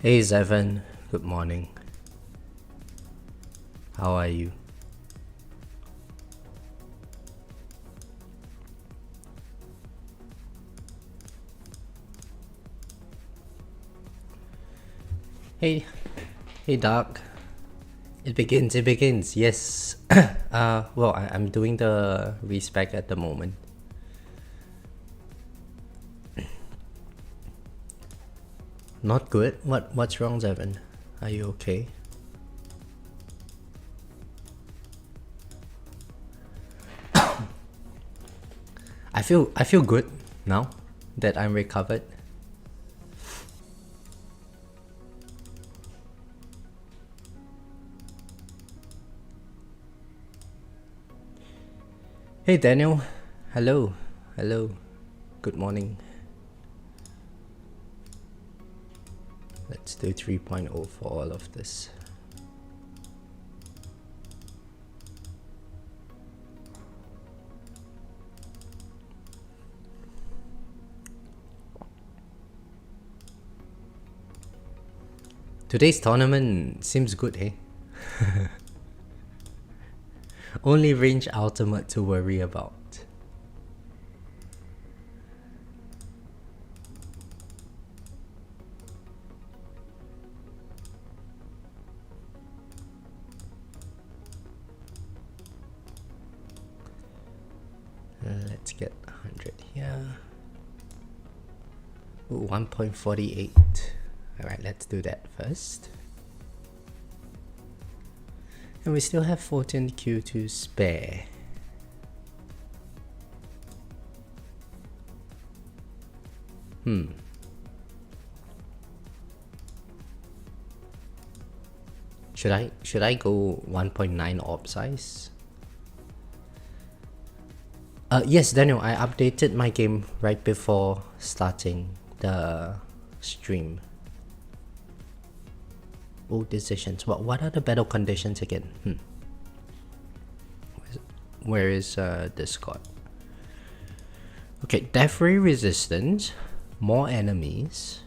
Hey Zevan, good morning. How are you? Hey, hey Doc. It begins, yes. Well, I'm doing the respec at the moment. Not good? What's wrong, Zevan? Are you okay? I feel good now that I'm recovered. Hey Daniel. Hello. Hello. Good morning. Let's do 3.0 for all of this. Today's tournament seems good, hey? Only range ultimate to worry about. Let's get 100 here. Ooh, 1.48. Alright, let's do that first. And we still have 14Q to spare. Should I go 1.9 orb size? Yes, Daniel, I updated my game right before starting the stream. Oh, decisions. What are the battle conditions again? Where is Discord? Okay, Defy resistance, more enemies,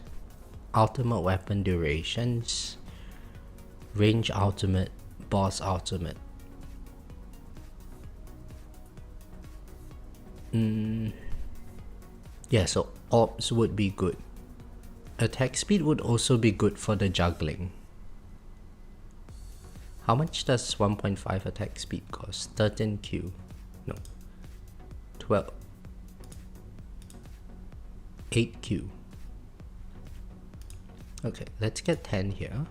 ultimate weapon durations, range ultimate, boss ultimate. Yeah, so orbs would be good. Attack speed would also be good for the juggling. How much does 1.5 attack speed cost? 13Q. No. 12. 8Q. Okay, let's get 10 here.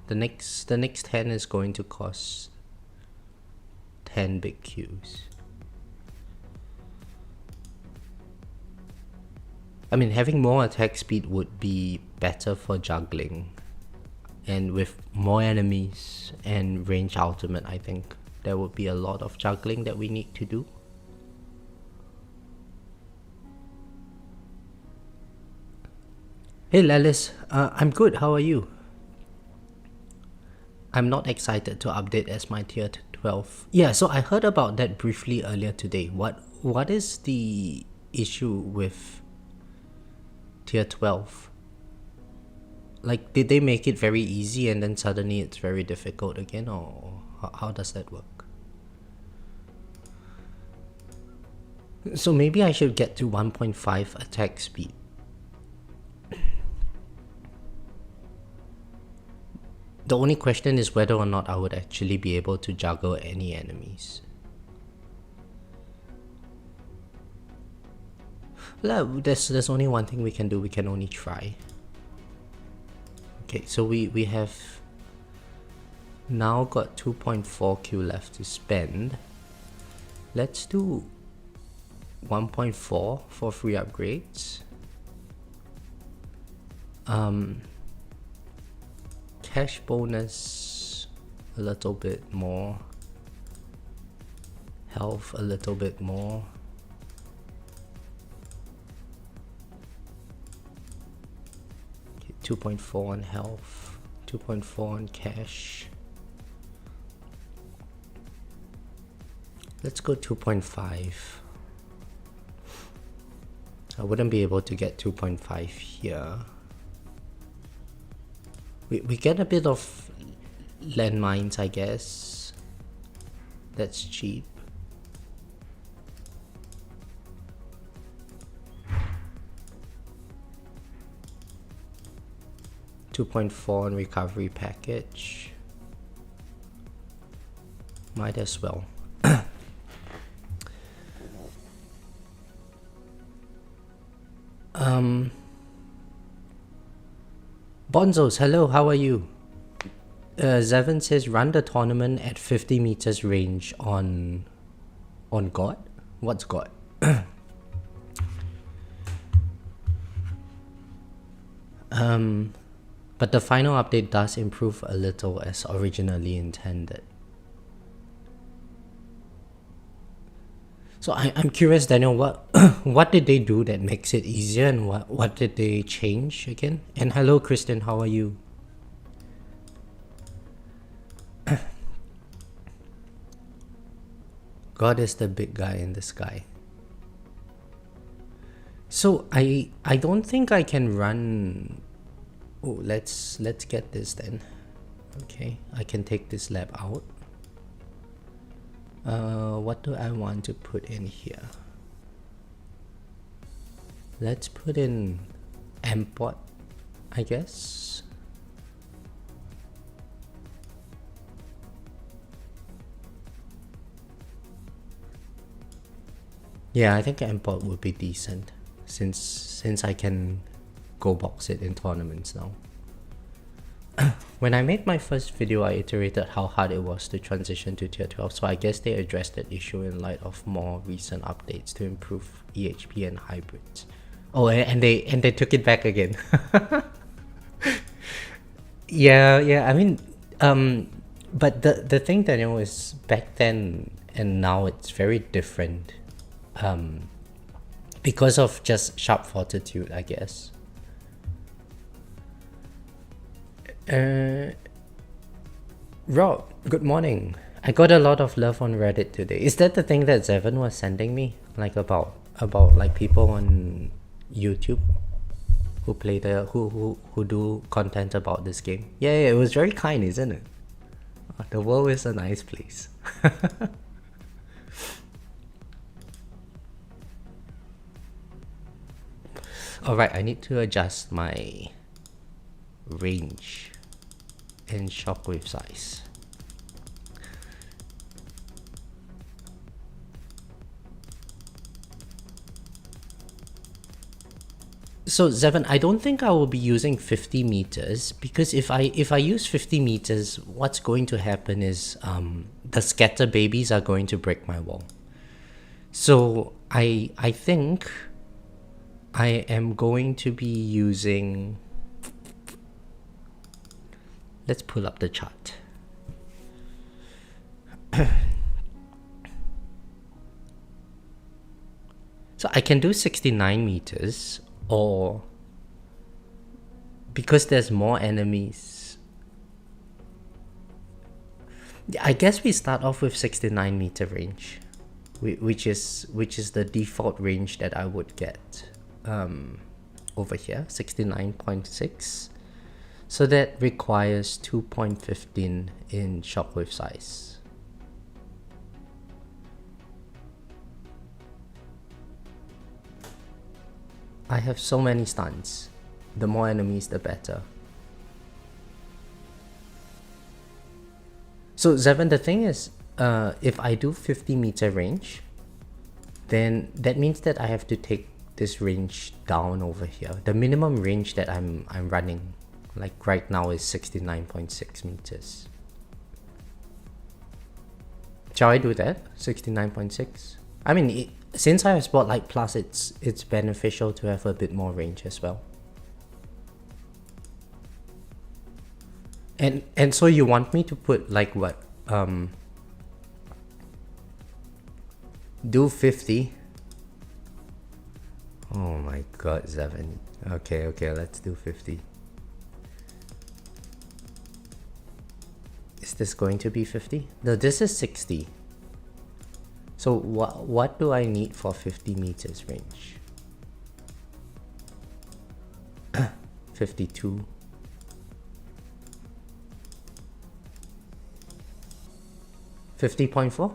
The next 10 is going to cost 10 big Qs. I mean, having more attack speed would be better for juggling. And with more enemies and range ultimate, I think there would be a lot of juggling that we need to do. Hey Lelis, I'm good, how are you? I'm not excited to update as my tier 12. Yeah, so I heard about that briefly earlier today. What is the issue with tier 12? Like, did they make it very easy and then suddenly it's very difficult again, or how does that work? So maybe I should get to 1.5 attack speed. The only question is whether or not I would actually be able to juggle any enemies. Well, there's only one thing we can do, we can only try. Okay, so we have now got 2.4Q left to spend. Let's do 1.4 for free upgrades. Cash bonus a little bit more. Health a little bit more. Okay, 2.4 on health, 2.4 on cash. Let's go 2.5. I wouldn't be able to get 2.5 here. We get a bit of landmines, I guess. That's cheap. $2.4 on recovery package. Might as well. Bonzos, hello, how are you? Zevin says run the tournament at 50 meters range on God? What's God? But the final update does improve a little as originally intended. So I'm curious, Daniel, what did they do that makes it easier, and what did they change again? And hello, Kristen, how are you? God is the big guy in the sky. So I don't think I can run. Oh, let's get this then. Okay, I can take this lab out. What do I want to put in here? Let's put in import, I guess. Yeah, I think import would be decent since I can go box it in tournaments now. When I made my first video, I iterated how hard it was to transition to tier 12, so I guess they addressed that issue in light of more recent updates to improve EHP and hybrids. Oh, and they took it back again. Yeah, I mean, but the thing, Daniel, is back then and now it's very different. Because of just sharp fortitude, I guess. Rob, good morning. I got a lot of love on Reddit today. Is that the thing that Zevin was sending me? Like about like people on YouTube who play who do content about this game? Yeah, it was very kind, isn't it? The world is a nice place. Alright, I need to adjust my range and shockwave size. So Zevin, I don't think I will be using 50 meters because if I use 50 meters, what's going to happen is the scatter babies are going to break my wall. So I think I am going to be using. Let's pull up the chart. So I can do 69 meters, or because there's more enemies, I guess we start off with 69 meter range, which is the default range that I would get over here, 69.6. So that requires 2.15 in shockwave size. I have so many stuns. The more enemies, the better. So Zevin, the thing is, if I do 50 meter range, then that means that I have to take this range down over here. The minimum range that I'm running, like right now, is 69.6 meters. Shall I do that? 69.6? I mean, since I have Spotlight Plus, it's beneficial to have a bit more range as well. And so you want me to put like what? Do 50? Oh my god, Zevin. Okay, let's do 50. Is this going to be 50? No, this is 60. So what do I need for 50 meters range? 52. 50.4?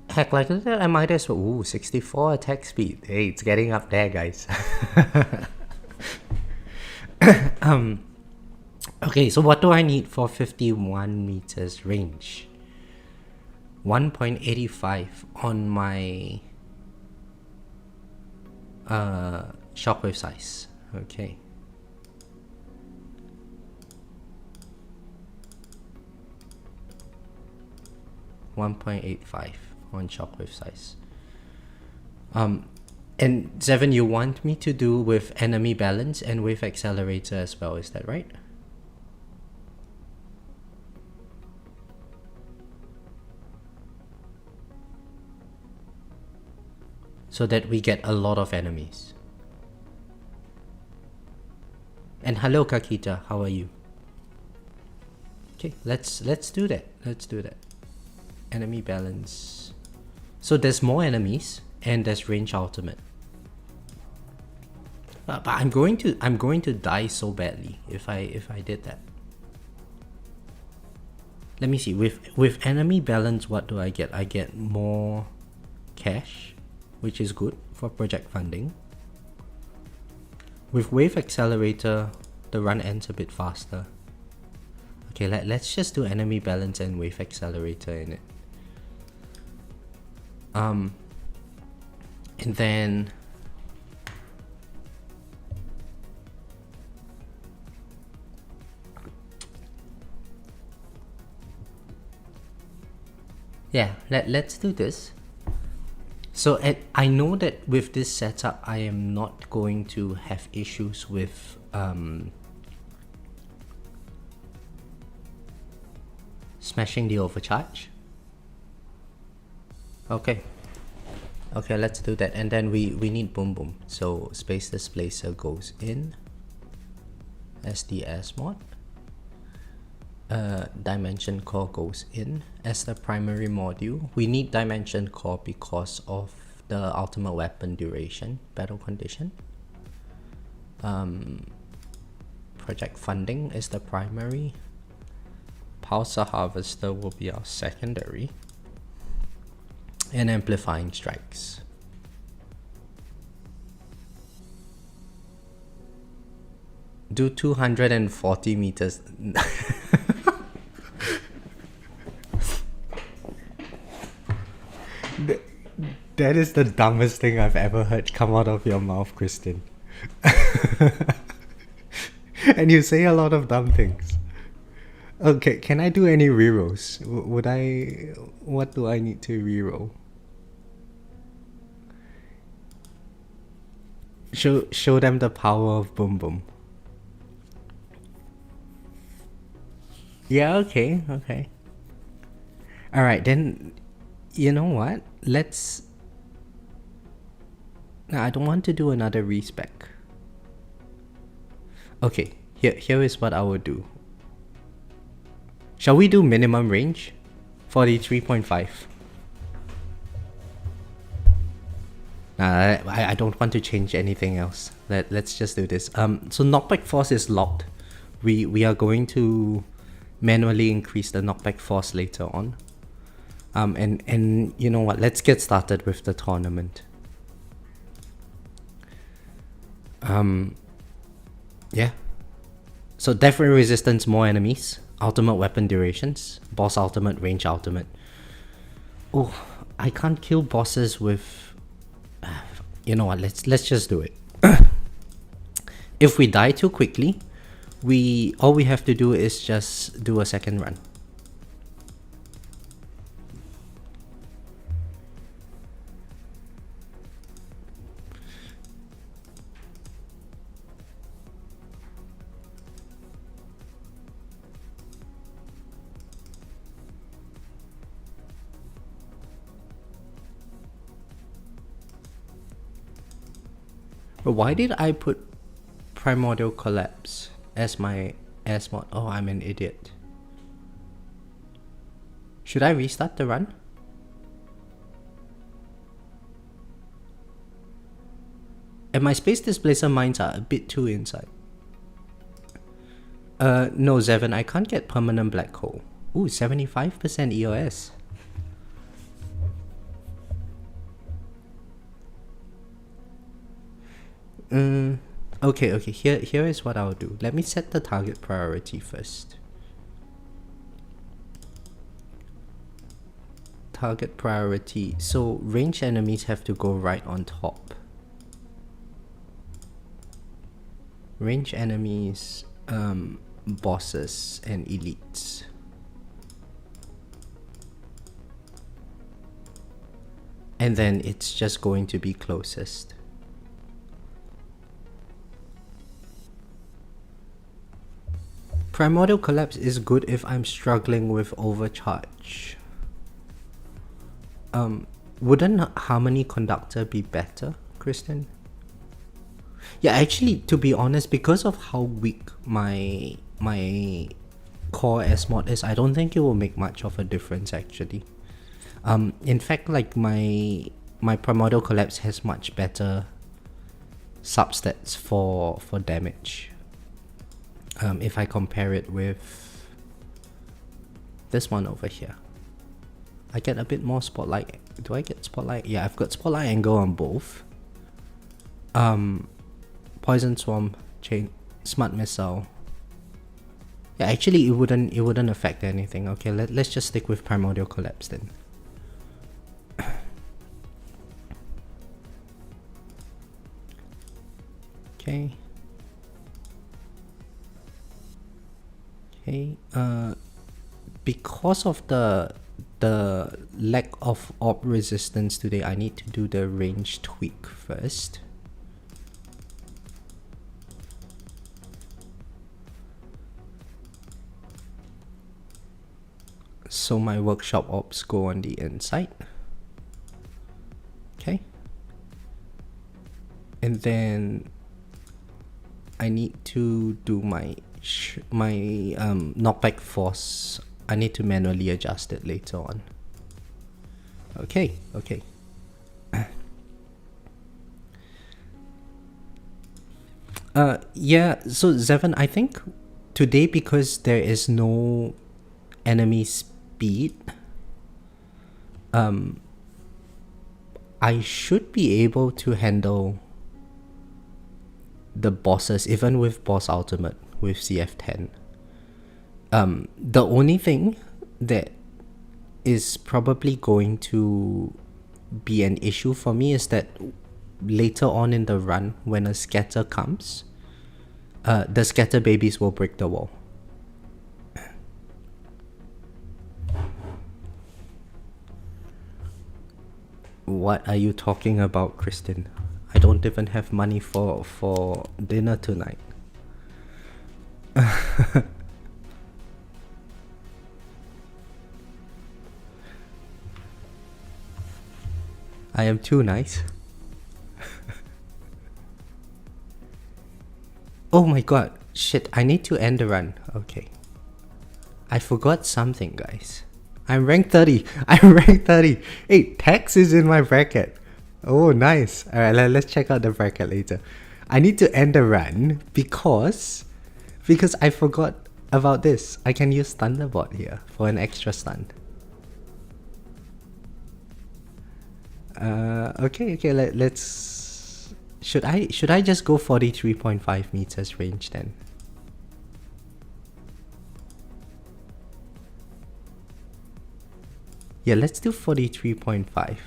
Heck, like that, I might as well. Ooh, 64 attack speed. Hey, it's getting up there, guys. Okay, so what do I need for 51 meters range? 1.85 on my shockwave size. Okay. .85 on shockwave size. And Seven, you want me to do with enemy balance and wave accelerator as well, is that right? So that we get a lot of enemies. And hello Kakita, how are you? Okay, let's do that. Let's do that. Enemy balance. So there's more enemies and there's range ultimate. But I'm going to die so badly if I did that. Let me see. With enemy balance, what do I get? I get more cash, which is good for project funding. With wave accelerator, the run ends a bit faster. Okay, let's just do enemy balance and wave accelerator in it. And then yeah, let's do this. So I know that with this setup, I am not going to have issues with smashing the overcharge. Okay, let's do that. And then we need boom boom. So space displacer goes in SDS mod. Dimension core goes in as the primary module. We need dimension core because of the ultimate weapon duration battle condition. Project funding is the primary. Pulsar harvester will be our secondary. And amplifying strikes. Do 240 meters. That is the dumbest thing I've ever heard come out of your mouth, Kristen. And you say a lot of dumb things. Okay, can I do any rerolls? What do I need to reroll? Show them the power of boom boom. Yeah, okay. Alright, then, you know what? No, I don't want to do another respec. Okay, here is what I will do. Shall we do minimum range? 43.5. I don't want to change anything else. Let's just do this. So knockback force is locked. We are going to manually increase the knockback force later on. And you know what? Let's get started with the tournament. Yeah. So death ray resistance, more enemies. Ultimate weapon durations. Boss ultimate, range ultimate. Oh, I can't kill bosses with... you know what? Let's just do it. If we die too quickly, all we have to do is just do a second run. But why did I put Primordial Collapse as my S mod? Oh, I'm an idiot. Should I restart the run? And my space displacer mines are a bit too inside. No, Zevin, I can't get permanent black hole. Ooh, 75% EOS. Okay, here is what I'll do. Let me set the target priority first. Target priority, so ranged enemies have to go right on top. Ranged enemies, bosses and elites. And then it's just going to be closest. Primordial Collapse is good if I'm struggling with overcharge. Wouldn't Harmony Conductor be better, Kristen? Yeah, actually, to be honest, because of how weak my core S-mod is, I don't think it will make much of a difference actually. In fact, like my Primordial Collapse has much better substats for damage. If I compare it with this one over here, I get a bit more spotlight. Do I get spotlight? Yeah, I've got spotlight angle on both. Poison Swarm, Chain, Smart Missile. Yeah, actually it wouldn't affect anything. Okay, let's just stick with Primordial Collapse then. Okay. Okay. Because of the lack of orb resistance today, I need to do the range tweak first. So my workshop orbs go on the inside. Okay. And then I need to do my knockback force. I need to manually adjust it later on. Okay. Yeah, so Zevon, I think today, because there is no enemy speed, I should be able to handle the bosses even with boss ultimate with CF10. The only thing that is probably going to be an issue for me is that later on in the run, when a scatter comes, the scatter babies will break the wall. What are you talking about, Kristen? I don't even have money for dinner tonight. I am too nice. Oh my god, shit, I need to end the run. Okay. I forgot something, guys. I'm rank 30. I'm rank 30. Hey, Tex is in my bracket. Oh, nice. Alright, let's check out the bracket later. I need to end the run because I forgot about this. I can use Thunderbolt here for an extra stun. Okay, let's... Should I just go 43.5 meters range then? Yeah, let's do 43.5.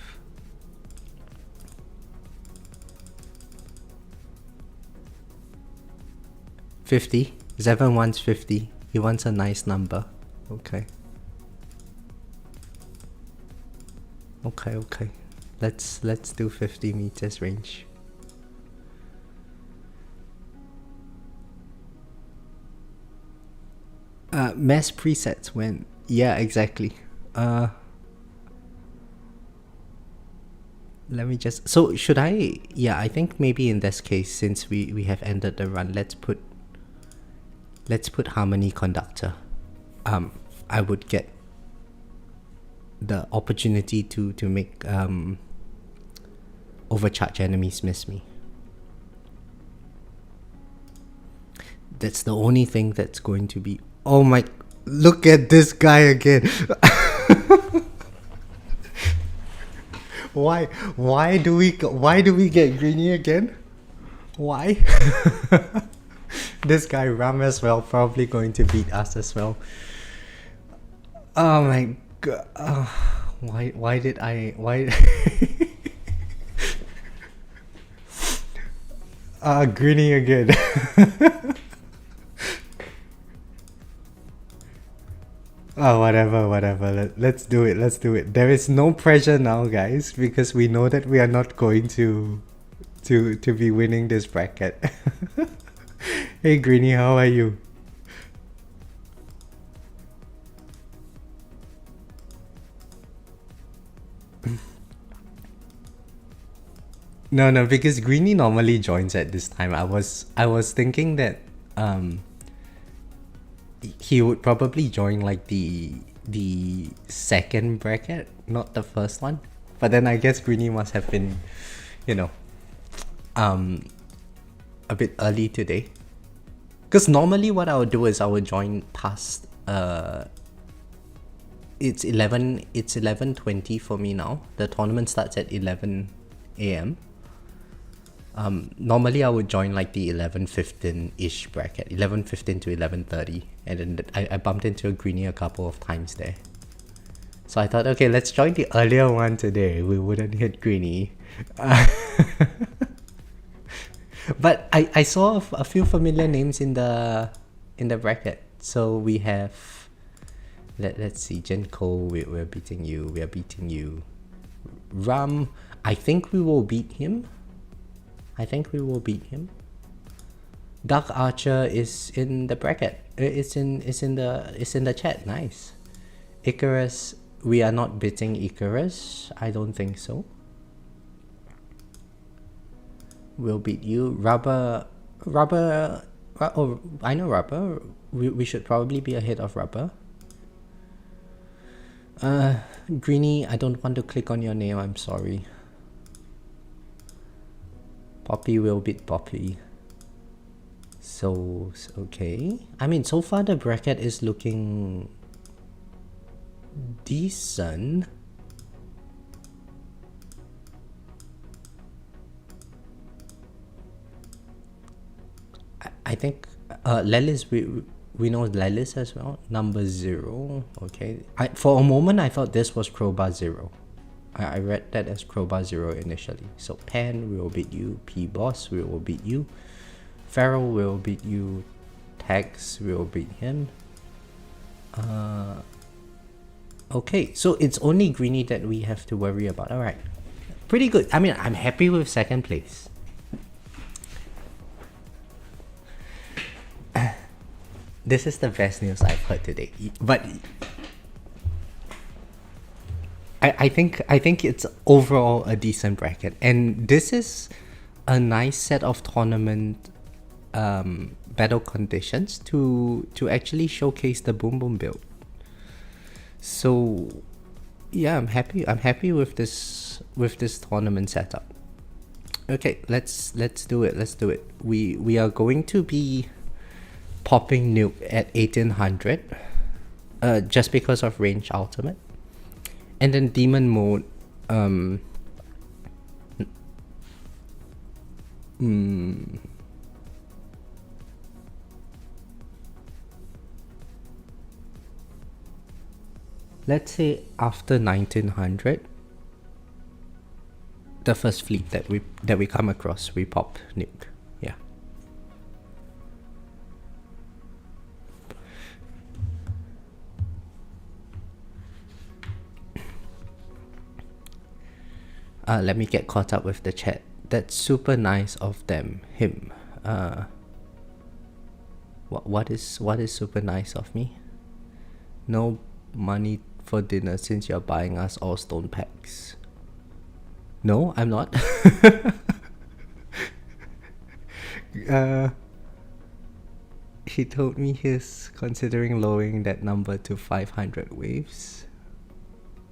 50. Zevon wants 50. He wants a nice number. Okay. Okay. Let's do 50 meters range. Mass presets when... Yeah, exactly. Let me just... So, should I... Yeah, I think maybe in this case, since we have ended the run, let's put Harmony Conductor. I would get the opportunity to make overcharge enemies miss me. That's the only thing that's going to be... Oh my... Look at this guy again. Why do we get greeny again? Why? This guy Ram as well, probably going to beat us as well. Oh my god. Why did I greeny again. Oh, whatever. Let's do it. There is no pressure now, guys, because we know that we are not going to be winning this bracket. Hey, Greeny, how are you? No, because Greeny normally joins at this time. I was thinking that he would probably join like the second bracket, not the first one. But then I guess Greeny must have been, you know, a bit early today. Because normally what I would do is I would join past it's 11:20 for me now. The tournament starts at 11 a.m. Normally I would join like the 11:15-ish bracket, 11:15 to 11:30, and then I bumped into a Greeny a couple of times there. So I thought, okay, let's join the earlier one today. We wouldn't hit Greeny. But I saw a few familiar names in the bracket. So we have, let's see, Jenko, we're beating you. We are beating you. Ram, I think we will beat him. Dark Archer is in the bracket. It's in the chat. Nice. Icarus, we are not beating Icarus. I don't think so. We'll beat you. Rubber. Oh, I know Rubber. We should probably be ahead of Rubber. Greeny, I don't want to click on your name. I'm sorry. Poppy will beat Poppy. So, okay. I mean, so far the bracket is looking decent. I think Lelis, we know Lelis as well. Number 0. Okay. For a moment I thought this was Crowbar 0. I read that as Crowbar 0 initially. So Pan, we will beat you. P-Boss, we will beat you. Farrell will beat you. Tags, we will beat him. Okay, so it's only Greeny that we have to worry about. Alright. Pretty good. I mean, I'm happy with second place. This is the best news I've heard today. But I think it's overall a decent bracket, and this is a nice set of tournament battle conditions to actually showcase the Boom Boom build. So yeah, I'm happy with this tournament setup. Okay, let's do it. We are going to be popping nuke at 1800 just because of range ultimate, and then demon mode let's say after 1900, the first fleet that we come across, we pop nuke. Yeah. Let me get caught up with the chat. That's super nice of them. Him. What is super nice of me? No money for dinner since you're buying us all stone packs. No, I'm not. He told me he's considering lowering that number to 500 waves.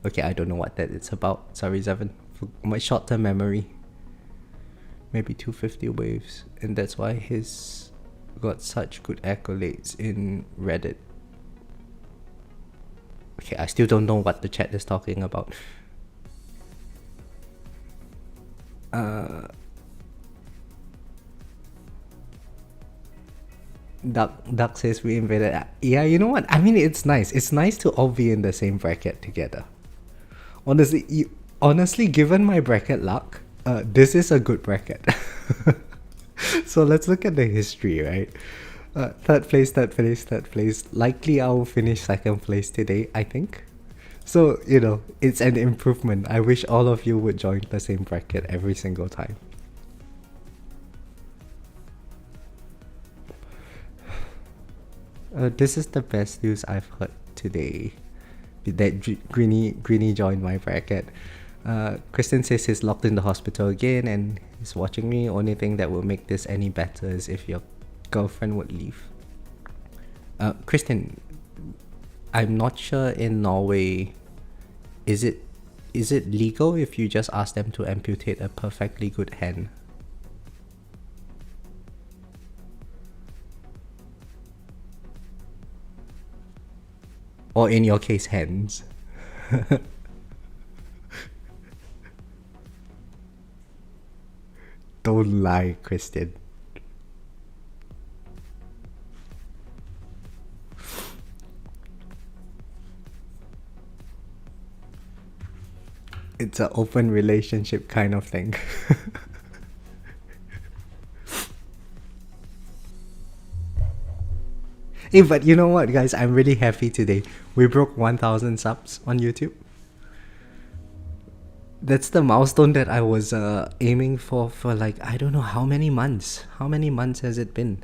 Okay, I don't know what that is about. Sorry, Zevin. For my short-term memory. Maybe 250 waves. And that's why he's got such good accolades in Reddit. Okay, I still don't know what the chat is talking about. Duck says we invaded. Yeah, you know what? I mean, it's nice. It's nice to all be in the same bracket together. Honestly, given my bracket luck, this is a good bracket. So let's look at the history, right? Third place, third place, third place. Likely I'll finish second place today, I think. So, it's an improvement. I wish all of you would join the same bracket every single time. This is the best news I've heard today. That Greeny joined my bracket. Kristen says he's locked in the hospital again and he's watching me. Only thing that will make this any better is if your girlfriend would leave. Kristen, I'm not sure in Norway, is it legal if you just ask them to amputate a perfectly good hand? Or in your case, hands? Don't lie, Christian. It's an open relationship kind of thing. Hey, but you know what, guys? I'm really happy today. We broke 1,000 subs on YouTube. That's the milestone that I was aiming for like, I don't know how many months. How many months has it been?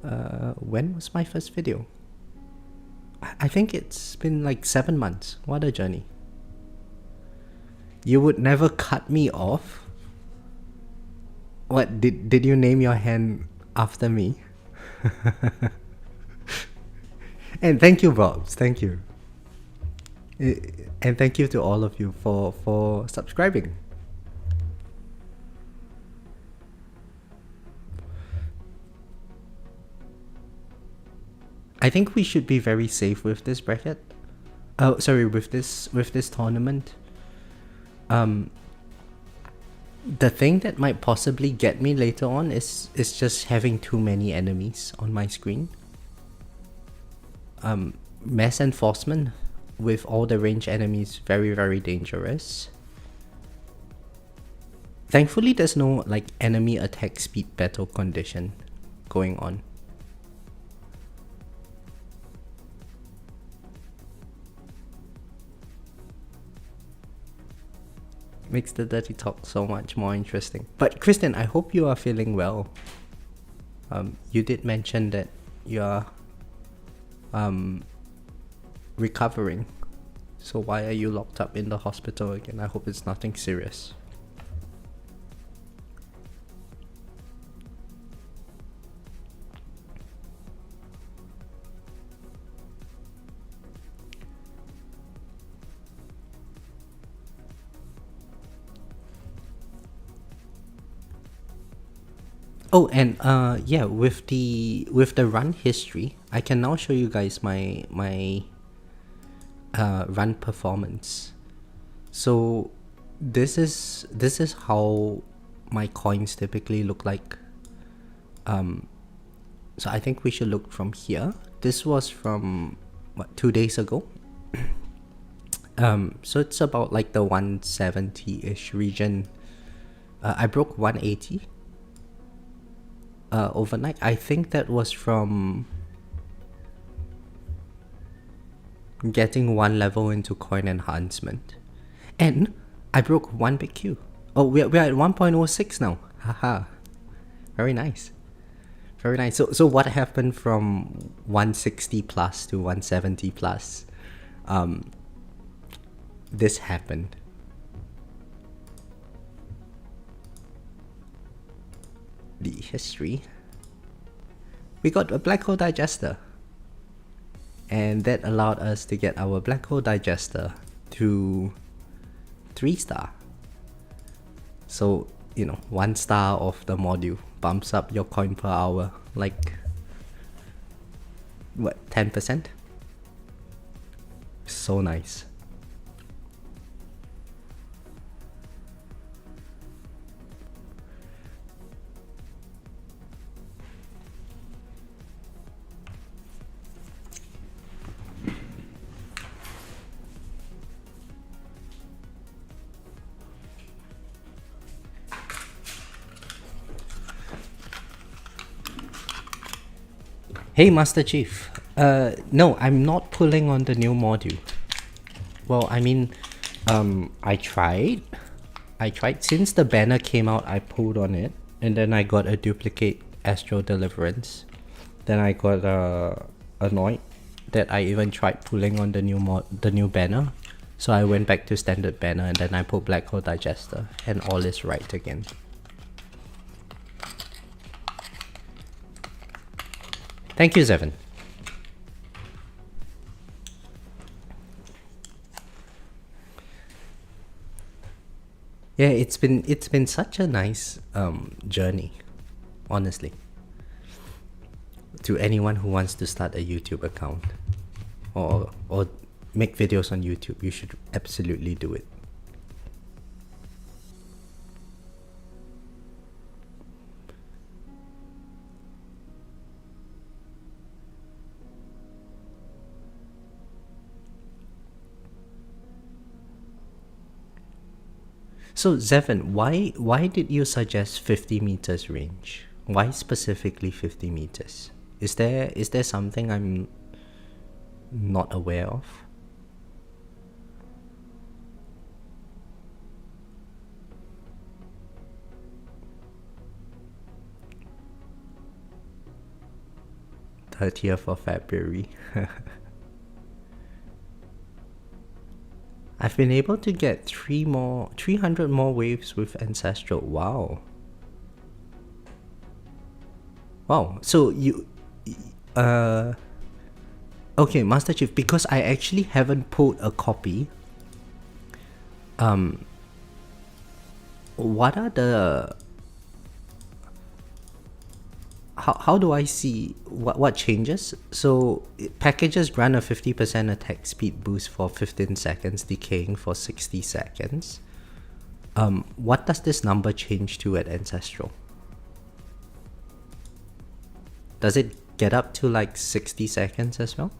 When was my first video? I think it's been like 7 months. What a journey. You would never cut me off? What, did you name your hand after me? And thank you, Bobs. Thank you. And thank you to all of you for subscribing. I think we should be very safe with this bracket. Oh, sorry, with this tournament. The thing that might possibly get me later on is just having too many enemies on my screen. Mass enforcement with all the range enemies, very, very dangerous. Thankfully, there's no like enemy attack speed battle condition going on. Makes the dirty talk so much more interesting. But Kristen, I hope you are feeling well. You did mention that you are recovering. So why are you locked up in the hospital again? I hope it's nothing serious. Oh, and yeah, with the run history, I can now show you guys my run performance. So this is how my coins typically look like. So I think we should look from here. This was from 2 days ago. So it's about like the 170-ish region. I broke 180 overnight. I think that was from getting 1 level into coin enhancement. And I broke 1 big Q. Oh, we're at 1.06 now. Haha. Very nice. Very nice. So what happened from 160 plus to 170 plus? This happened. The history. We got a black hole digester. And that allowed us to get our black hole digester to 3-star. So, 1 star of the module bumps up your coin per hour like, what, 10%? so nice. Hey, Master Chief. No, I'm not pulling on the new module. Well, I mean, I tried. Since the banner came out, I pulled on it, and then I got a duplicate Astral Deliverance. Then I got annoyed that I even tried pulling on the new banner. So I went back to standard banner, and then I pulled Black Hole Digester, and all is right again. Thank you, Zevin. Yeah, it's been such a nice journey, honestly. To anyone who wants to start a YouTube account or make videos on YouTube, you should absolutely do it. So Zevin, why did you suggest 50 meters range? Why specifically 50 meters? Is there something I'm not aware of? '30th of February. I've been able to get 300 more waves with Ancestral. Wow. Wow. So you, okay, Master Chief, because I actually haven't pulled a copy. What are the? How do I see what changes? So packages grant a 50% attack speed boost for 15 seconds, decaying for 60 seconds. What does this number change to at Ancestral? Does it get up to like 60 seconds as well?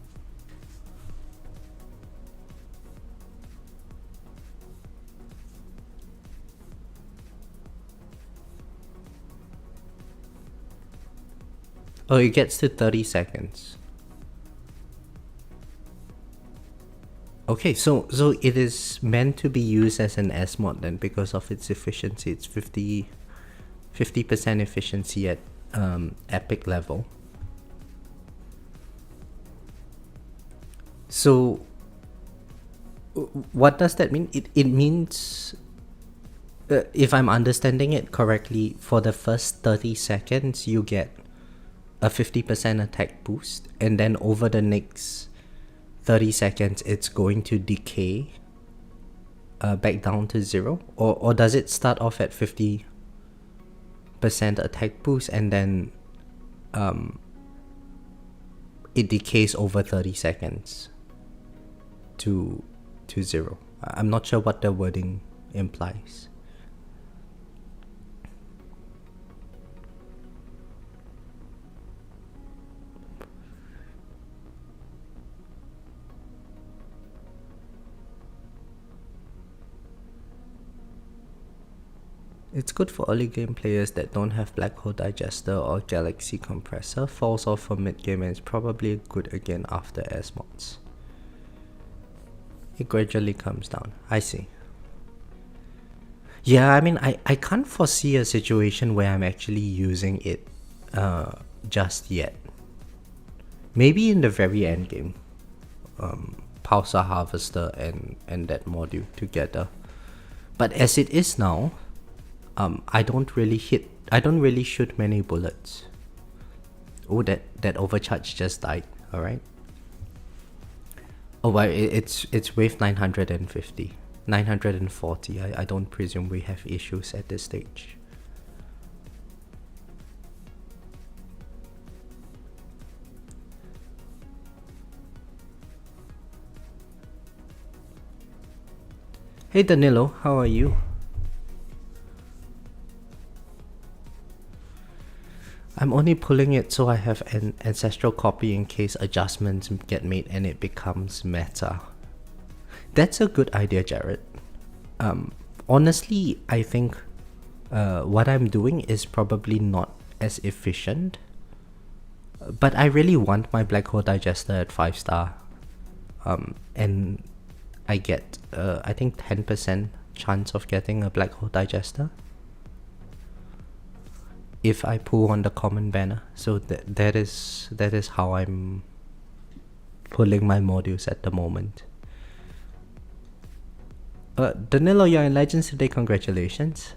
Oh, it gets to 30 seconds. Okay, so it is meant to be used as an S mod then because of its efficiency. It's 50% efficiency at epic level. So what does that mean? It means, if I'm understanding it correctly, for the first 30 seconds you get a 50% attack boost, and then over the next 30 seconds it's going to decay back down to 0, or does it start off at 50% attack boost and then it decays over 30 seconds to 0? I'm not sure what the wording implies. It's good for early game players that don't have Black Hole Digester or Galaxy Compressor. Falls off for mid game and is probably good again after S mods. It gradually comes down. I see. Yeah, I mean, I can't foresee a situation where I'm actually using it just yet. Maybe in the very end game. Pulsar Harvester and that module together. But as it is now, I don't really shoot many bullets. Oh, that overcharge just died. All right. Oh, well, it's wave 950, 940. I don't presume we have issues at this stage. Hey Danilo, how are you? I'm only pulling it so I have an ancestral copy in case adjustments get made and it becomes meta. That's a good idea, Jared. Honestly, I think what I'm doing is probably not as efficient, but I really want my black hole digester at 5 star, and I get I think 10% chance of getting a black hole digester if I pull on the common banner. So that is how I'm pulling my modules at the moment. Danilo, you're in Legends today, congratulations.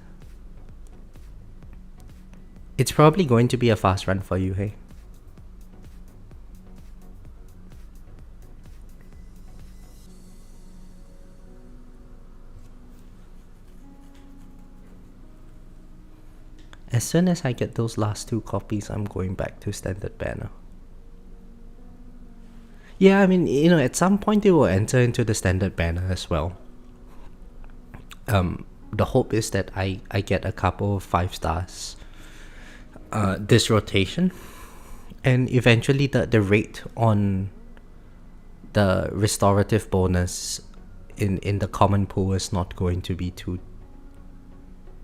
It's probably going to be a fast run for you, hey? As soon as I get those last 2 copies, I'm going back to standard banner. Yeah, I mean, at some point they will enter into the standard banner as well. The hope is that I get a couple of 5 stars this rotation, and eventually the rate on the restorative bonus in the common pool is not going to be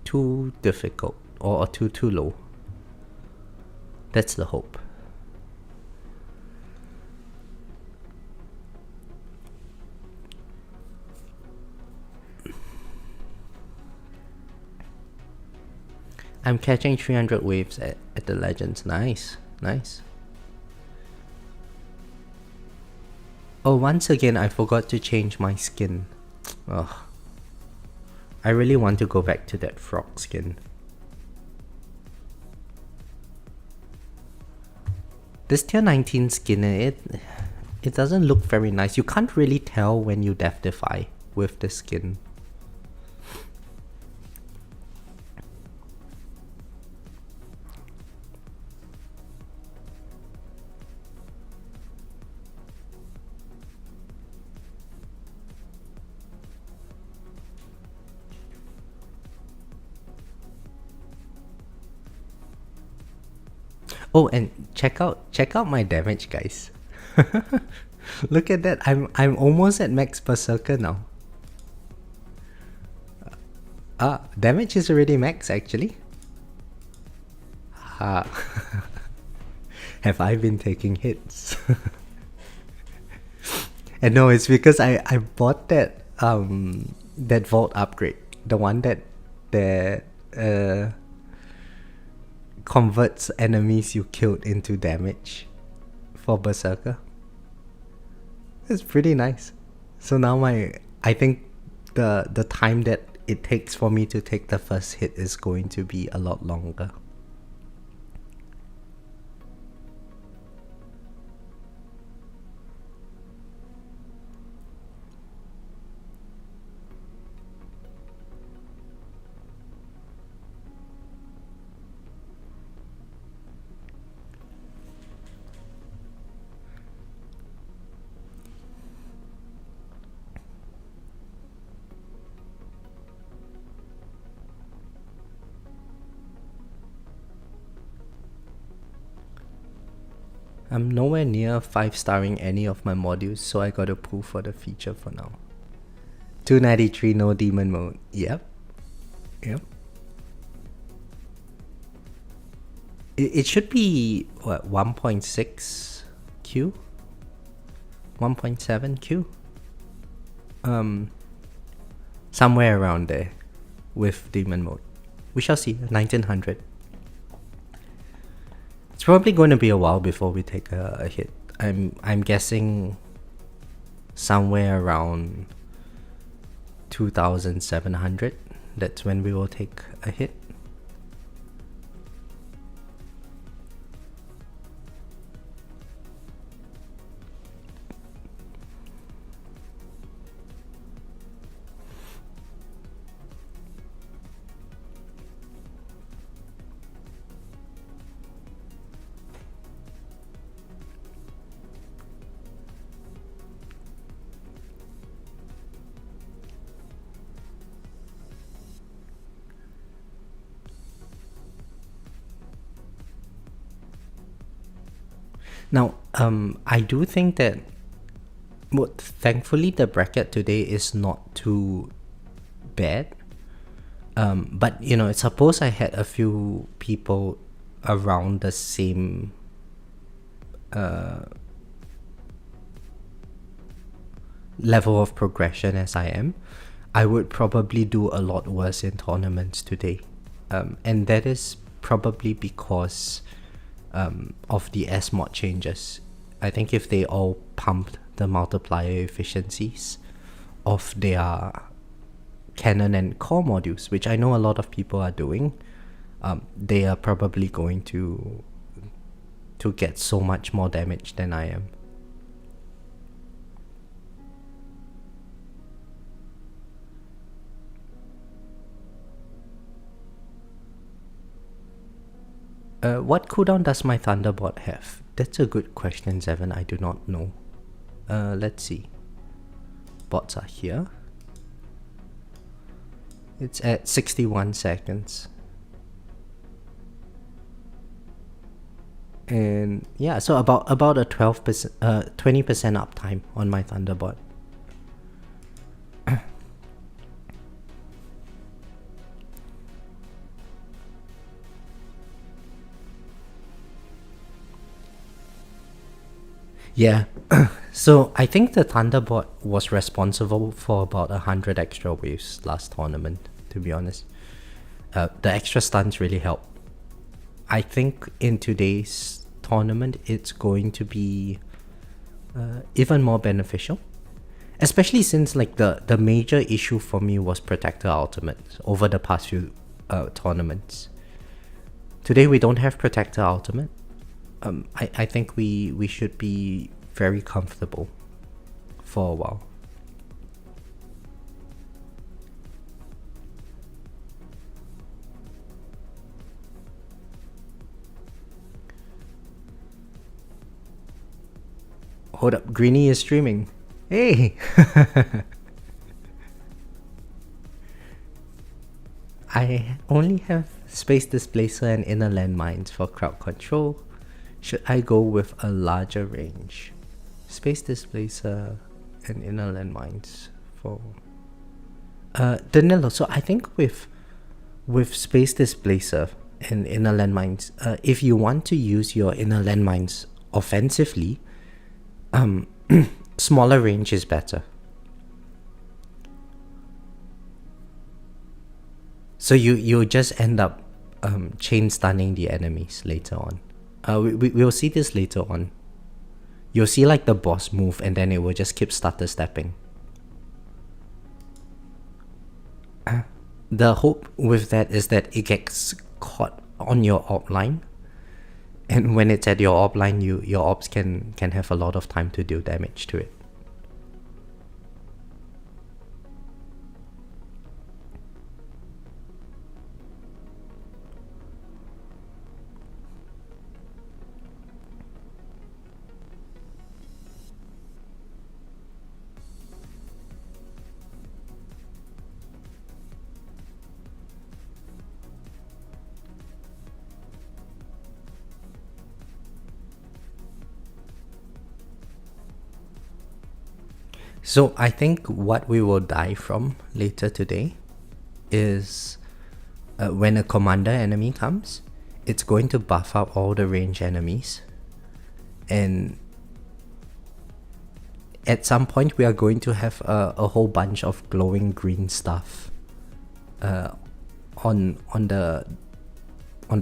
too difficult or too low. That's the hope. I'm catching 300 waves at the Legends. Nice. Oh, once again, I forgot to change my skin. Ugh. I really want to go back to that frog skin. This tier 19 skin, it doesn't look very nice. You can't really tell when you Defy with the skin. Oh, and check out my damage, guys. Look at that. I'm almost at max berserker now. Damage is already max actually. Have I been taking hits? And no, it's because I bought that vault upgrade, the one that converts enemies you killed into damage for berserker. It's pretty nice. So now I think the time that it takes for me to take the first hit is going to be a lot longer. I'm nowhere near 5-starring any of my modules, so I gotta pull for the feature for now. 293 no demon mode. Yep. It should be what, 1.6 Q? 1.7 Q? Somewhere around there with demon mode. We shall see. 1900. It's probably going to be a while before we take a hit. I'm guessing somewhere around 2700. That's when we will take a hit. Now, I do think that, well, thankfully the bracket today is not too bad. But suppose I had a few people around the same level of progression as I am, I would probably do a lot worse in tournaments today. And that is probably because of the S mod changes. I think if they all pumped the multiplier efficiencies of their cannon and core modules, which I know a lot of people are doing, they are probably going to get so much more damage than I am. What cooldown does my Thunderbolt have? That's a good question, Zevon. I do not know. Let's see. Bots are here. It's at 61 seconds. And yeah, so about a 12%, 20% uptime on my Thunderbolt. Yeah, so I think the Thunderbolt was responsible for about 100 extra waves last tournament, to be honest. The extra stuns really helped. I think in today's tournament, it's going to be even more beneficial. Especially since like the major issue for me was Protector Ultimate over the past few tournaments. Today we don't have Protector Ultimate. I think we should be very comfortable for a while. Hold up, Greenie is streaming. Hey! I only have Space Displacer and Inner Landmines for crowd control. Should I go with a larger range? Space Displacer and Inner Landmines for... Danilo, so I think with Space Displacer and Inner Landmines, if you want to use your Inner Landmines offensively, smaller range is better. So you just end up chain stunning the enemies later on. We'll see this later on. You'll see like the boss move and then it will just keep stutter stepping. The hope with that is that it gets caught on your op line. And when it's at your op line, your ops can have a lot of time to deal damage to it. So I think what we will die from later today is when a commander enemy comes, it's going to buff up all the range enemies, and at some point we are going to have a whole bunch of glowing green stuff on the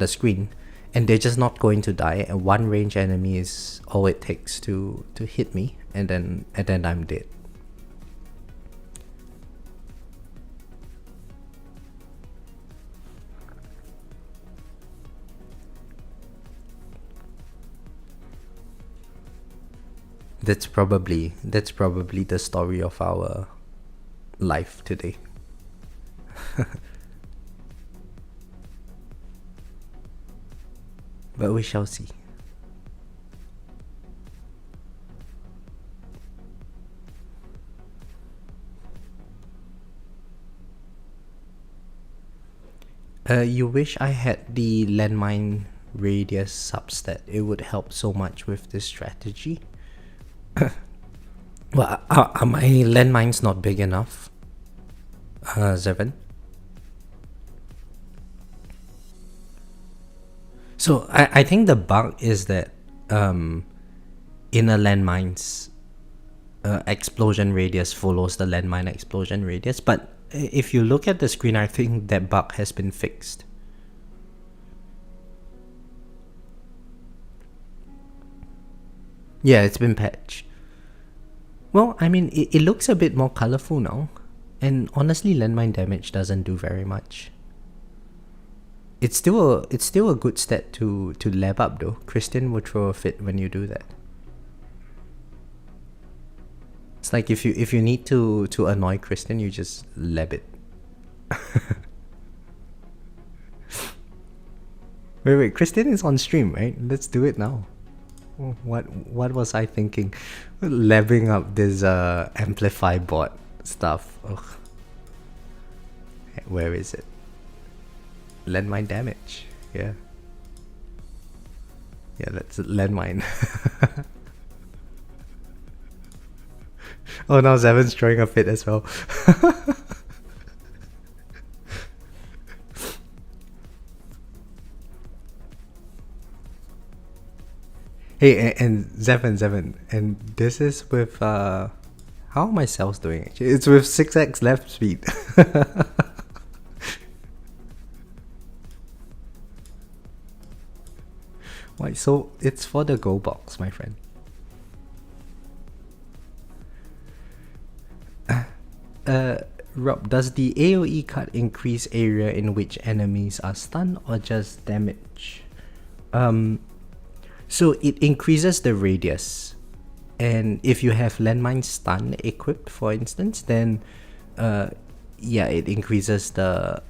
screen, and they're just not going to die, and one range enemy is all it takes to hit me, and then I'm dead. That's probably the story of our life today. But we shall see. You wish I had the landmine radius substat, it would help so much with this strategy. Well, are my landmines not big enough, Zevin? So I think the bug is that inner landmines explosion radius follows the landmine explosion radius, but if you look at the screen, I think that bug has been fixed. Yeah, it's been patched. Well, I mean, it looks a bit more colorful now, and honestly, landmine damage doesn't do very much. It's still a good stat to lab up though. Christian will throw a fit when you do that. It's like if you need to annoy Christian, you just lab it. Wait, Christian is on stream, right? Let's do it now. What was I thinking? Labbing up this amplify bot stuff. Ugh. Where is it? Landmine damage. Yeah, that's landmine. Oh, now Zevin's throwing a fit as well. Hey, and Zevin, and this is with how are my cells doing actually? It's with 6x left speed. Why? So it's for the go box, my friend. Rob, does the AoE cut increase area in which enemies are stunned or just damage? So it increases the radius, and if you have landmine stun equipped, for instance, then yeah, it increases the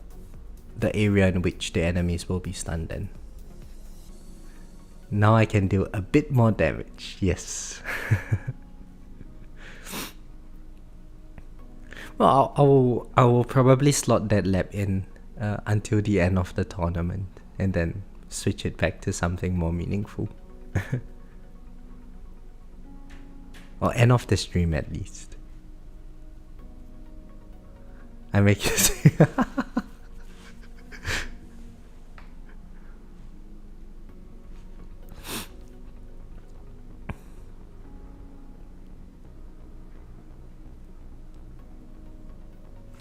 area in which the enemies will be stunned. Then now I can do a bit more damage. Yes. Well, I will probably slot that lab in until the end of the tournament, and then switch it back to something more meaningful. Or end of the stream at least. I make you say.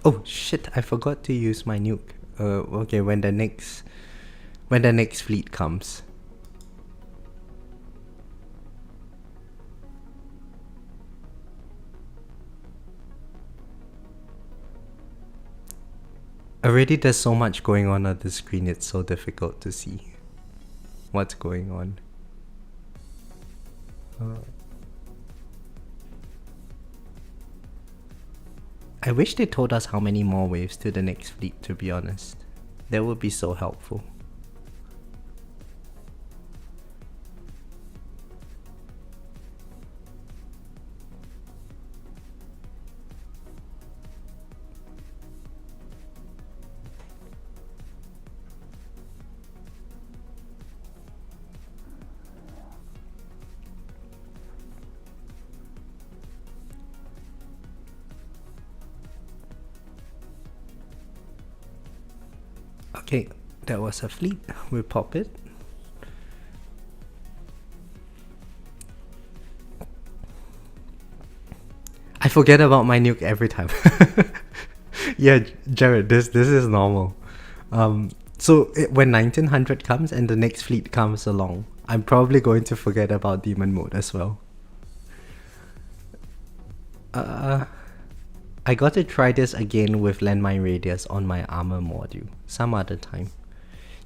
Oh shit! I forgot to use my nuke. Okay, when the next fleet comes. Already there's so much going on the screen, it's so difficult to see what's going on. I wish they told us how many more waves to the next fleet, to be honest. That would be so helpful. Okay, that was a fleet. We'll pop it. I forget about my nuke every time. Yeah, Jared, this is normal. When 1900 comes and the next fleet comes along, I'm probably going to forget about demon mode as well. I got to try this again with landmine radius on my armor module some other time.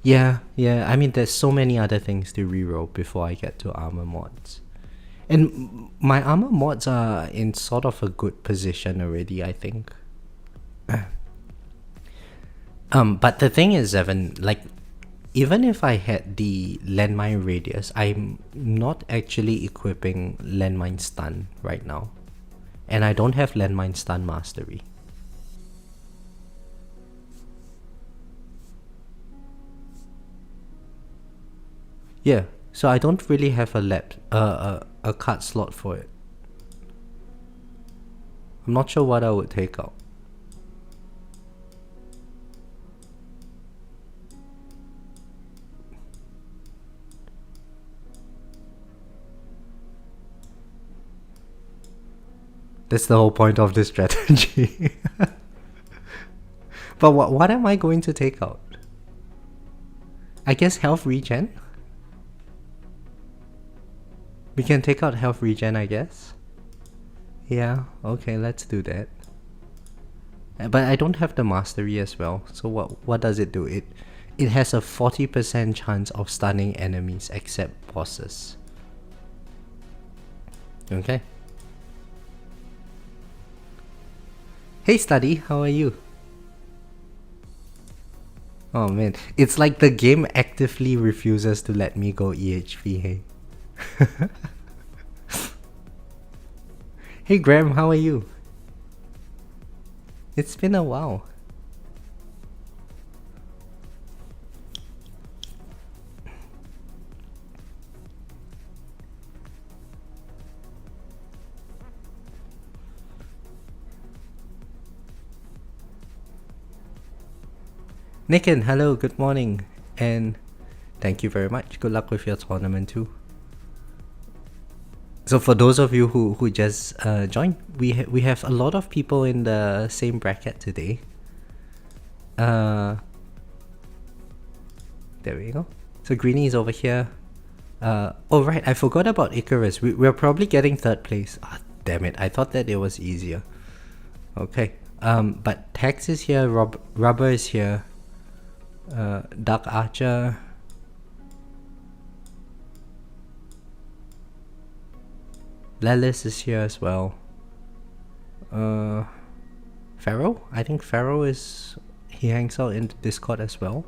Yeah, I mean there's so many other things to reroll before I get to armor mods. And my armor mods are in sort of a good position already, I think. But the thing is, Evan, like, even if I had the landmine radius, I'm not actually equipping landmine stun right now. And I don't have landmine stun mastery. Yeah, so I don't really have a card slot for it. I'm not sure what I would take out. That's the whole point of this strategy. But what am I going to take out? I guess health regen? We can take out health regen, I guess. Yeah, okay, let's do that. But I don't have the mastery as well. So what does it do? It has a 40% chance of stunning enemies except bosses. Okay. Hey Study, how are you? Oh man, it's like the game actively refuses to let me go EHP, hey? Hey Graham, how are you? It's been a while. Nikin, hello, good morning. And thank you very much. Good luck with your tournament too. So for those of you who just joined, we have a lot of people in the same bracket today. There we go. So Greenie is over here. Oh right, I forgot about Icarus. We're probably getting third place. Ah, damn it! I thought that it was easier. Okay. But Tex is here. Rubber is here. Dark Archer. Lelis is here as well. Pharaoh? I think Pharaoh is... he hangs out in Discord as well.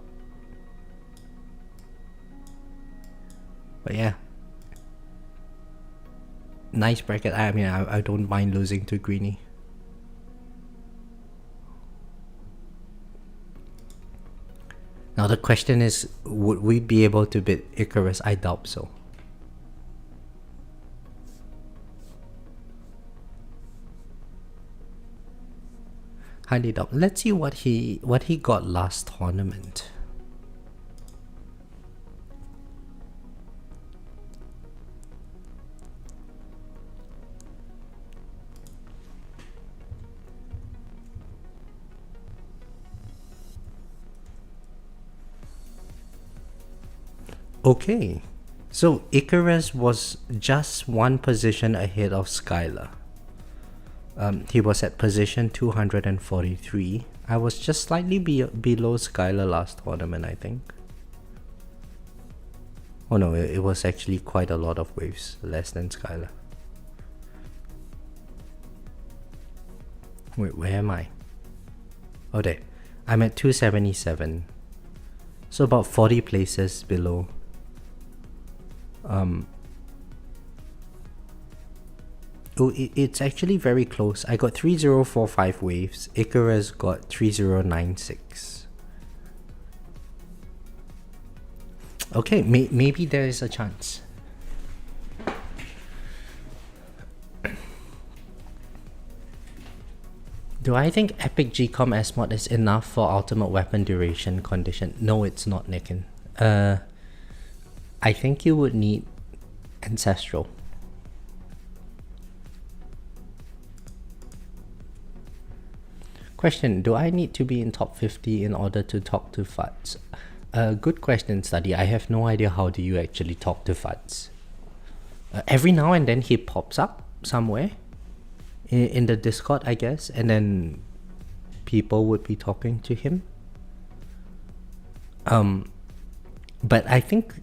But yeah. Nice bracket. I mean, I don't mind losing to Greenie. Now the question is, would we be able to beat Icarus? I doubt so. Highly doubt. Let's see what he got last tournament. Okay, so Icarus was just one position ahead of Skylar. He was at position 243. I was just slightly below Skylar last tournament, I think. Oh no, it was actually quite a lot of waves less than Skylar. Wait, where am I? Oh there. I'm at 277. So about 40 places below. Oh, it's actually very close. I got 3045 waves. Icarus got 3096. Okay, maybe there is a chance. Do I think Epic GCOM S mod is enough for ultimate weapon duration condition? No, it's not, Nikin. I think you would need Ancestral. Question, do I need to be in top 50 in order to talk to Fuds? Good question, Study. I have no idea how do you actually talk to Fuds. Every now and then he pops up somewhere in the Discord, I guess, and then people would be talking to him. But I think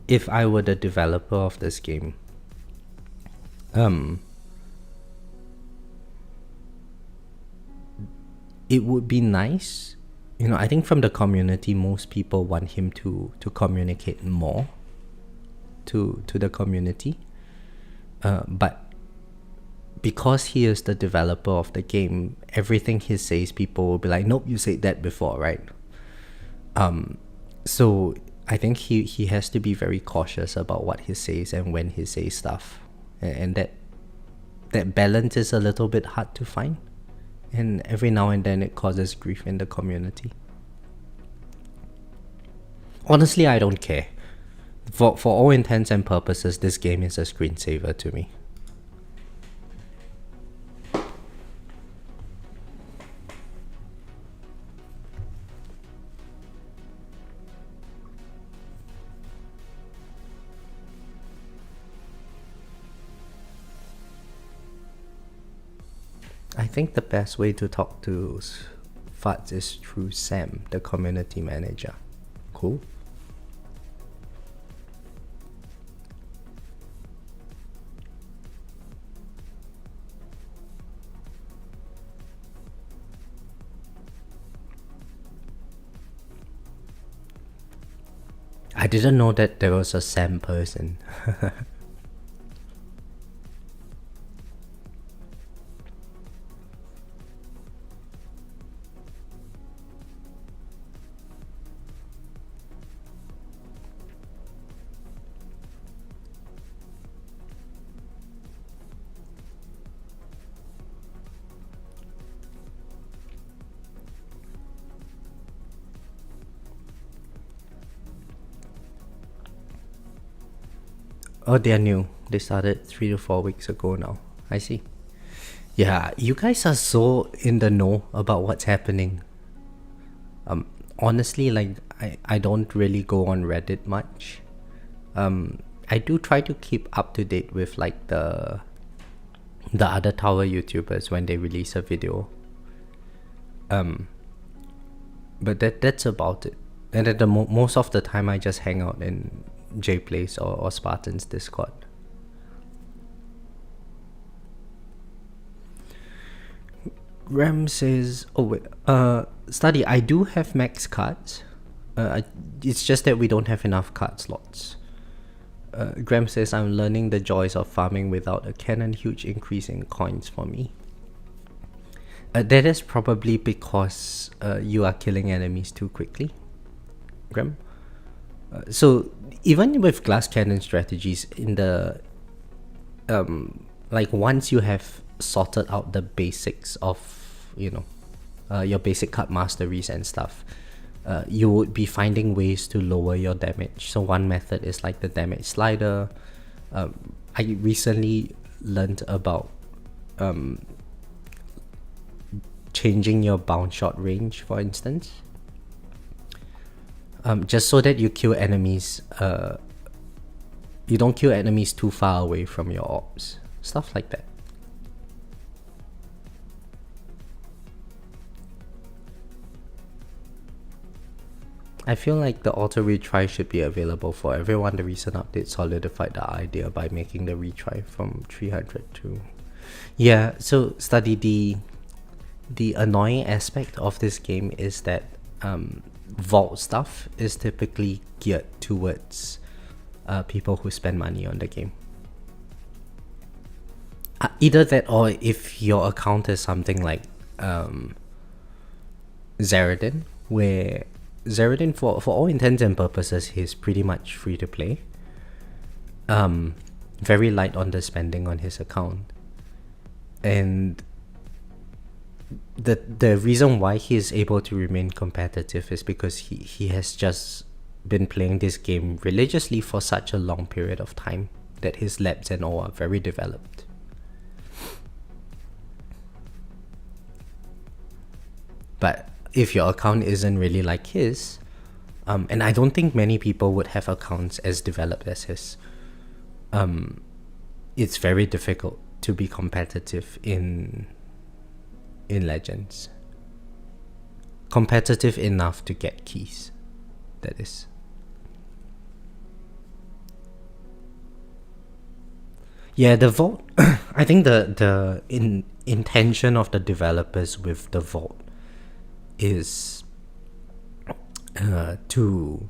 if I were the developer of this game, it would be nice, you know, I think from the community, most people want him to communicate more to the community. But because he is the developer of the game, everything he says, people will be like, nope, you said that before, right? So I think he has to be very cautious about what he says and when he says stuff, and that balance is a little bit hard to find, and every now and then it causes grief in the community. Honestly, I don't care. For all intents and purposes, this game is a screensaver to me. I think the best way to talk to Futs is through Sam, the community manager. Cool. I didn't know that there was a Sam person. Oh, they're new. They started 3 to 4 weeks ago now. I see. Yeah, you guys are so in the know about what's happening. Honestly, like I don't really go on Reddit much. I do try to keep up to date with like the other tower YouTubers when they release a video. But that's about it. And at the most of the time, I just hang out in JPlays or Spartan's Discord. Ram says, oh wait, Study, I do have max cards. It's just that we don't have enough card slots. Graham says, I'm learning the joys of farming without a cannon. Huge increase in coins for me. That is probably because you are killing enemies too quickly, Graham. So even with glass cannon strategies, in the like once you have sorted out the basics of your basic card masteries and stuff, you would be finding ways to lower your damage. So one method is like the damage slider. I recently learned about changing your bounce shot range, for instance, just so that you kill enemies, you don't kill enemies too far away from your orbs, stuff like that. I feel like the auto retry should be available for everyone. The recent update solidified the idea by making the retry from 300 to... Yeah, so Study, the annoying aspect of this game is that vault stuff is typically geared towards people who spend money on the game. Either that, or if your account is something like Zeradin, where Zeradin, for all intents and purposes, he's pretty much free to play. Very light on the spending on his account. And the reason why he is able to remain competitive is because he has just been playing this game religiously for such a long period of time that his labs and all are very developed. But if your account isn't really like his, and I don't think many people would have accounts as developed as his, it's very difficult to be competitive in Legends. Competitive enough to get keys, that is. Yeah, the vault, I think the intention of the developers with the vault is to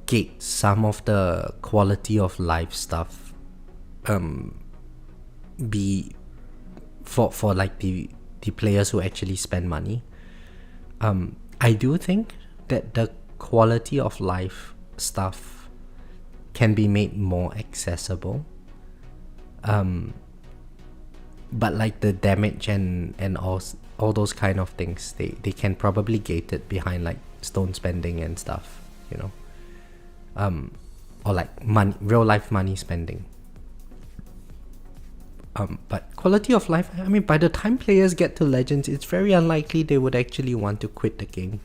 gate some of the quality of life stuff, be for like the players who actually spend money. I do think that the quality of life stuff can be made more accessible. But like the damage and all those kind of things, they can probably gate it behind like stone spending and stuff, you know. Or like real life money spending. But quality of life, I mean, by the time players get to Legends, it's very unlikely they would actually want to quit the game.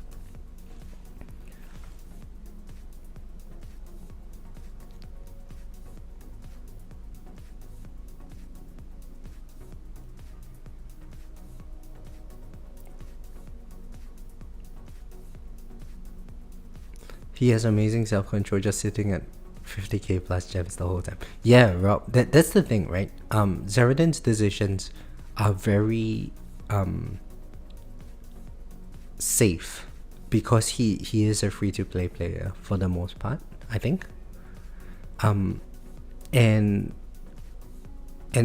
He has amazing self-control, just sitting at 50k plus gems the whole time. Yeah, Rob, that's the thing, right? Zeradin's decisions are very safe because he is a free-to-play player for the most part, I think. And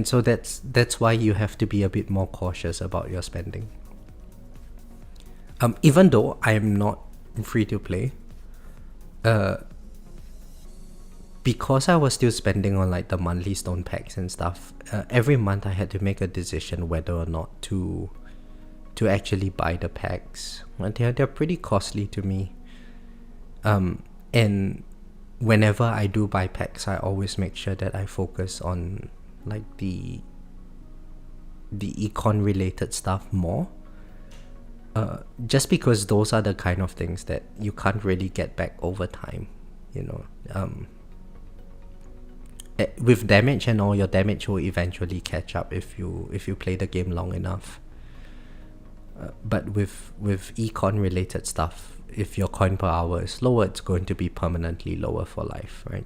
so that's why you have to be a bit more cautious about your spending. Even though I am not free-to-play, because I was still spending on like the monthly stone packs and stuff, every month I had to make a decision whether or not to actually buy the packs. And they're pretty costly to me. And whenever I do buy packs, I always make sure that I focus on like the econ related stuff more. Just because those are the kind of things that you can't really get back over time, you know. With damage and all, your damage will eventually catch up if you play the game long enough. But with econ related stuff, if your coin per hour is lower, it's going to be permanently lower for life, right?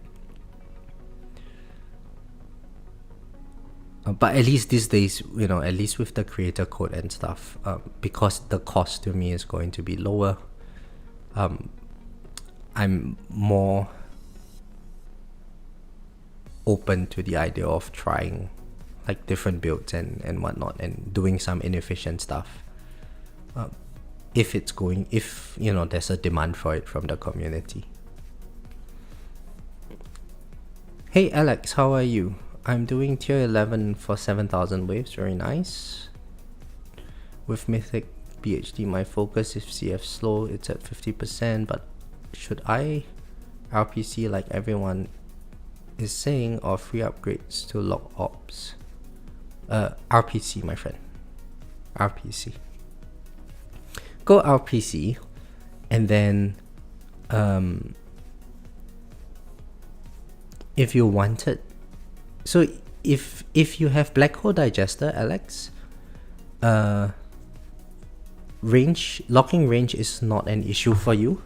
But at least these days, you know, at least with the creator code and stuff, because the cost to me is going to be lower, I'm more open to the idea of trying like different builds and whatnot and doing some inefficient stuff. If you know, there's a demand for it from the community. Hey Alex, how are you? I'm doing tier 11 for 7,000 waves, very nice. With Mythic PhD, my focus is CF slow, it's at 50%, but should I RPC like everyone is saying, or free upgrades to lock ops? RPC, my friend. RPC. Go RPC, and then if you wanted, so if you have Black Hole Digester, Alex, locking range is not an issue for you.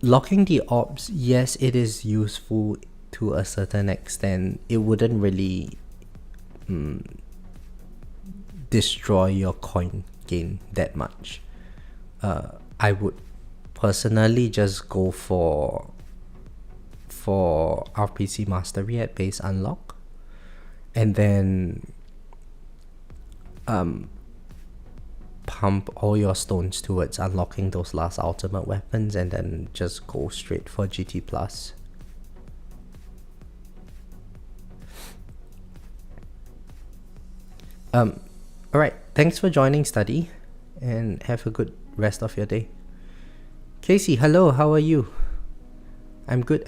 Locking the orbs, yes, it is useful to a certain extent. It wouldn't really destroy your coin gain that much. I would personally just go for RPC Mastery at base unlock, and then pump all your stones towards unlocking those last ultimate weapons, and then just go straight for GT plus. Alright, thanks for joining study, and have a good rest of your day. Casey, hello, how are you? I'm good.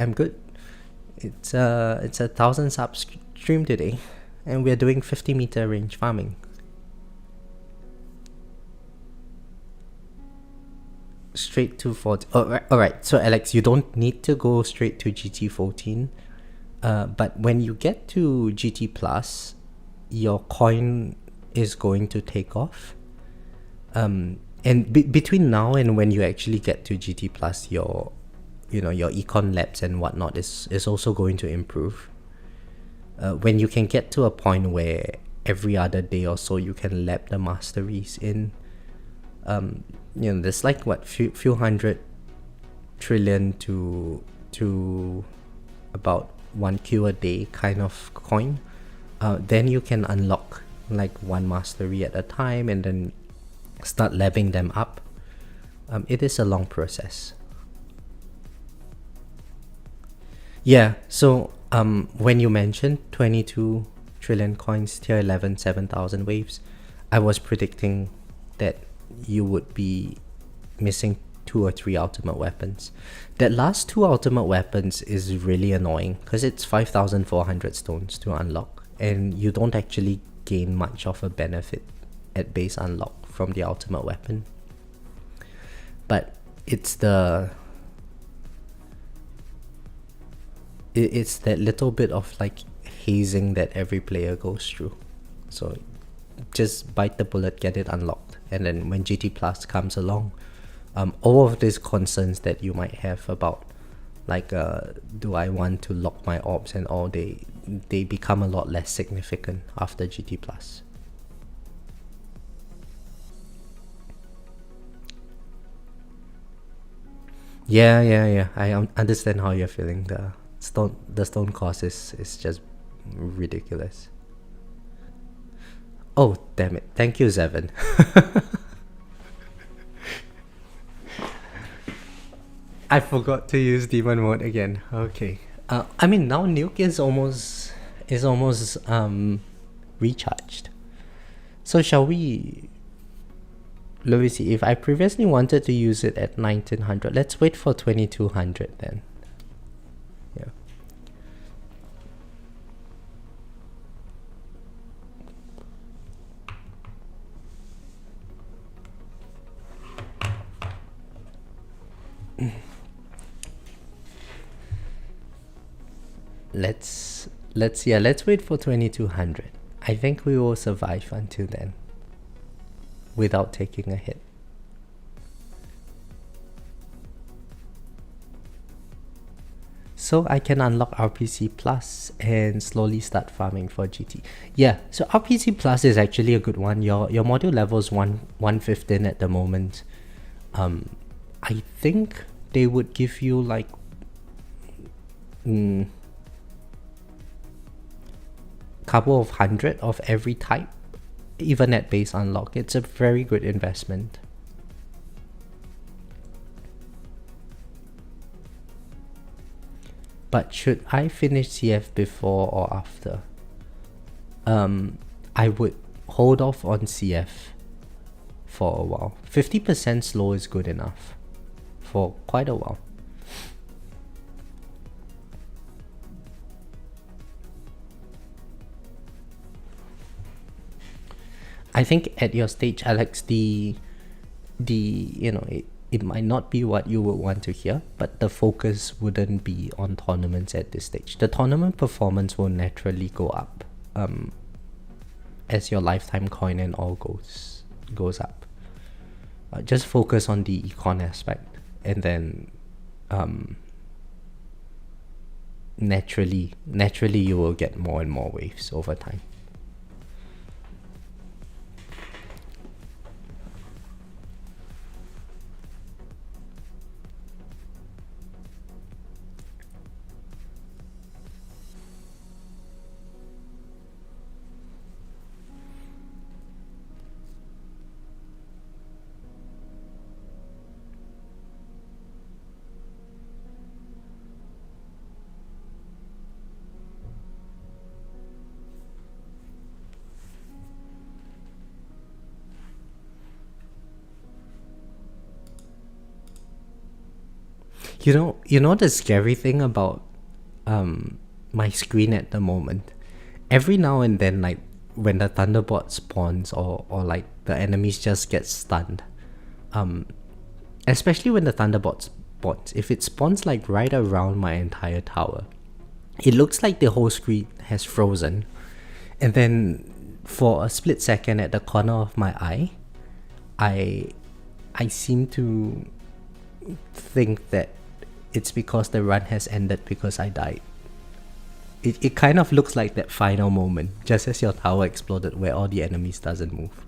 It's a 1,000 sub stream today, and we're doing 50-meter range farming. Straight to 14. Alright, so Alex, you don't need to go straight to GT 14, but when you get to GT plus, your coin is going to take off. And between now and when you actually get to GT plus, your econ labs and whatnot is also going to improve. When you can get to a point where every other day or so you can lab the masteries in, there's like few hundred trillion to about 1Q a day kind of coin. Then you can unlock like one mastery at a time, and then start leveling them up, it is a long process. Yeah, so when you mentioned 22 trillion coins, tier 11, 7,000 waves, I was predicting that you would be missing 2 or 3 ultimate weapons. That last 2 ultimate weapons is really annoying because it's 5,400 stones to unlock, and you don't actually gain much of a benefit at base unlock from the ultimate weapon. But it's that little bit of like hazing that every player goes through. So just bite the bullet, get it unlocked, and then when GT Plus comes along, all of these concerns that you might have about like do I want to lock my orbs and all, they become a lot less significant after GT Plus. Yeah. I understand how you're feeling. The stone cost is just ridiculous. Oh, damn it. Thank you, Zevin. I forgot to use demon mode again. Okay. I mean, now nuke is almost recharged. So shall we? Let me see. If I previously wanted to use it at 1900, let's wait for 2200 then. Yeah. Let's wait for 2200. I think we will survive until then without taking a hit. So I can unlock RPC Plus and slowly start farming for GT. Yeah, so RPC Plus is actually a good one. Your module level is 115 at the moment. I think they would give you like couple of hundred of every type, even at base unlock. It's a very good investment. But should I finish CF before or after? I would hold off on CF for a while. 50% slow is good enough for quite a while. I think at your stage, Alex, it might not be what you would want to hear, but the focus wouldn't be on tournaments at this stage. The tournament performance will naturally go up as your lifetime coin and all goes up. Just focus on the econ aspect, and then naturally you will get more and more waves over time. You know the scary thing about my screen at the moment? Every now and then, like when the Thunderbot spawns or like the enemies just get stunned, especially when the Thunderbot spawns, if it spawns like right around my entire tower, it looks like the whole screen has frozen, and then for a split second at the corner of my eye, I seem to think that it's because the run has ended because I died. It kind of looks like that final moment, just as your tower exploded where all the enemies doesn't move.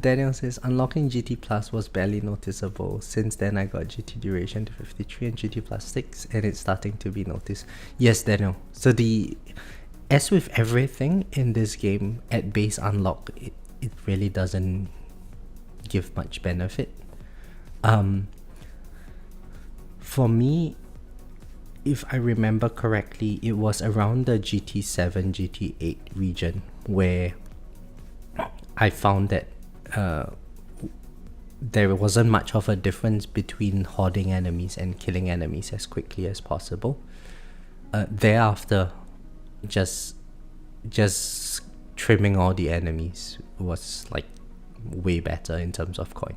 Daniel says, unlocking GT Plus was barely noticeable. Since then, I got GT Duration to 53 and GT Plus 6, and it's starting to be noticed. Yes, Daniel. So as with everything in this game, at base unlock, it really doesn't give much benefit. For me, if I remember correctly, it was around the GT7, GT8 region where I found that there wasn't much of a difference between hoarding enemies and killing enemies as quickly as possible. Thereafter, just trimming all the enemies was like way better in terms of coin.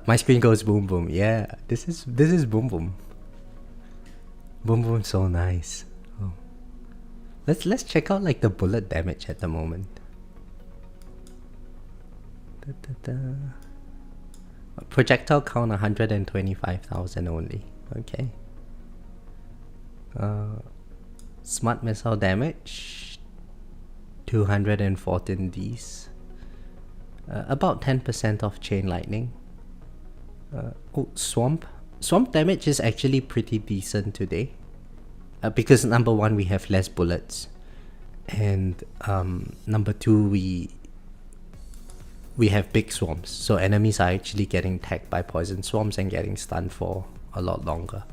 My screen goes boom boom. Yeah, this is boom boom. Boom boom, so nice. Oh. Let's check out like the bullet damage at the moment. Projectile count 125,000 only. Okay. Smart missile damage 214 Ds. About 10% of chain lightning. Swamp damage is actually pretty decent today, because number one, we have less bullets, and number two, we have big swarms, so enemies are actually getting tagged by poison swarms and getting stunned for a lot longer.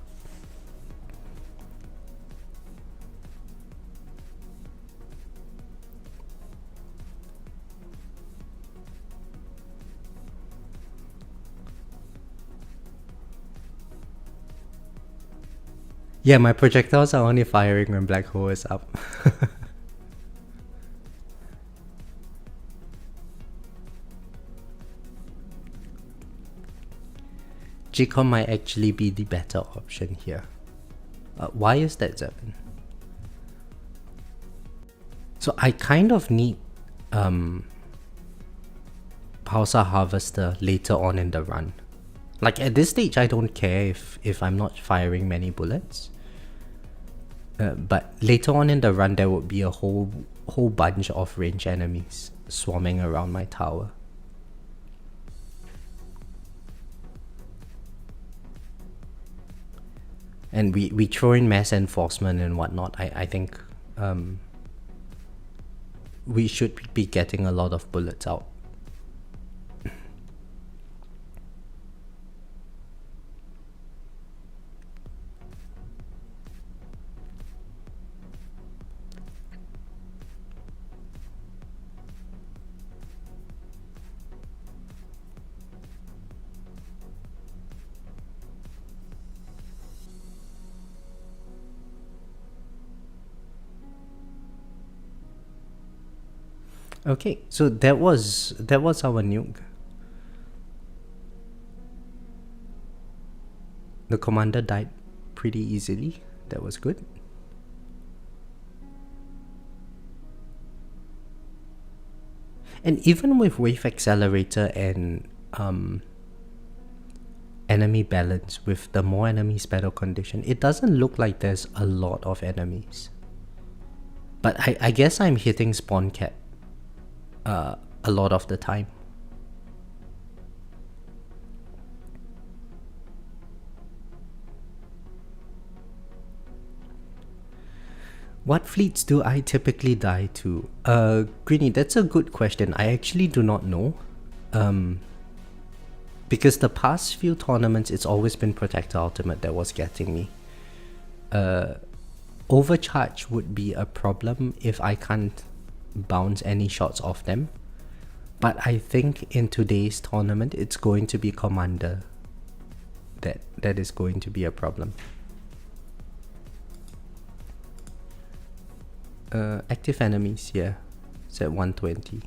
Yeah, my projectiles are only firing when black hole is up. G-Com might actually be the better option here. Why is that, Zevin? So I kind of need Pulsar Harvester later on in the run. Like at this stage, I don't care if I'm not firing many bullets. But later on in the run, there would be a whole bunch of range enemies swarming around my tower. And we throw in mass enforcement and whatnot. I think we should be getting a lot of bullets out. Okay, so that was our nuke. The commander died pretty easily. That was good. And even with wave accelerator and enemy balance, with the more enemies better condition, it doesn't look like there's a lot of enemies. But I guess I'm hitting spawn cap a lot of the time. What fleets do I typically die to? Greeny, that's a good question. I actually do not know. Because the past few tournaments, it's always been Protector Ultimate that was getting me. Overcharge would be a problem if I can't bounce any shots off them. But I think in today's tournament, it's going to be Commander that is going to be a problem. Active enemies, yeah, it's at 120.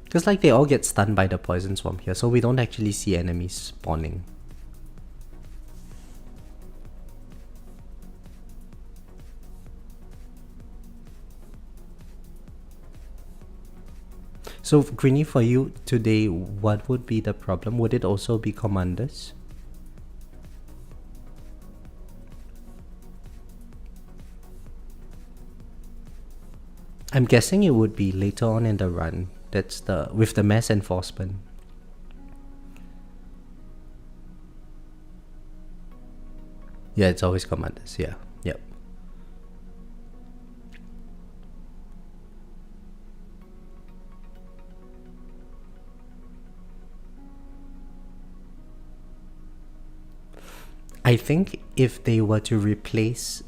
Because like they all get stunned by the poison swarm here, so we don't actually see enemies spawning. So, Greenie, for you today, what would be the problem? Would it also be commanders? I'm guessing it would be later on in the run. That's with the mass enforcement. Yeah, it's always commanders. Yeah. Yep. I think if they were to replace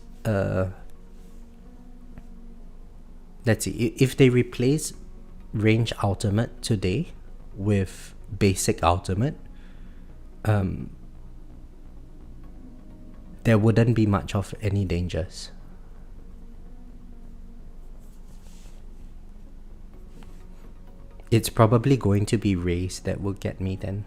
let's see, if they replace range ultimate today with basic ultimate, there wouldn't be much of any dangers. It's probably going to be race that will get me then.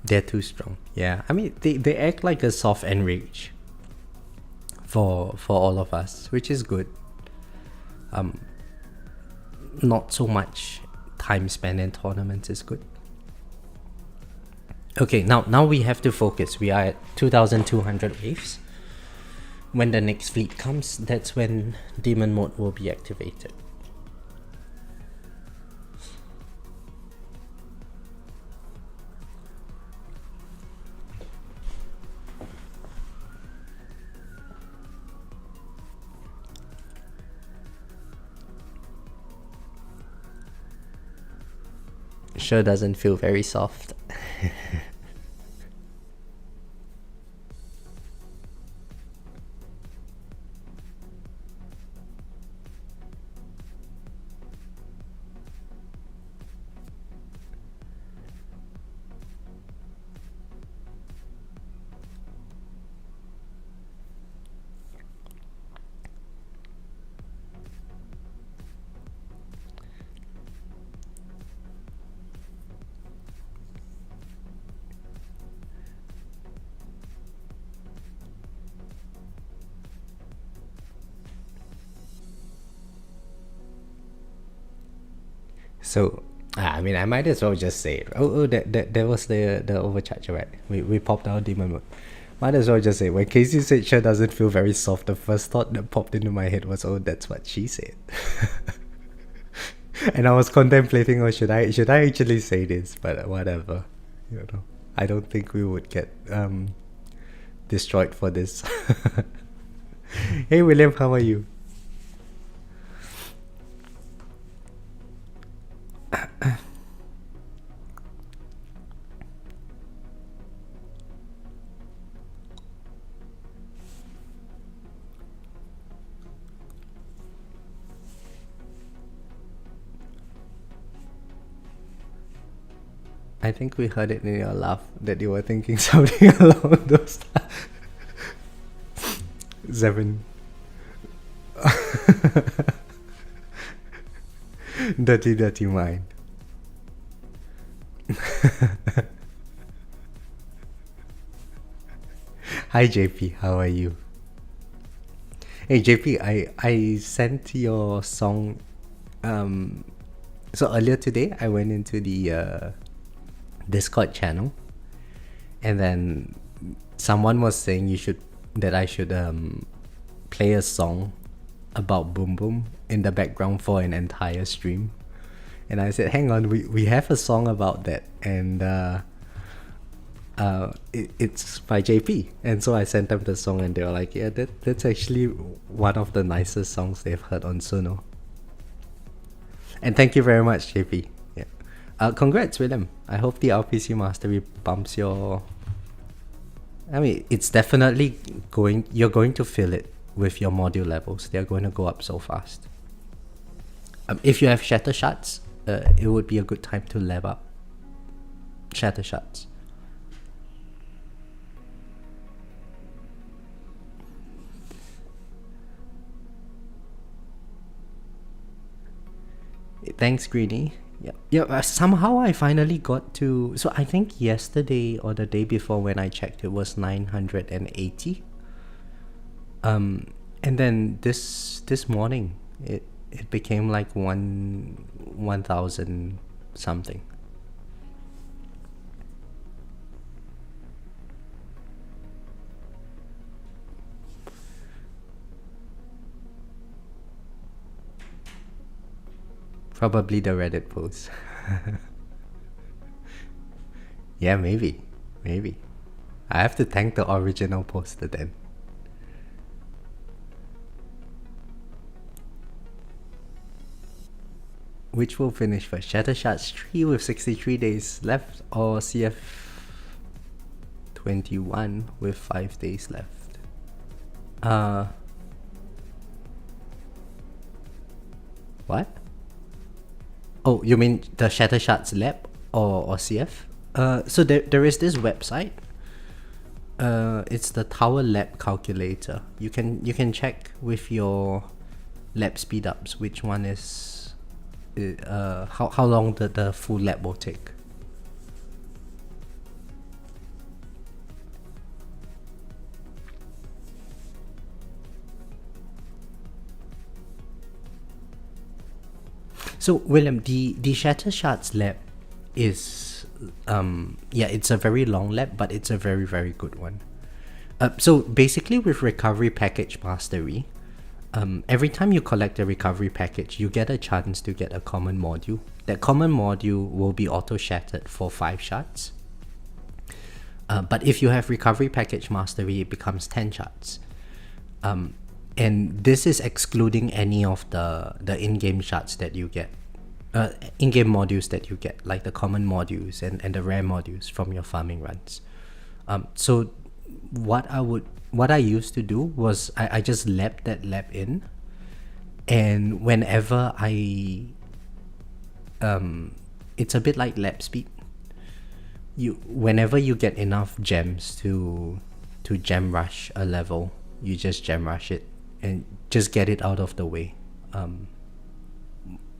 They're too strong. Yeah, I mean they act like a soft enrage for all of us, which is good. Not so much time spent in tournaments is good. Okay, now we have to focus. We are at 2,200 waves. When the next fleet comes, that's when demon mode will be activated. Sure doesn't feel very soft. So, I mean, I might as well just say it. That was the overcharge, right? We popped our demon mode. Might as well just say, when Casey said sure doesn't feel very soft, the first thought that popped into my head was, oh, that's what she said. And I was contemplating, oh, should I actually say this? But whatever, I don't think we would get destroyed for this. Hey, William, how are you? I think we heard it in your laugh that you were thinking something along those lines. 7. Dirty mind. Hi JP, how are you? Hey JP, I sent your song. So earlier today, I went into the Discord channel, and then someone was saying that I should play a song about Boom Boom in the background for an entire stream. And I said, hang on, we have a song about that, and it's by JP. And so I sent them the song, and they were like, yeah, that's actually one of the nicest songs they've heard on Suno. And thank you very much, JP. Yeah. Congrats, William. I hope the RPC Mastery bumps your... I mean, it's definitely you're going to feel it with your module levels. They're going to go up so fast. If you have Shatter Shards, it would be a good time to level up Shatter Shards. Thanks, Greeny. Yeah, yeah. Somehow I finally got to. So I think yesterday or the day before when I checked, it was 980. And then this morning, it became like 1,000 something. Probably the Reddit post. Yeah, maybe. I have to thank the original poster then. Which will finish first? Shatter Shards 3 with 63 days left, or CF 21 with 5 days left? What? Oh, you mean the Shatter Shards lab or CF? So there is this website. It's the Tower Lab calculator. You can check with your lab speedups which one is how long the full lab will take. So William, the Shatter Shards lab is it's a very long lab, but it's a very, very good one. So basically with recovery package mastery, every time you collect a recovery package, you get a chance to get a common module. That common module will be auto shattered for 5 shards. But if you have recovery package mastery, it becomes 10 shards. And this is excluding any of the in-game shards that you get, in-game modules that you get, like the common modules and the rare modules from your farming runs. So what I used to do was I just lab that lab in, and whenever it's a bit like lab speed. Whenever you get enough gems to gem rush a level, you just gem rush it and just get it out of the way.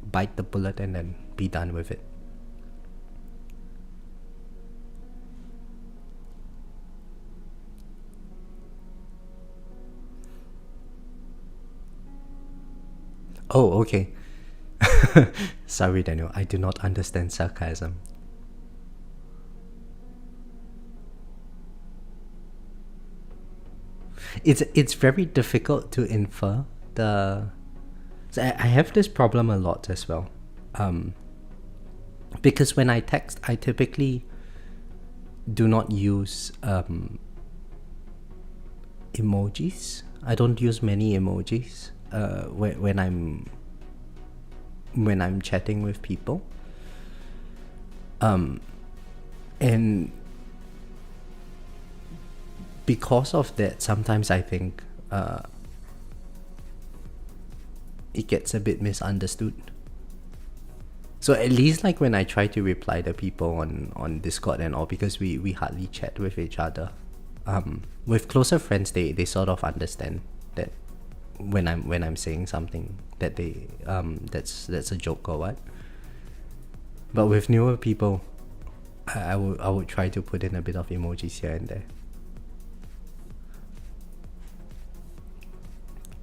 Bite the bullet and then be done with it. Oh, okay. Sorry, Daniel. I do not understand sarcasm. It's very difficult to infer the. So I have this problem a lot as well, because when I text, I typically do not use emojis. I don't use many emojis when I'm chatting with people, and because of that, sometimes I think it gets a bit misunderstood. So at least like when I try to reply to people on Discord and all, because we hardly chat with each other. With closer friends, they sort of understand that when I'm saying something that they that's a joke or what. But with newer people, I would try to put in a bit of emojis here and there.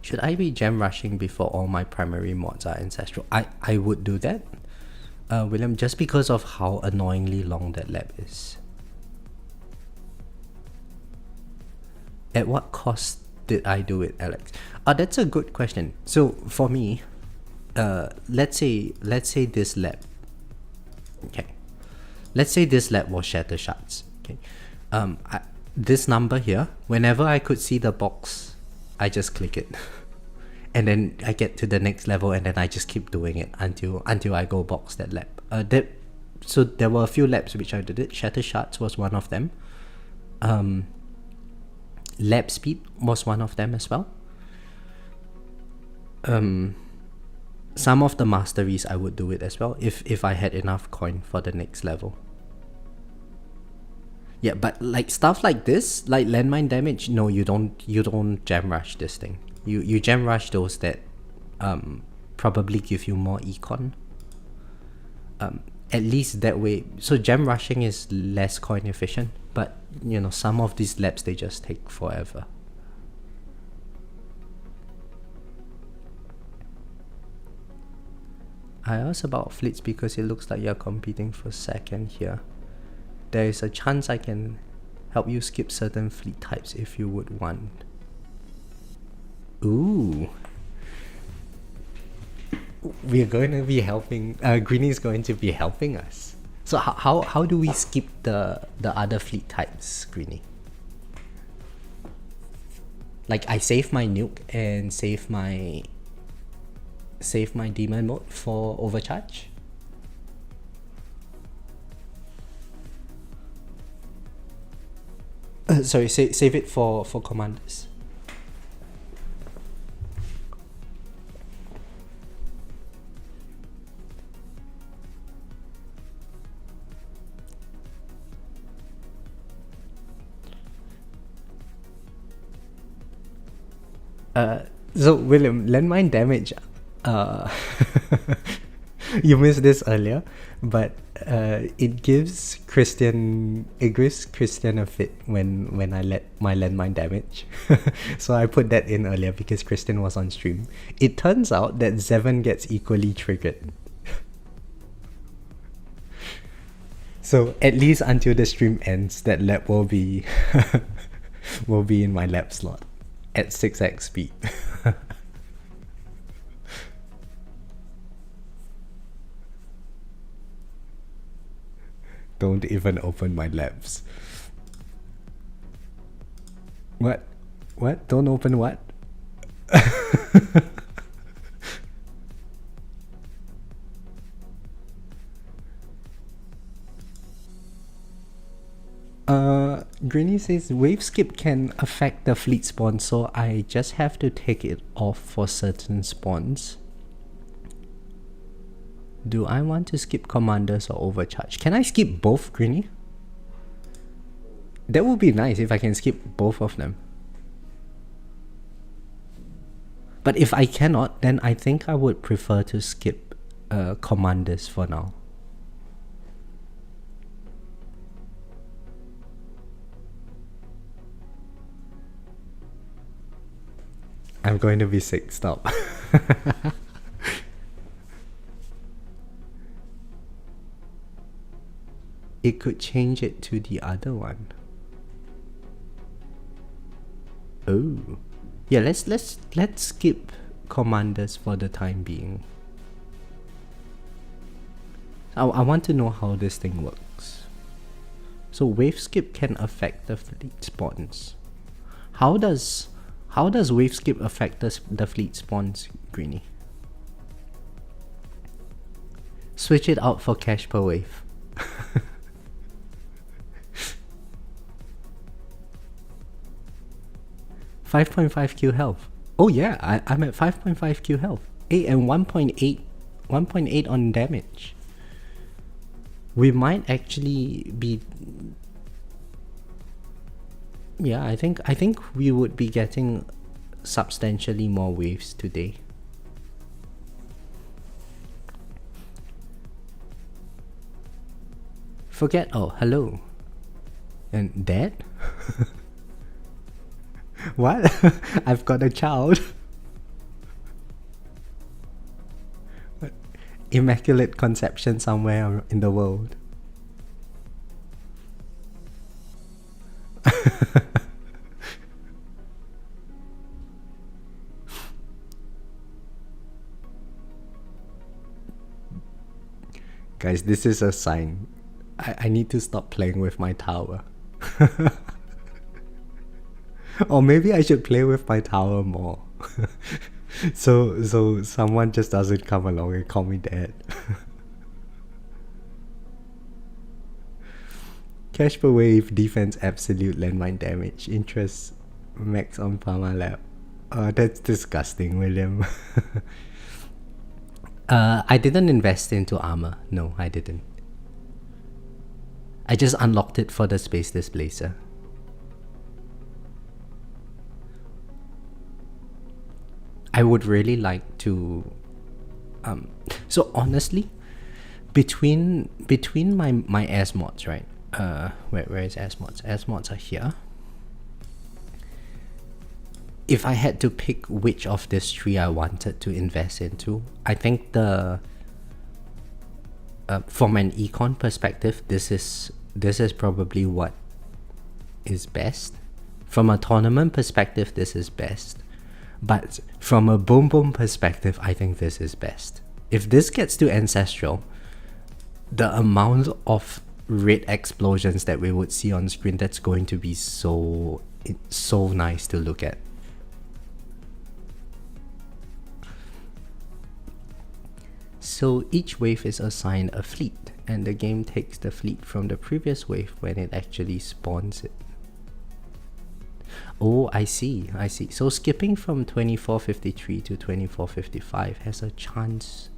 Should I be gem rushing before all my primary mods are ancestral? I would do that, William, just because of how annoyingly long that lab is. At what cost did I do it, Alex? That's a good question. So for me, let's say this lab. Okay, let's say this lab was Shatter Shards. Okay, this number here. Whenever I could see the box, I just click it, and then I get to the next level, and then I just keep doing it until I go box that lab. So there were a few labs which I did it. Shatter Shards was one of them. Lab speed was one of them as well. Some of the masteries I would do it as well if I had enough coin for the next level. Yeah, but like stuff like this, like landmine damage, no, you don't gem rush this thing. You gem rush those that probably give you more econ. At least that way. So gem rushing is less coin efficient, but you know, some of these labs, they just take forever. I asked about fleets because it looks like you're competing for second here. There is a chance I can help you skip certain fleet types if you would want. Ooh. We're going to be helping, Greeny's going to be helping us. So how do we skip the other fleet types, Greeny? Like I save my nuke and save my demon mode for overcharge? Sorry, save it for commanders. So William, landmine damage, you missed this earlier, but it gives Christian a fit when I let my landmine damage. So I put that in earlier because Christian was on stream. It turns out that Zevon gets equally triggered. So at least until the stream ends, that lab will be will be in my lab slot at 6x speed. Don't even open my labs. What? Don't open what? Greeny says wave skip can affect the fleet spawn, so I just have to take it off for certain spawns. Do I want to skip commanders or overcharge? Can I skip both, Greeny? That would be nice if I can skip both of them. But if I cannot, then I think I would prefer to skip commanders for now. I'm going to be sick, stop. It could change it to the other one. Oh. Yeah, let's skip commanders for the time being. I want to know how this thing works. So wave skip can affect the fleet spawns. How does wave skip affect the fleet spawns, Greeny? Switch it out for cash per wave. 5.5 Q health. Oh yeah, I'm at 5.5 Q health. And 1.8 on damage. We might actually be... Yeah, I think we would be getting substantially more waves today. Forget, oh, hello. And dad? What? I've got a child. Immaculate conception somewhere in the world. Guys, this is a sign. I need to stop playing with my tower. Or maybe I should play with my tower more. So someone just doesn't come along and call me dad. Cash per wave, defense absolute, landmine damage, interest max on Pharma Lab. That's disgusting, William. I didn't invest into armor. No, I didn't. I just unlocked it for the space displacer. I would really like to... So honestly, between my S mods, right? Where is S mods? S mods are here. If I had to pick which of these three I wanted to invest into, I think the from an econ perspective, this is probably what is best. From a tournament perspective, this is best. But from a boom boom perspective, I think this is best. If this gets to Ancestral, the amount of red explosions that we would see on screen, that's going to be so nice to look at. So each wave is assigned a fleet, and the game takes the fleet from the previous wave when it actually spawns it. Oh, I see. So skipping from 2453 to 2455 has a chance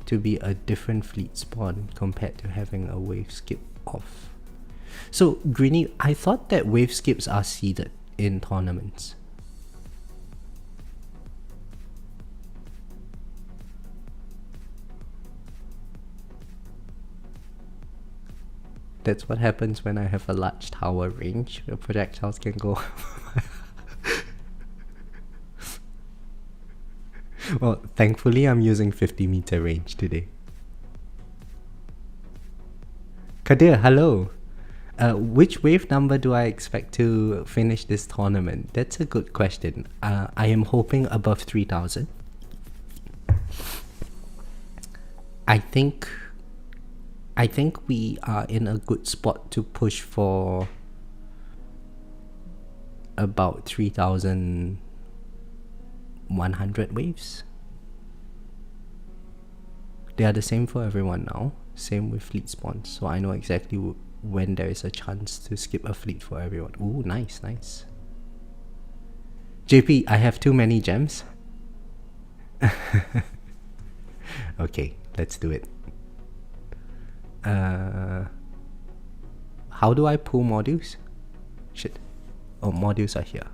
to be a different fleet spawn compared to having a wave skip off. So Greeny, I thought that wave skips are seeded in tournaments. That's what happens when I have a large tower range. The projectiles can go. Well, thankfully I'm using 50-meter range today. Kadir, hello. Which wave number do I expect to finish this tournament? That's a good question. I am hoping above 3,000. I think we are in a good spot to push for about 3,100 waves. They are the same for everyone now. Same with fleet spawns. So I know exactly when there is a chance to skip a fleet for everyone. Ooh, nice. JP, I have too many gems. Okay, let's do it. How do I pull modules? Shit. Oh, modules are here.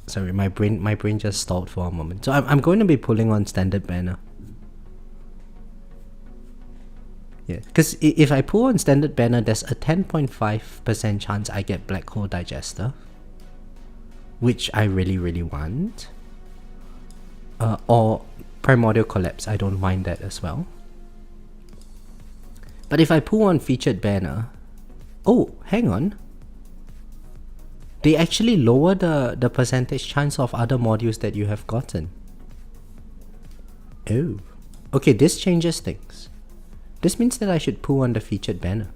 Sorry, my brain just stalled for a moment. So I'm going to be pulling on standard banner. Yeah, because if I pull on standard banner, there's a 10.5% chance I get Black Hole Digester, which I really want. Or Primordial Collapse, I don't mind that as well. But if I pull on featured banner, oh, hang on. They actually lower the percentage chance of other modules that you have gotten. Oh. Okay, this changes things. This means that I should pull on the featured banner.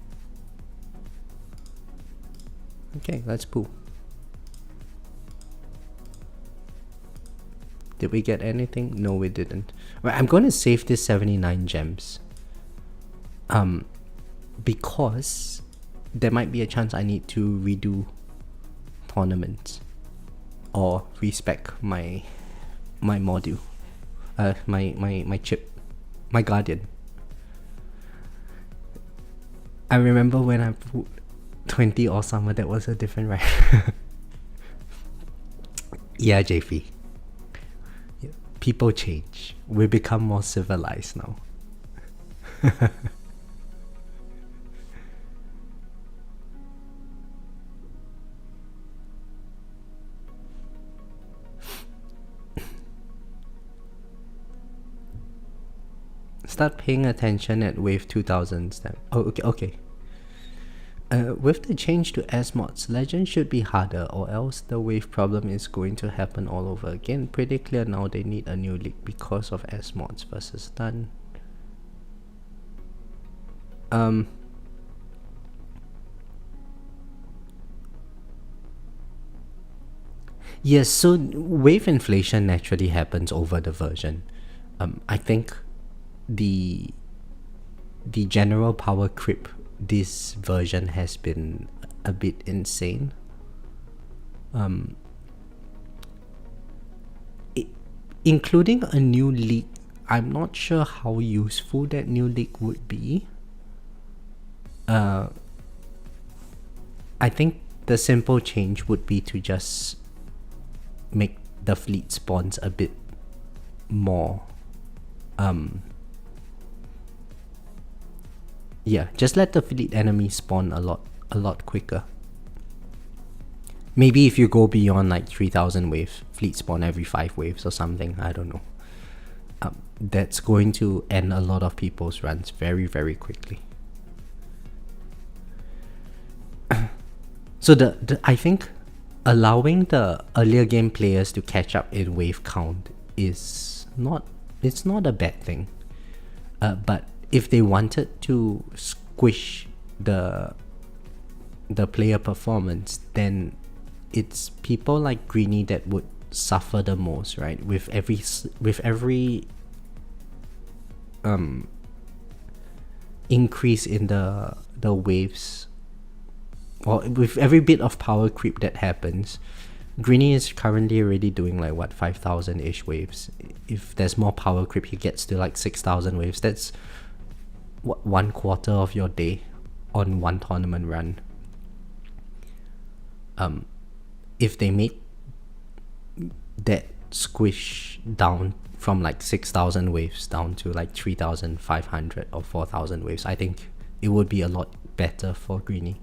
Okay, let's pull. Did we get anything? No, we didn't. Right, I'm going to save this 79 gems. Because there might be a chance I need to redo tournaments or respec my module, my chip, my guardian. I remember when I put 20 or summer, that was a different rank. Yeah, JP. People change. We become more civilized now. Start paying attention at wave 2000 step. Oh, okay. With the change to S-mods, Legend should be harder, or else the wave problem is going to happen all over again. Pretty clear now they need a new league because of S-mods versus stun. Yes, so wave inflation naturally happens over the version. I think the general power creep this version has been a bit insane. Including a new league, I'm not sure how useful that new league would be. I think the simple change would be to just make the fleet spawns a bit more Yeah, just let the fleet enemy spawn a lot quicker. Maybe if you go beyond like 3,000 waves, fleet spawn every 5 waves or something, I don't know. That's going to end a lot of people's runs very, very quickly. So I think allowing the earlier game players to catch up in wave count is not a bad thing. But if they wanted to squish the player performance, then it's people like Greeny that would suffer the most, right? With every increase in the waves, or with every bit of power creep that happens, Greeny is currently already doing like what, 5,000-ish waves. If there's more power creep, he gets to like 6,000 waves. That's what, 1/4 of your day on one tournament run. If they make that squish down from like 6,000 waves down to like 3,500 or 4,000 waves, I think it would be a lot better for Greeny.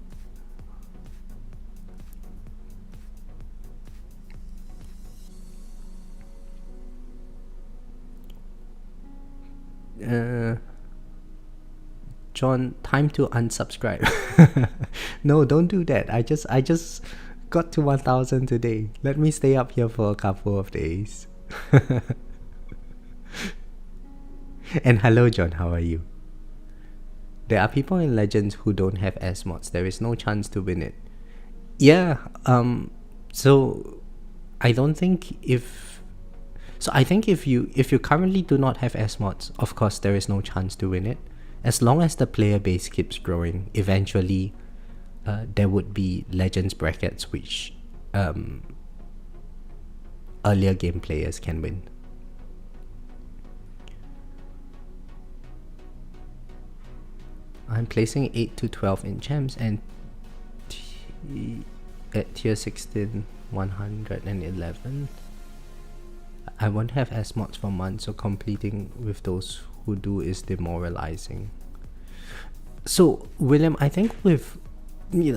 John, time to unsubscribe. No, don't do that. I just got to 1,000 today. Let me stay up here for a couple of days. And hello, John, how are you? There are people in Legends who don't have S mods. There is no chance to win it. Yeah, so I don't think I think if you currently do not have S mods, of course there is no chance to win it. As long as the player base keeps growing, eventually there would be Legends brackets which earlier game players can win. I'm placing 8 to 12 in gems and at tier 16, 111. I won't have S mods for months, so completing with those who do is demoralizing. So William, I think with,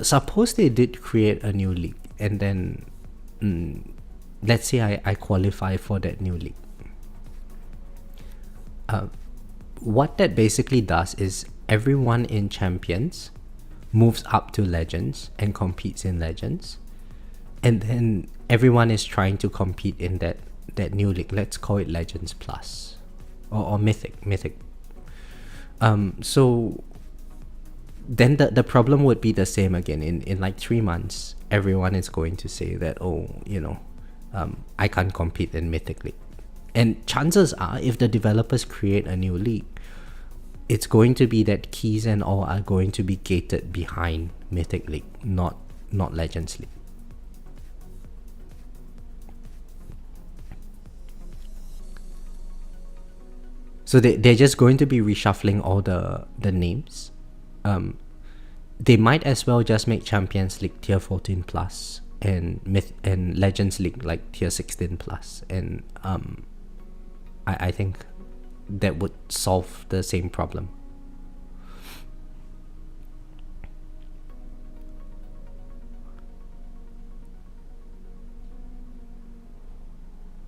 suppose they did create a new league, and then let's say I qualify for that new league. What that basically does is everyone in Champions moves up to Legends and competes in Legends, and then everyone is trying to compete in that new league. Let's call it Legends Plus or Mythic. So then the problem would be the same again. In like 3 months, everyone is going to say that, I can't compete in Mythic League. And chances are, if the developers create a new league, it's going to be that keys and all are going to be gated behind Mythic League, not Legends League. So they're just going to be reshuffling all the names. They might as well just make Champions League tier 14 plus and Legends League like tier 16 plus, and I think that would solve the same problem.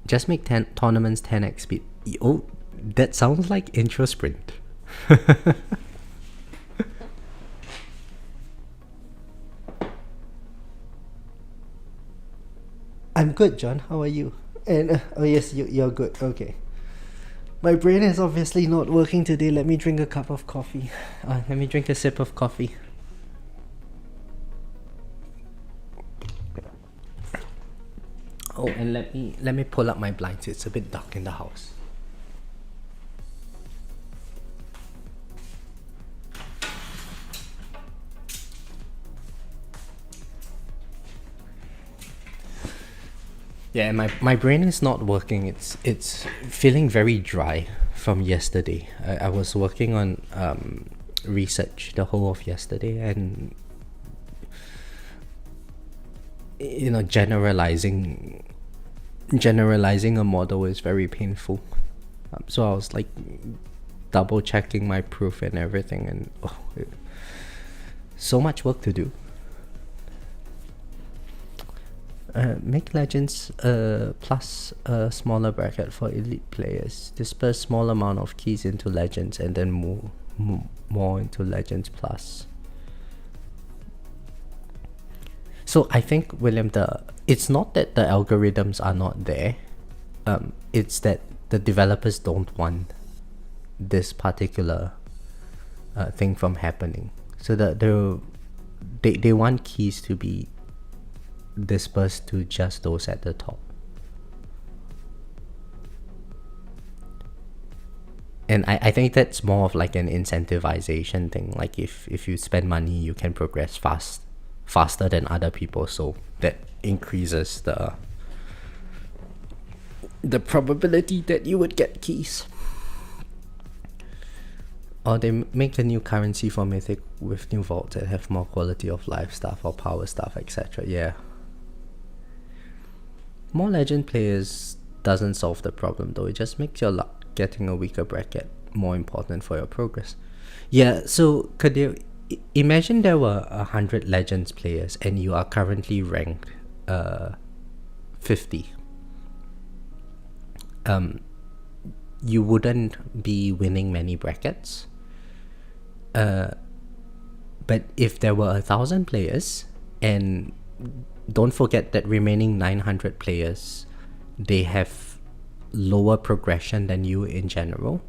Just make tournaments 10x speed. Oh, that sounds like intro sprint. I'm good, John. How are you? And oh yes, you're good. Okay. My brain is obviously not working today. Let me drink a cup of coffee. Let me drink a sip of coffee. Oh, and let me pull up my blinds. It's a bit dark in the house. Yeah, my brain is not working. It's feeling very dry from yesterday. I was working on research the whole of yesterday, and generalizing a model is very painful. So I was like double checking my proof and everything, and so much work to do. Make Legends plus a smaller bracket for elite players. Disperse small amount of keys into Legends and then move more into Legends plus. So I think, William, it's not that the algorithms are not there. It's that the developers don't want this particular thing from happening. So they want keys to be dispersed to just those at the top. And I think that's more of like an incentivization thing. Like if you spend money, you can progress faster than other people, so that increases the probability that you would get keys. Or they make a new currency for Mythic with new vaults that have more quality of life stuff or power stuff, etc. Yeah. More legend players doesn't solve the problem though. It just makes your luck getting a weaker bracket more important for your progress. Yeah, so imagine there were 100 legends players and you are currently ranked 50. You wouldn't be winning many brackets. But if there were 1,000 players, and don't forget that remaining 900 players, they have lower progression than you in general,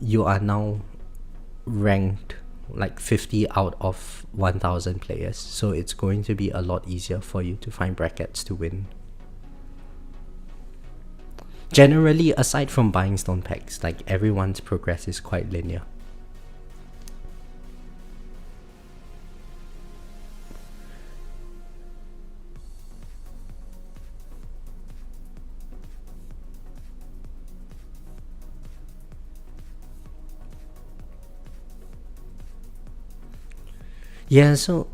you are now ranked like 50 out of 1,000 players, so it's going to be a lot easier for you to find brackets to win. Generally, aside from buying stone packs, like everyone's progress is quite linear. Yeah, so,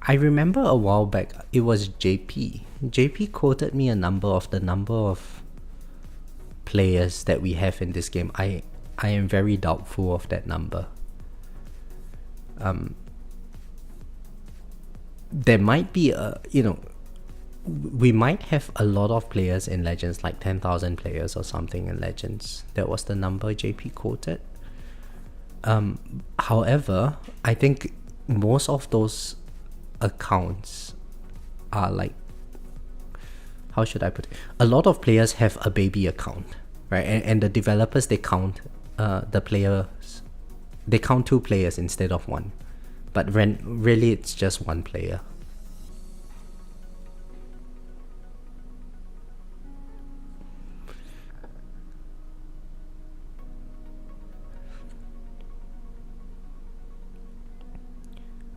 I remember a while back, it was JP. JP quoted me a number of players that we have in this game. I am very doubtful of that number. There might be we might have a lot of players in Legends, like 10,000 players or something in Legends. That was the number JP quoted. However, I think most of those accounts are like, how should I put it? A lot of players have a baby account, right? And the developers, they count the players, they count 2 players instead of 1. But really it's just 1 player.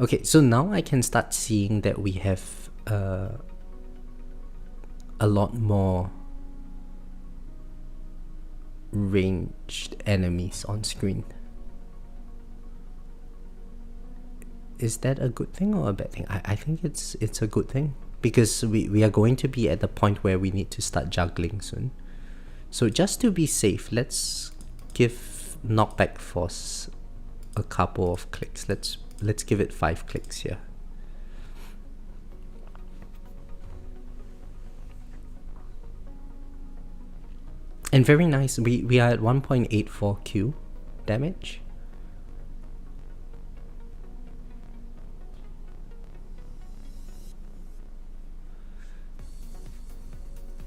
Okay, so now I can start seeing that we have a lot more ranged enemies on screen. Is that a good thing or a bad thing? I think it's a good thing, because we are going to be at the point where we need to start juggling soon. So just to be safe, let's give knockback force a couple of clicks. Let's give it 5 clicks here. And very nice, we are at 1.84 Q damage.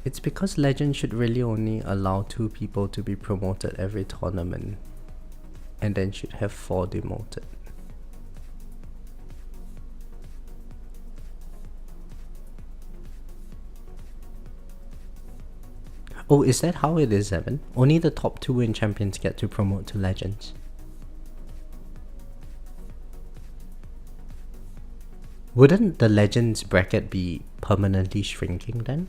It's because Legend should really only allow 2 people to be promoted every tournament, and then should have 4 demoted. Oh, is that how it is, Evan? Only the top 2 in Champions get to promote to Legends. Wouldn't the Legends bracket be permanently shrinking then?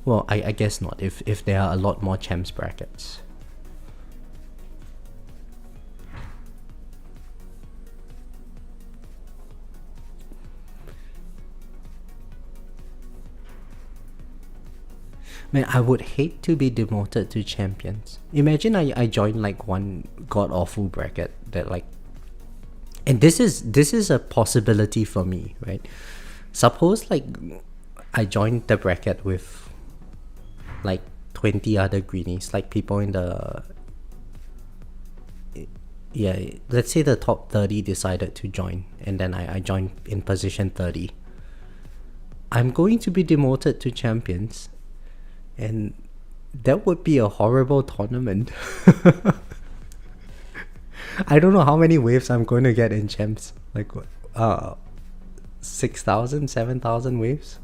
Well, I guess not, if there are a lot more Champs brackets. Man, I would hate to be demoted to champions. Imagine I joined like one god awful bracket that like, and this is a possibility for me, right? Suppose like I joined the bracket with like 20 other greenies, like people in the, yeah, let's say the top 30 decided to join, and then I joined in position 30. I'm going to be demoted to champions, and that would be a horrible tournament. I don't know how many waves I'm going to get in champs. Like, 6,000, 7,000 waves?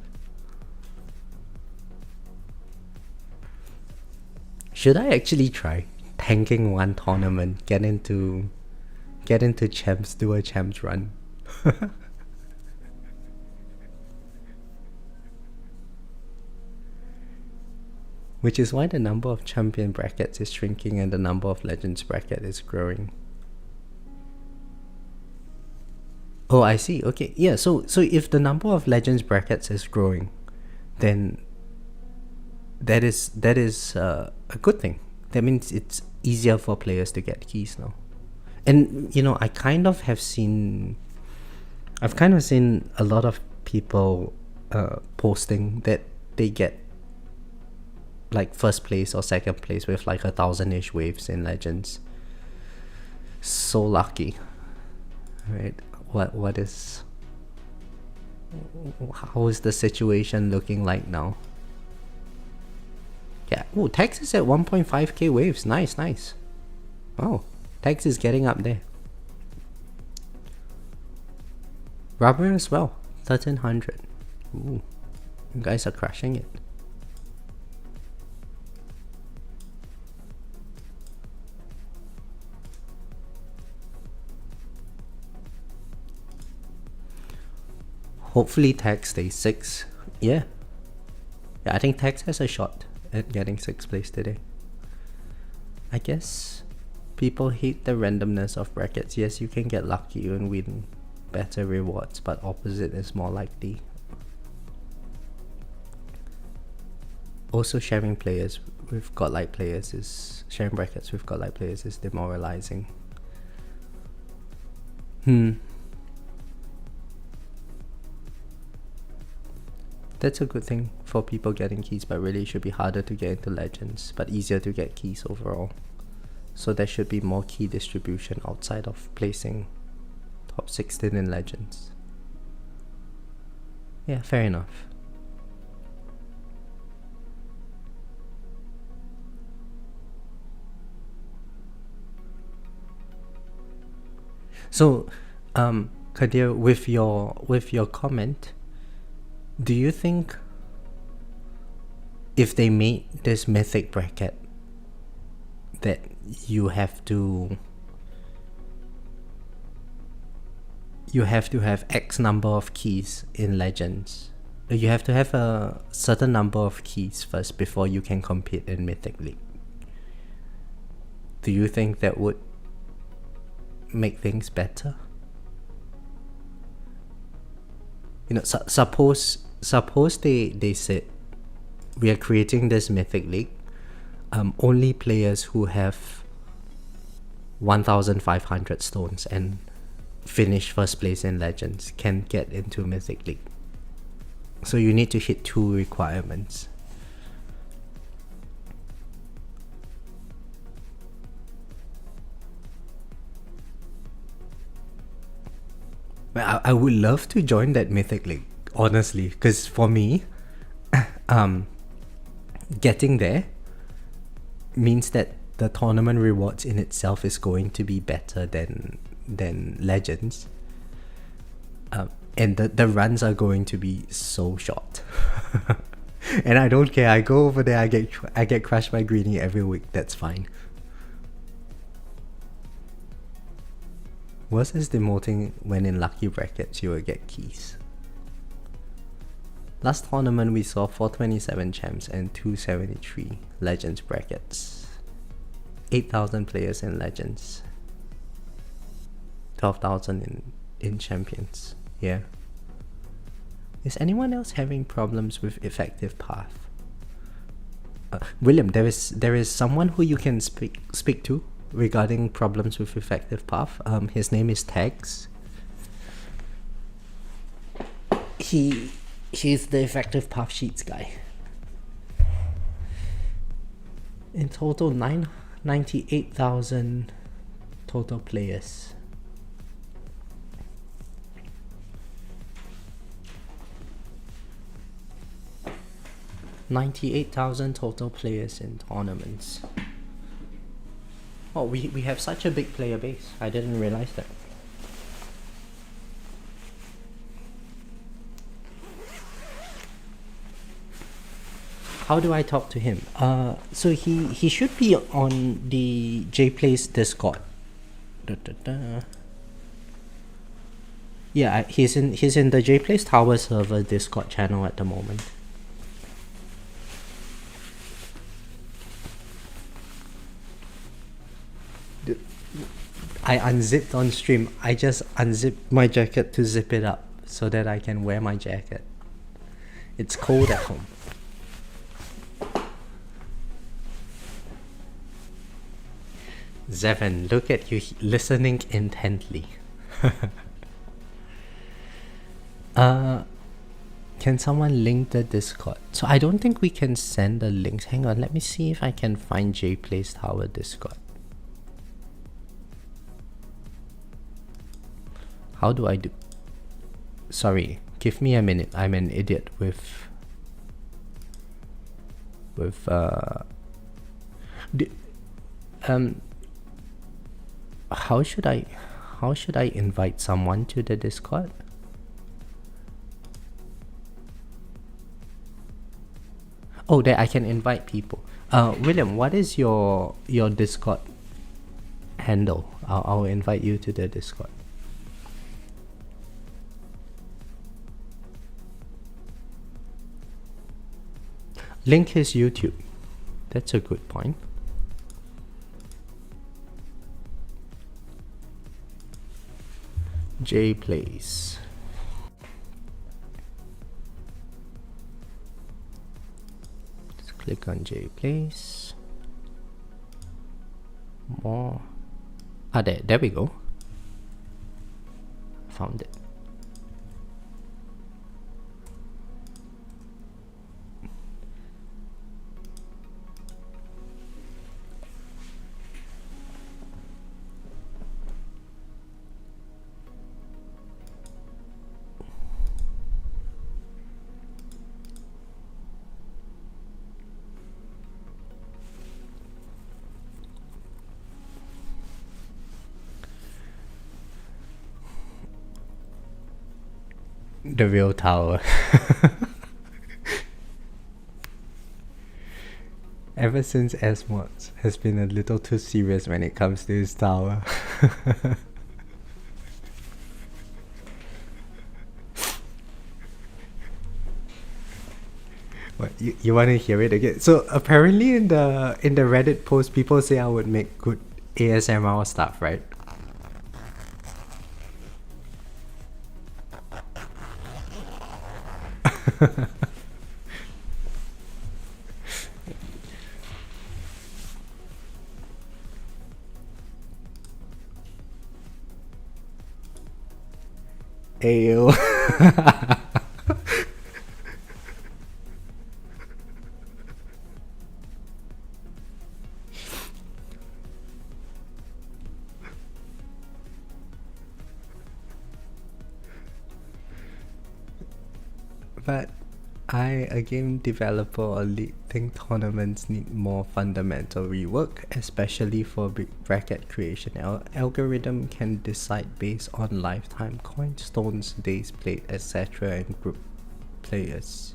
Should I actually try tanking one tournament, get into champs, do a champs run? Which is why the number of champion brackets is shrinking and the number of legends bracket is growing. Oh, I see. Okay, yeah. So if the number of legends brackets is growing, then that is a good thing. That means it's easier for players to get keys now. And I've kind of seen a lot of people posting that they get like first place or second place with like 1,000-ish waves in legends. So lucky, right? How is the situation looking like now? Yeah. Oh, Tex is at 1.5k waves. Nice. Oh, Tex is getting up there. Rubber as well, 1,300. Ooh, you guys are crushing it. Hopefully Tex stays 6. Yeah, I think Tex has a shot at getting 6th place today. I guess people hate the randomness of brackets. Yes, you can get lucky and win better rewards, but opposite is more likely. Also, sharing brackets with godlike players is demoralizing. That's a good thing for people getting keys, but really it should be harder to get into legends, but easier to get keys overall. So there should be more key distribution outside of placing top 16 in legends. Yeah, fair enough. So, Kadir, with your comment, do you think if they made this mythic bracket that you have to have X number of keys in legends? You have to have a certain number of keys first before you can compete in Mythic League. Do you think that would make things better? Suppose they said we are creating this Mythic League. Only players who have 1,500 stones and finish first place in legends can get into Mythic League. So you need to hit 2 requirements. I would love to join that Mythic League, honestly, because for me, getting there means that the tournament rewards in itself is going to be better than legends, and the runs are going to be so short. And I don't care. I go over there. I get crushed by Greenie every week. That's fine. Was this demoting when in lucky brackets you will get keys? Last tournament we saw 427 champs and 273 legends brackets. 8,000 players in legends. 12,000 in champions. Yeah. Is anyone else having problems with effective path? William, there is someone who you can speak to regarding problems with effective path. His name is Tags. He's the effective path sheets guy. In total, 98,000 total players. 98,000 total players in tournaments. Oh, we have such a big player base. I didn't realize that. How do I talk to him? So he should be on the JPlays Discord. Yeah, he's in the JPlays Tower server Discord channel at the moment. I unzipped on stream. I just unzipped my jacket to zip it up so that I can wear my jacket. It's cold at home. Zevin, look at you listening intently. Can someone link the Discord? So I don't think we can send the links. Hang on, let me see if I can find JPlays Tower Discord. How do I do? Sorry, give me a minute. I'm an idiot with how should I invite someone to the Discord? Oh, there I can invite people. William, what is your Discord handle? I'll invite you to the Discord. Link his YouTube. That's a good point. JPlays. Let's click on JPlays. More. There we go. Found it. The real tower. Ever since S-Mods has been a little too serious when it comes to his tower. What, you want to hear it again? So apparently in the Reddit post, people say I would make good ASMR stuff, right? Ayo. But a game developer or lead think tournaments need more fundamental rework, especially for big bracket creation. Algorithm can decide based on lifetime coin stones, days played, etc. and group players.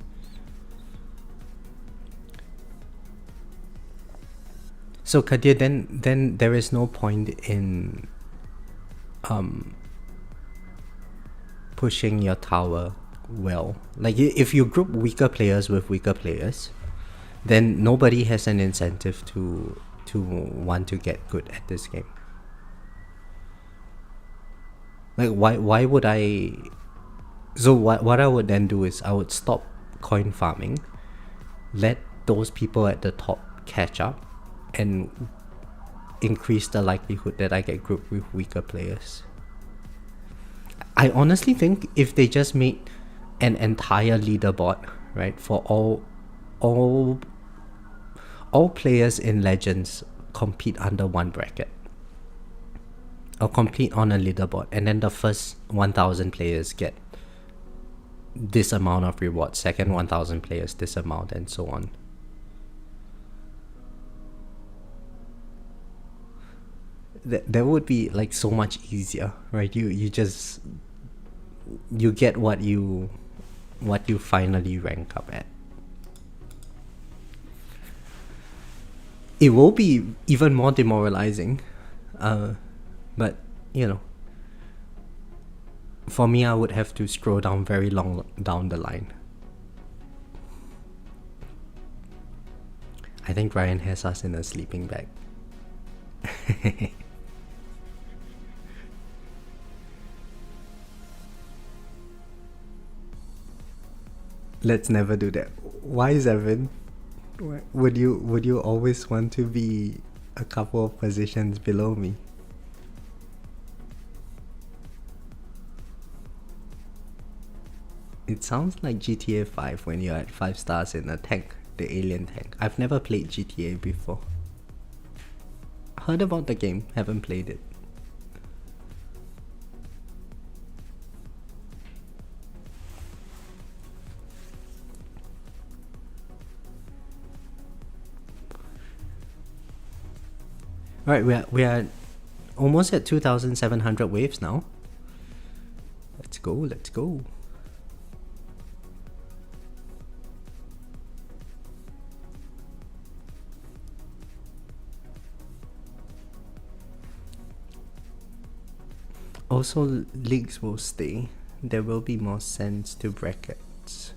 So Kadir, then there is no point in pushing your tower well. Like if you group weaker players with weaker players, then nobody has an incentive to want to get good at this game. Like why would I? So what I would then do is I would stop coin farming, let those people at the top catch up and increase the likelihood that I get grouped with weaker players. I honestly think if they just made an entire leaderboard, right, for all players in Legends compete under one bracket, or compete on a leaderboard, and then the first 1,000 players get this amount of reward, second 1,000 players this amount, and so on. That would be like so much easier, right? You get what you finally rank up at. It will be even more demoralizing, but you know, for me, I would have to scroll down very long down the line. I think Ryan has us in a sleeping bag. Let's never do that. Why, Zevin? Would you always want to be a couple of positions below me? It sounds like GTA 5 when you're at 5 stars in a tank, the alien tank. I've never played GTA before. Heard about the game, haven't played it. Right, we are almost at 2,700 waves now. Let's go. Also, leagues will stay. There will be more sense to brackets.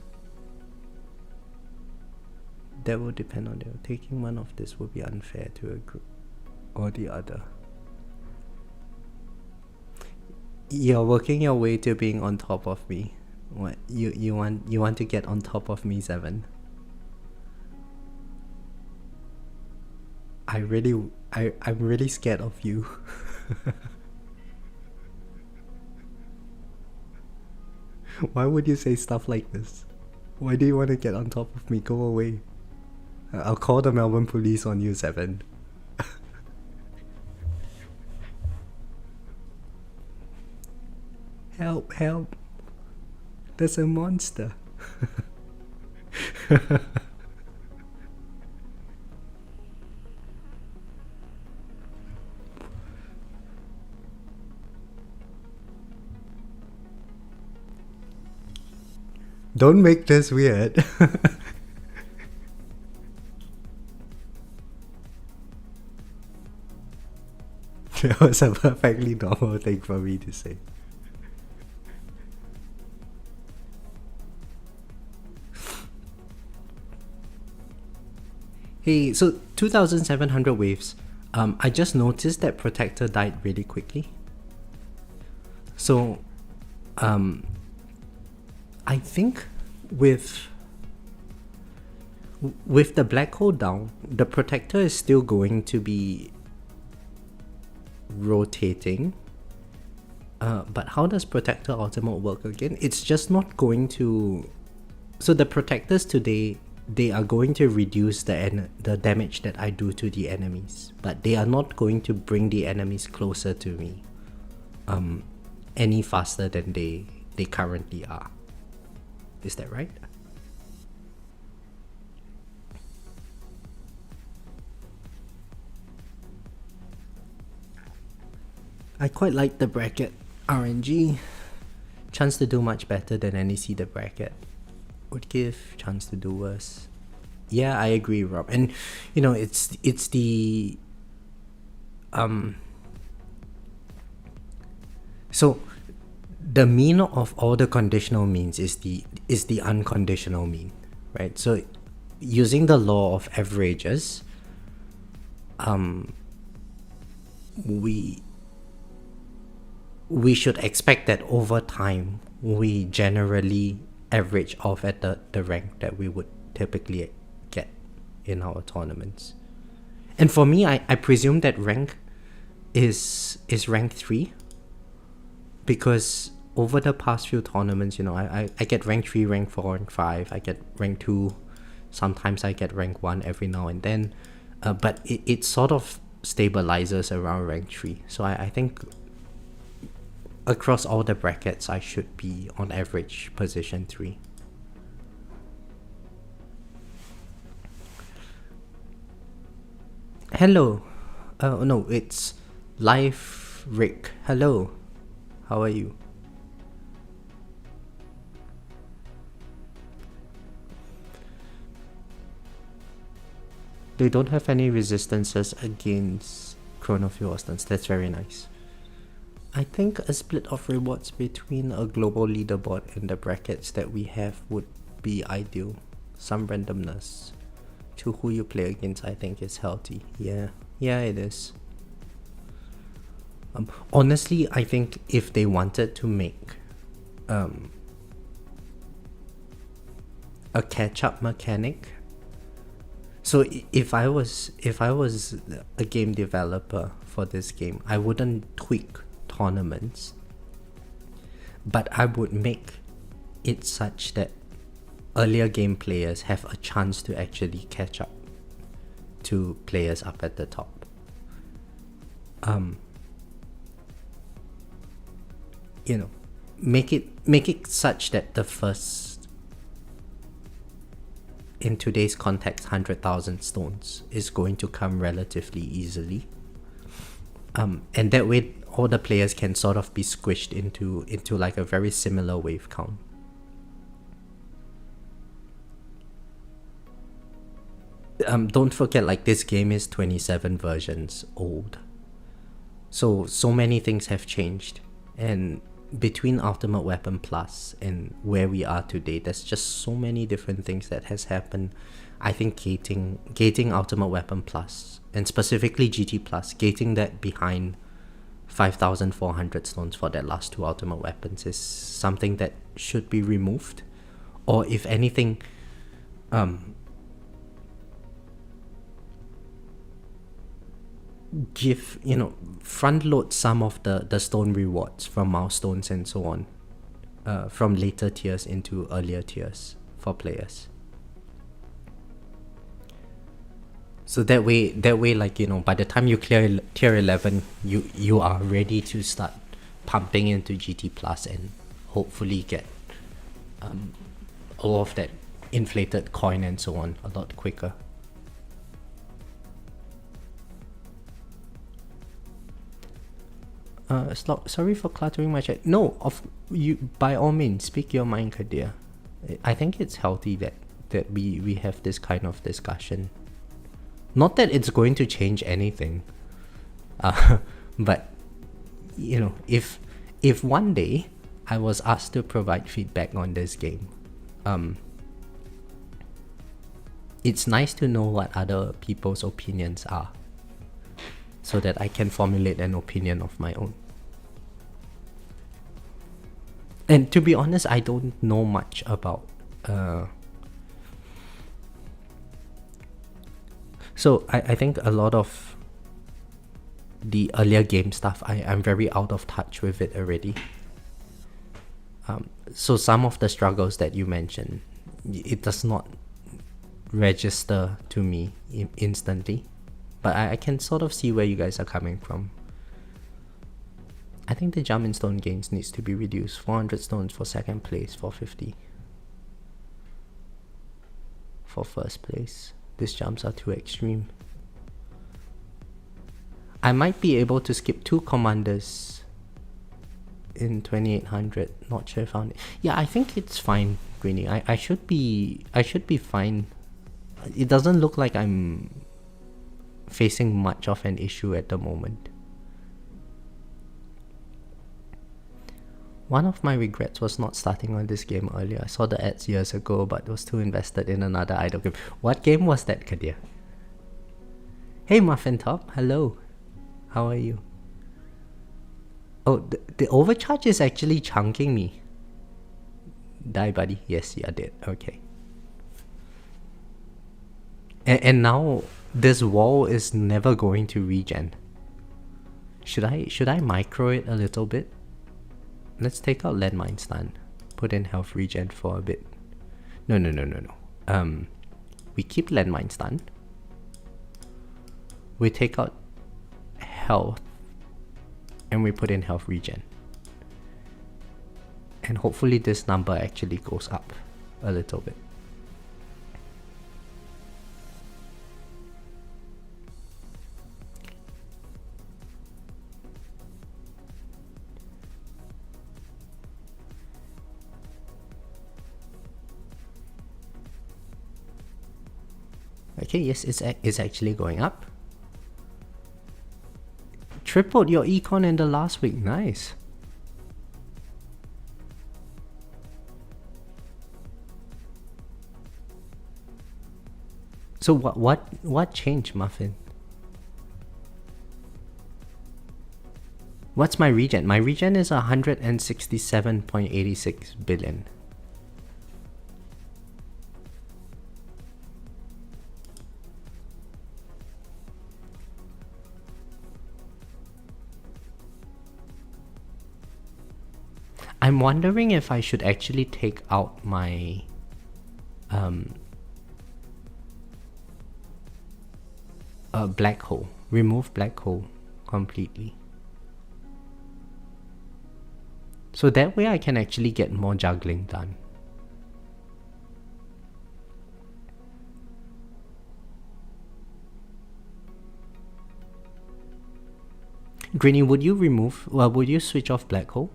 That will depend on them. Taking one of this will be unfair to a group or the other. You're working your way to being on top of me. What you want to get on top of me, Seven? I'm really scared of you. Why would you say stuff like this? Why do you want to get on top of me? Go away. I'll call the Melbourne police on you, Seven. Help. There's a monster. Don't make this weird. That was a perfectly normal thing for me to say. Hey, so 2,700 waves. I just noticed that Protector died really quickly. So, I think with the black hole down, the Protector is still going to be rotating. But how does Protector Ultimate work again? It's just not going to... So the Protectors today, they are going to reduce the damage that I do to the enemies, but they are not going to bring the enemies closer to me any faster than they currently are. Is that right? I quite like the bracket RNG. Chance to do much better than any seeded bracket would give. Chance to do worse. Yeah, I agree, Rob. And you know, it's the so the mean of all the conditional means is the unconditional mean, right? So using the law of averages, we should expect that over time we generally average off at the rank that we would typically get. in our tournaments. And for me, I presume that rank is rank 3, because over the past few tournaments, I get rank 3, rank 4, rank 5, I get rank 2, sometimes I get rank 1 every now and then, but it sort of stabilizes around rank 3. So I think across all the brackets, I should be on average position 3. Hello. No, it's Live Rick. Hello. How are you? They don't have any resistances against Chronofuel Stance. That's very nice. I think a split of rewards between a global leaderboard and the brackets that we have would be ideal. Some randomness to who you play against, I think, is healthy. Yeah, it is. Honestly, I think if they wanted to make a catch-up mechanic, so if I was a game developer for this game, I wouldn't tweak tournaments, but I would make it such that earlier game players have a chance to actually catch up to players up at the top. Make it such that the first, in today's context, 100,000 stones is going to come relatively easily. And that way all the players can sort of be squished into like a very similar wave count. Don't forget, like, this game is 27 versions old. So many things have changed. And between Ultimate Weapon Plus and where we are today, there's just so many different things that has happened. I think gating Ultimate Weapon Plus, and specifically GT Plus, gating that behind 5,400 stones for that last 2 Ultimate Weapons is something that should be removed. Or if anything, front load some of the stone rewards from milestones and so on, from later tiers into earlier tiers for players. So that way, like, by the time you clear tier 11, you are ready to start pumping into GT Plus and hopefully get all of that inflated coin and so on a lot quicker. Sorry for cluttering my chat. No, by all means, speak your mind, Kadir. I think it's healthy that we have this kind of discussion. Not that it's going to change anything, but if one day I was asked to provide feedback on this game, it's nice to know what other people's opinions are, so that I can formulate an opinion of my own. And to be honest, I don't know much about so I think a lot of the earlier game stuff, I'm very out of touch with it already. So some of the struggles that you mentioned, it does not register to me instantly. But I can sort of see where you guys are coming from. I think the jump in stone gains needs to be reduced. 400 stones for second place, 450 for first place. These jumps are too extreme. I might be able to skip 2 commanders in 2800. Not sure if I... Yeah, I think it's fine, Greenie. I should be fine. It doesn't look like I'm facing much of an issue at the moment. One of my regrets was not starting on this game earlier. I saw the ads years ago, but was too invested in another idle game. What game was that, Kadir? Hey, Muffin Top. Hello. How are you? Oh, the overcharge is actually chunking me. Die, buddy. Yes, you did. Okay. And now this wall is never going to regen. Should I micro it a little bit? Let's take out landmine stun. Put in health regen for a bit. No. We keep landmine stun. We take out health and we put in health regen. And hopefully this number actually goes up a little bit. Okay, yes, it's actually going up. Tripled your econ in the last week, nice. So what changed, Muffin? What's my regen? My regen is 167.86 billion. I'm wondering if I should actually take out my black hole. Remove black hole completely. So that way I can actually get more juggling done. Greeny, would you switch off black hole?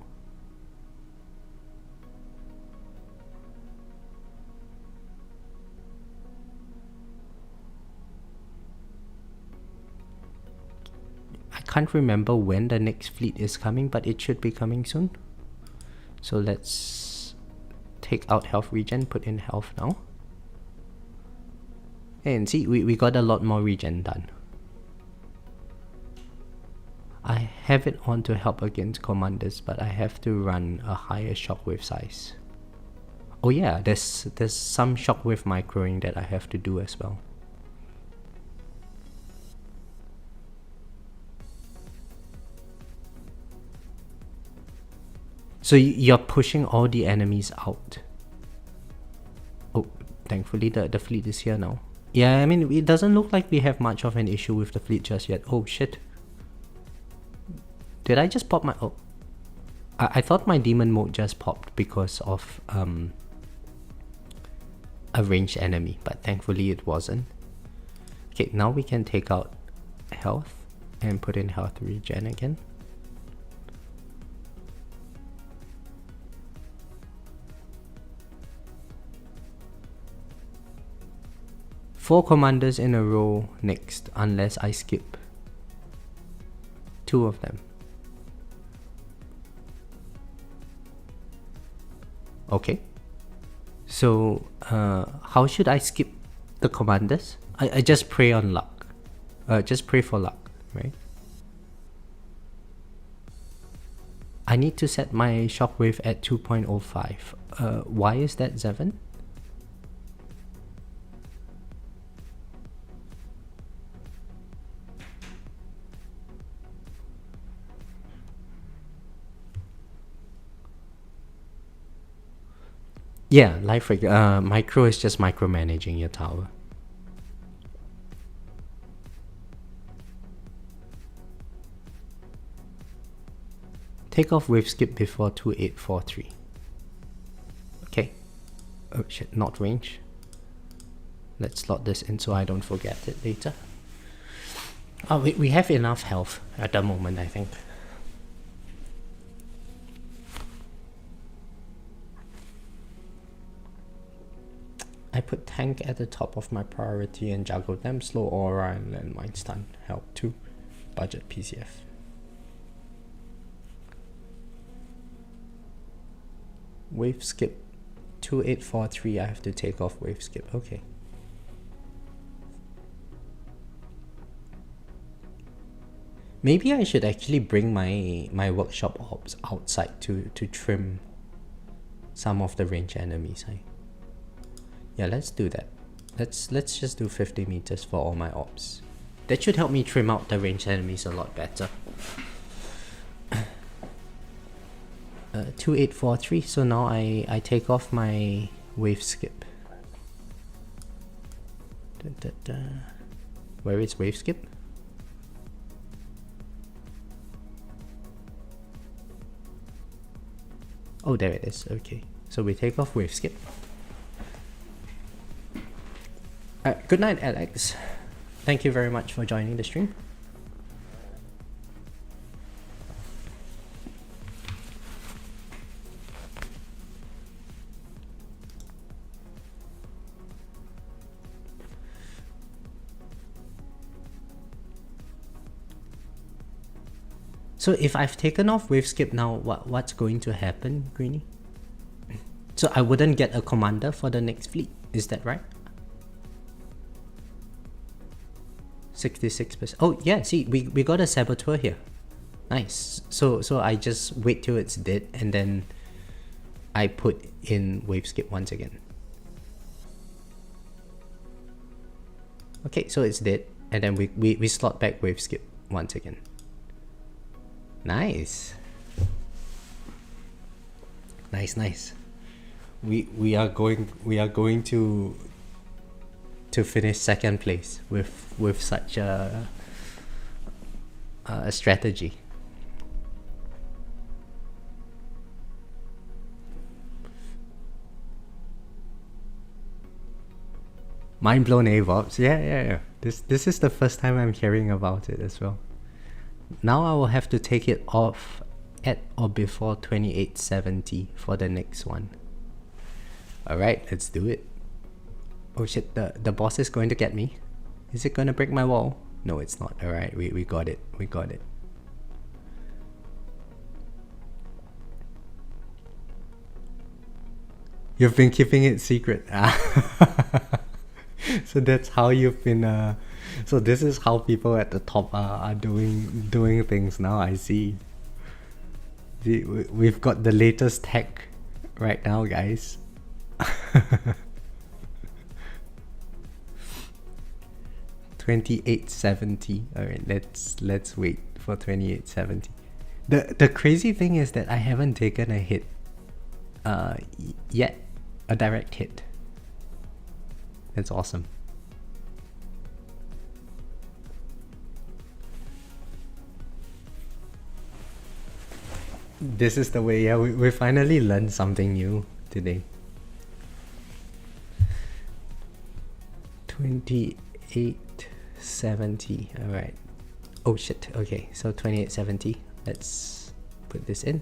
I can't remember when the next fleet is coming, but it should be coming soon. So let's take out health regen, put in health now. And see, we got a lot more regen done. I have it on to help against commanders, but I have to run a higher shockwave size. Oh yeah, there's some shockwave microing that I have to do as well. So you're pushing all the enemies out. Oh, thankfully the fleet is here now. Yeah, I mean, it doesn't look like we have much of an issue with the fleet just yet. Oh shit. Did I just pop my... Oh. I thought my demon mode just popped because of a ranged enemy, but thankfully it wasn't. Okay, now we can take out health and put in health regen again. Four commanders in a row next, unless I skip 2 of them. Okay. So, how should I skip the commanders? I just pray on luck. Just pray for luck, right? I need to set my shockwave at 2.05. Why is that, Zevon? Yeah, life micro is just micromanaging your tower. Take off wave skip before 2843. Okay. Oh shit, not range. Let's slot this in so I don't forget it later. Oh, we have enough health at the moment, I think. I put tank at the top of my priority and juggle them. Slow aura and landmine stun help too. Budget PCF. Wave skip 2843. I have to take off wave skip. Okay. Maybe I should actually bring my workshop orbs outside to trim some of the range enemies. Yeah, let's do that. Let's just do 50 meters for all my orbs. That should help me trim out the ranged enemies a lot better. 2843, so now I take off my wave skip. Where is wave skip? Oh, there it is. Okay, so we take off wave skip. Good night, Alex. Thank you very much for joining the stream. So if I've taken off wave skip now, what's going to happen, Greenie? So I wouldn't get a commander for the next fleet, is that right? 66%. Oh yeah, see, we got a saboteur here. Nice. So I just wait till it's dead and then I put in wave skip once again. Okay, so it's dead and then we slot back wave skip once again. Nice. Nice. We are going to finish second place with such a strategy. Mind blown, AVOPs. Yeah. This is the first time I'm hearing about it as well. Now I will have to take it off at or before 2870 for the next one. Alright, let's do it. Oh shit, the boss is going to get me. Is it going to break my wall? No, it's not. Alright, we got it. We got it. You've been keeping it secret. So that's how you've been... So this is how people at the top are doing things now, I see. We've got the latest tech right now, guys. 2870. Alright, let's wait for 2870. The crazy thing is that I haven't taken a hit yet. A direct hit. That's awesome. This is the way, yeah, we finally learned something new today. 2870, alright. Oh shit, okay, so 2870. Let's put this in.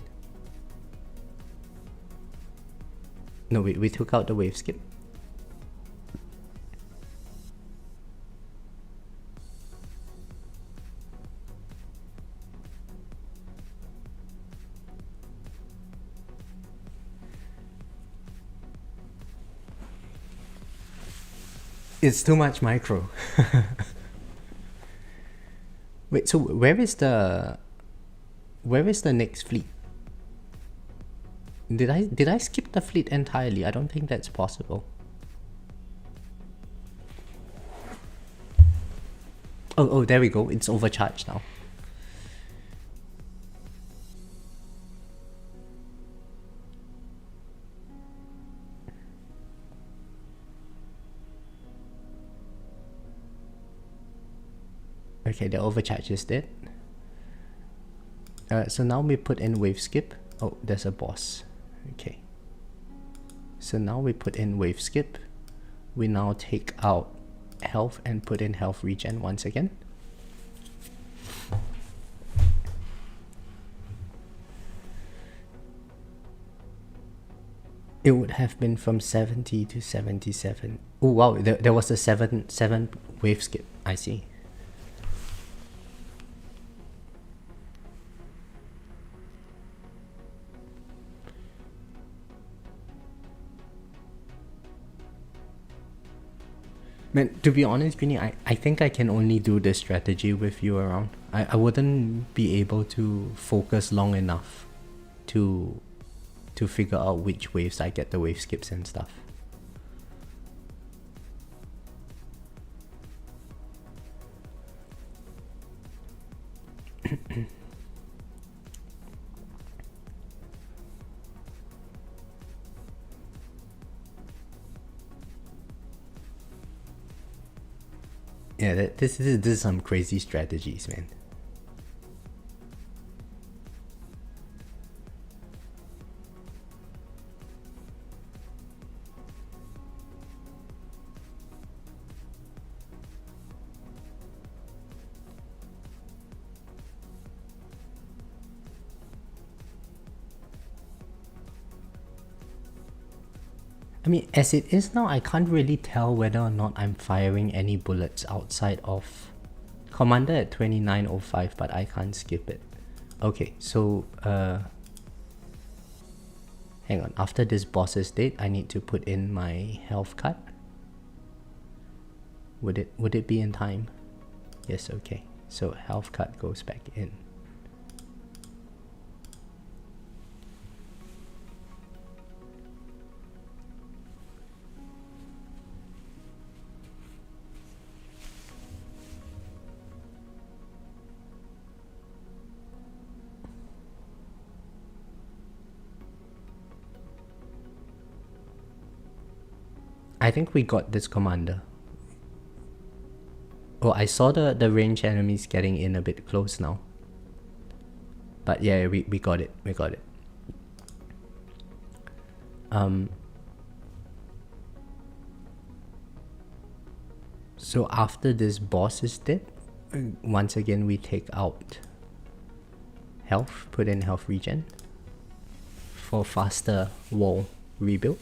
No, we took out the wave skip. It's too much micro. Wait, so where is the next fleet? Did I skip the fleet entirely? I don't think that's possible. Oh, there we go. It's overcharged now. Okay, the overcharge is dead. So now we put in wave skip. Oh, there's a boss. Okay. So now we put in wave skip. We now take out health and put in health regen once again. It would have been from 70 to 77. Oh wow, there was a 7 wave skip. I see. Man, to be honest, Greenie, I think I can only do this strategy with you around. I wouldn't be able to focus long enough to figure out which waves I get the wave skips and stuff. Yeah, this is some crazy strategies, man. I mean, as it is now, I can't really tell whether or not I'm firing any bullets outside of Commander at 2905, but I can't skip it. Okay, so hang on. After this boss's date, I need to put in my health cut. Would it be in time? Yes, okay. So health cut goes back in. I think we got this commander. Oh, I saw the range enemies getting in a bit close now. But yeah, we got it. We got it. So after this boss is dead, once again we take out health, put in health regen for faster wall rebuild,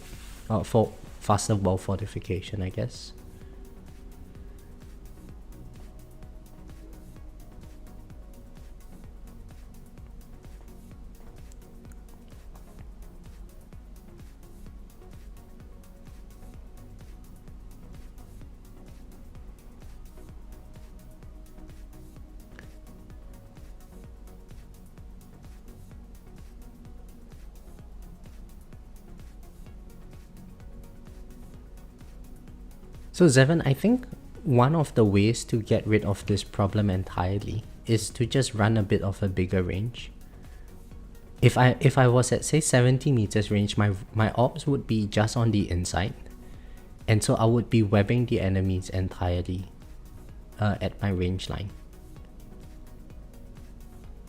for faster wall fortification, I guess. So Zevon, I think one of the ways to get rid of this problem entirely is to just run a bit of a bigger range. If I was at say 70 meters range, my ops would be just on the inside, and so I would be webbing the enemies entirely at my range line.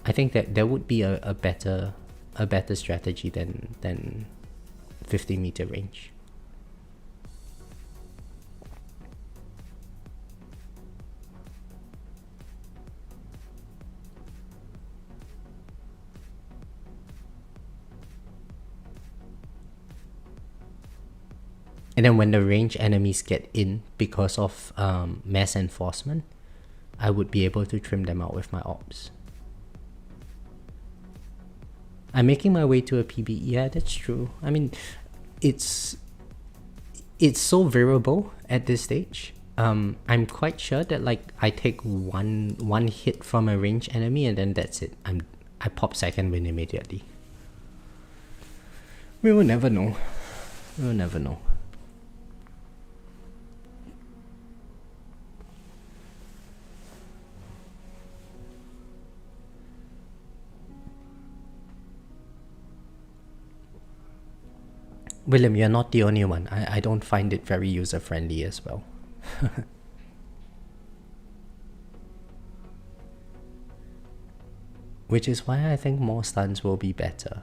I think that there would be a better strategy than 50-meter range. And then when the range enemies get in because of mass enforcement, I would be able to trim them out with my ops. I'm making my way to a PB. Yeah, that's true. I mean, it's so variable at this stage. I'm quite sure that like I take one hit from a range enemy and then that's it. I pop second win immediately. We will never know. We will never know. William, you're not the only one. I don't find it very user-friendly as well. Which is why I think more stuns will be better.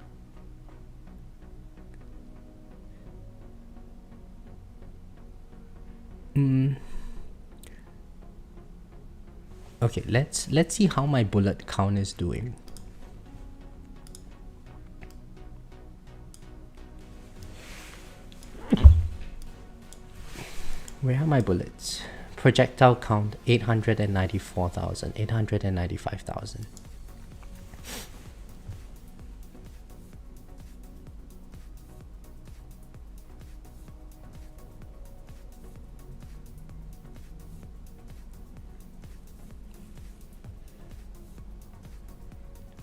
Okay, let's see how my bullet count is doing. Where are my bullets? Projectile count 894,000, 895,000.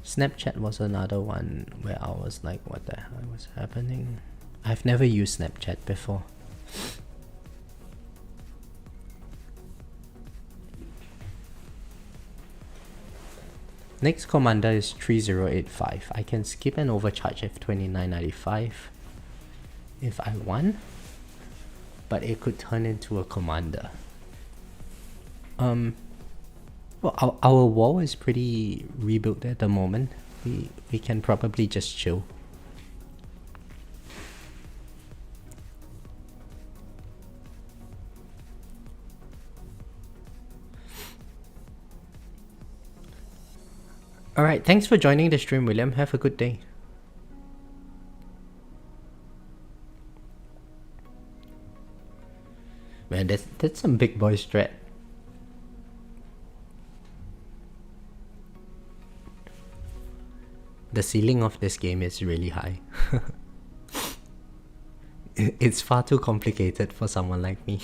Snapchat was another one where I was like, what the hell was happening? I've never used Snapchat before. Next commander is 3085. I can skip and overcharge F2995 if I want, but it could turn into a commander. Well, our wall is pretty rebuilt at the moment. We can probably just chill. Alright, thanks for joining the stream, William. Have a good day. Man, that's some big boy strat. The ceiling of this game is really high. It's far too complicated for someone like me.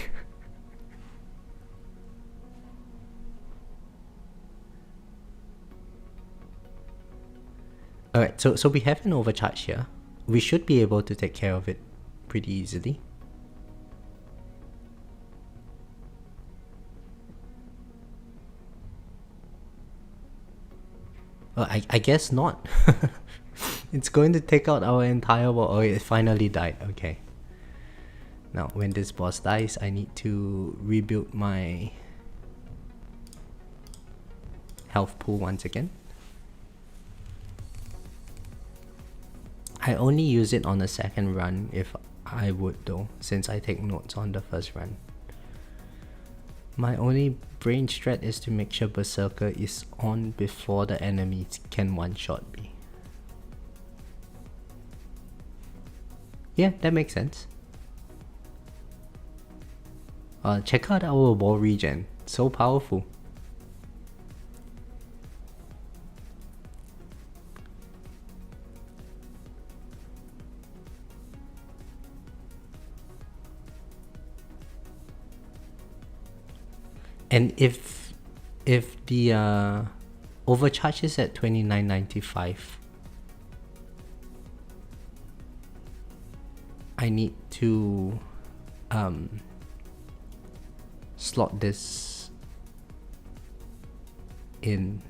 Alright, so we have an overcharge here. We should be able to take care of it pretty easily. I guess not. It's going to take out our entire wall. Oh, it finally died. Okay. Now, when this boss dies, I need to rebuild my health pool once again. I only use it on the second run if I would though, since I take notes on the first run. My only brain strat is to make sure Berserker is on before the enemies can one-shot me. Yeah, that makes sense. Check out our wall regen. So powerful. And if the overcharge is at 29.95, I need to slot this in,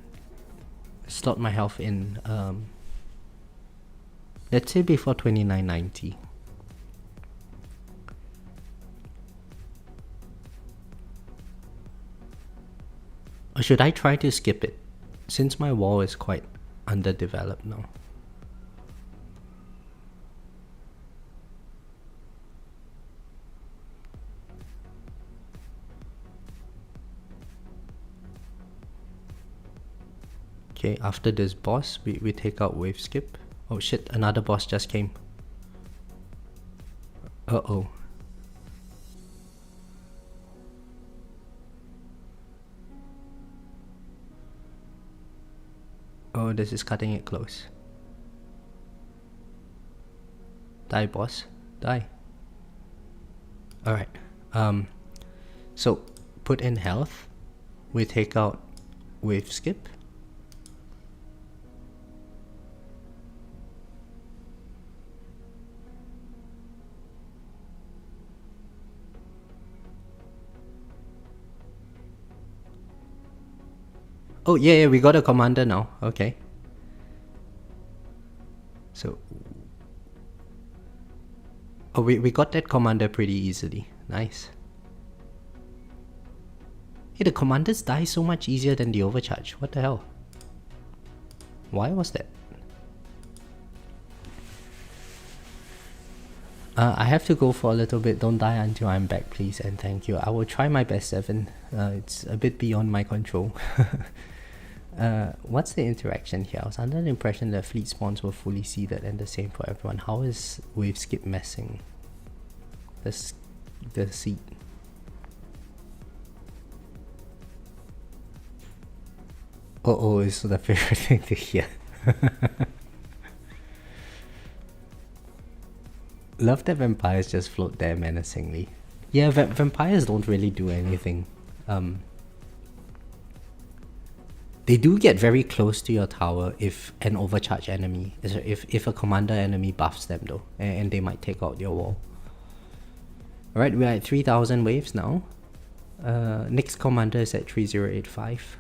slot my health in, let's say before 29.90. Or should I try to skip it, since my wall is quite underdeveloped now? Okay, after this boss, we take out wave skip. Oh shit, another boss just came. Uh-oh. Oh, this is cutting it close. Die, boss. Die. Alright. So, put in health. We take out wave skip. Oh, yeah, we got a commander now. Okay. So... Oh, we got that commander pretty easily. Nice. Hey, the commanders die so much easier than the overcharge. What the hell? Why was that? I have to go for a little bit. Don't die until I'm back, please, and thank you. I will try my best, Evan. It's a bit beyond my control. What's the interaction here? I was under the impression that fleet spawns were fully seeded and the same for everyone. How is wave skip messing the seed? Oh, it's the favorite thing to hear. Love that vampires just float there menacingly. Yeah, vampires don't really do anything. They do get very close to your tower if an overcharged enemy, if a commander enemy buffs them though, and they might take out your wall. Alright, we're at 3000 waves now. Next commander is at 3085.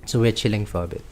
So we're chilling for a bit.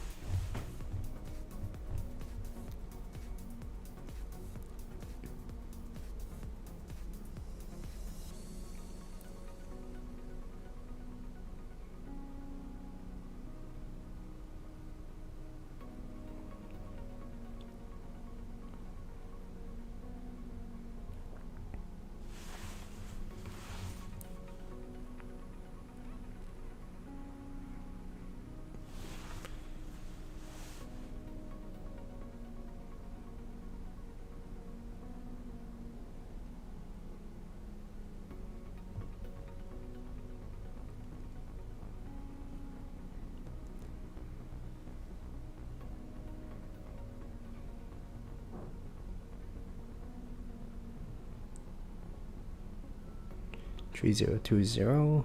3020.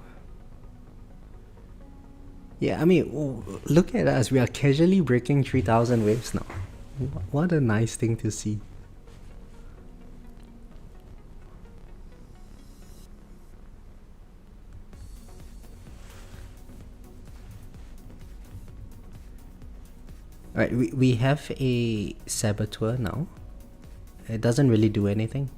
Yeah, I mean, look at us. We are casually breaking 3000 waves now. What a nice thing to see. Alright, we have a saboteur now. It doesn't really do anything.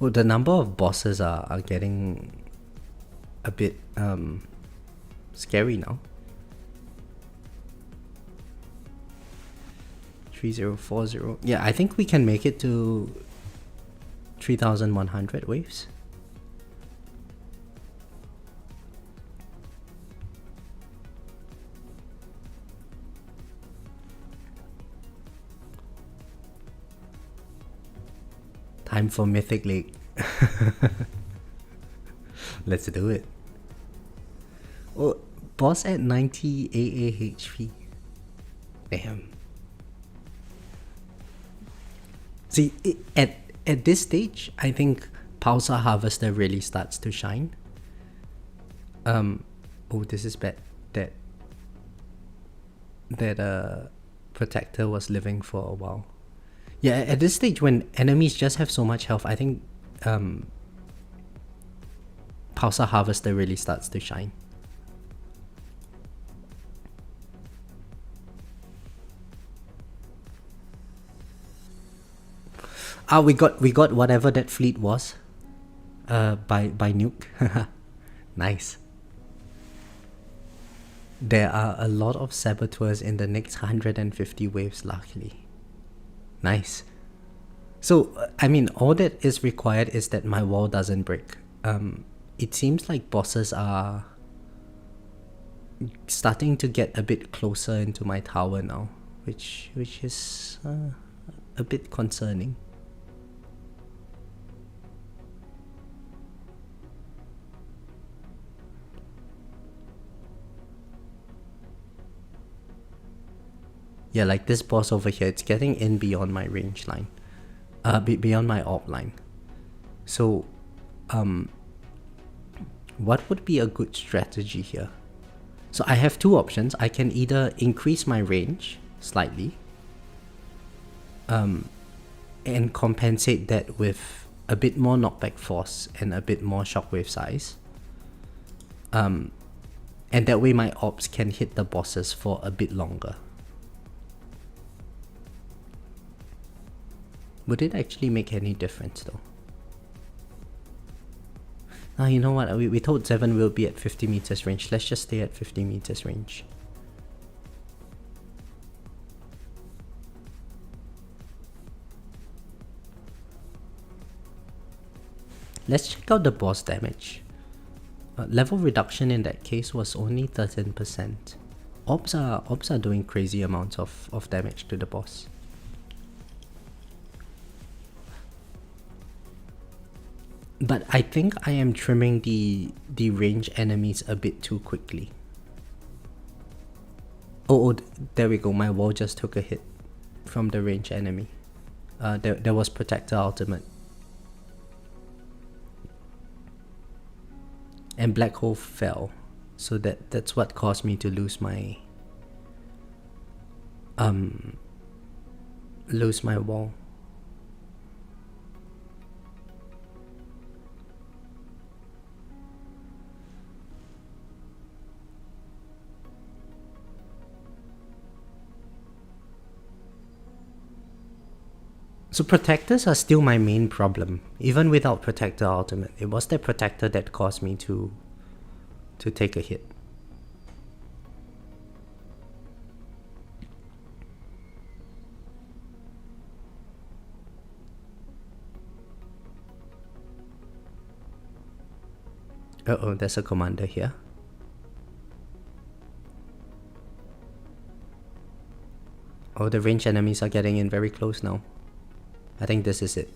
Oh, the number of bosses are getting a bit scary now. 3040. Yeah, I think we can make it to 3100 waves. Time for Mythic League. Let's do it. Oh, boss at 90 AA HP. Damn. See, at this stage, I think Pulsar Harvester really starts to shine. Oh, this is bad. That Protector was living for a while. Yeah, at this stage when enemies just have so much health, I think Pulsar Harvester really starts to shine. We got whatever that fleet was. By nuke. Nice. There are a lot of saboteurs in the next 150 waves, luckily. Nice. So, I mean, all that is required is that my wall doesn't break. It seems like bosses are starting to get a bit closer into my tower now, which is a bit concerning. Yeah, like this boss over here, it's getting in beyond my range line. Beyond my AWP line. So, what would be a good strategy here? So I have two options. I can either increase my range slightly, and compensate that with a bit more knockback force and a bit more shockwave size. And that way my ops can hit the bosses for a bit longer. Would it actually make any difference though? Now, you know what? We told Zevon we'll be at 50 meters range. Let's just stay at 50 meters range. Let's check out the boss damage. Level reduction in that case was only 13%. Ops are doing crazy amounts of damage to the boss. But I think I am trimming the range enemies a bit too quickly. Oh, there we go. My wall just took a hit from the range enemy. There was Protector ultimate. And Black Hole fell. So that's what caused me to lose my wall. So protectors are still my main problem, even without Protector ultimate. It was the Protector that caused me to take a hit. Uh-oh, there's a commander here. Oh, the range enemies are getting in very close now. I think this is it.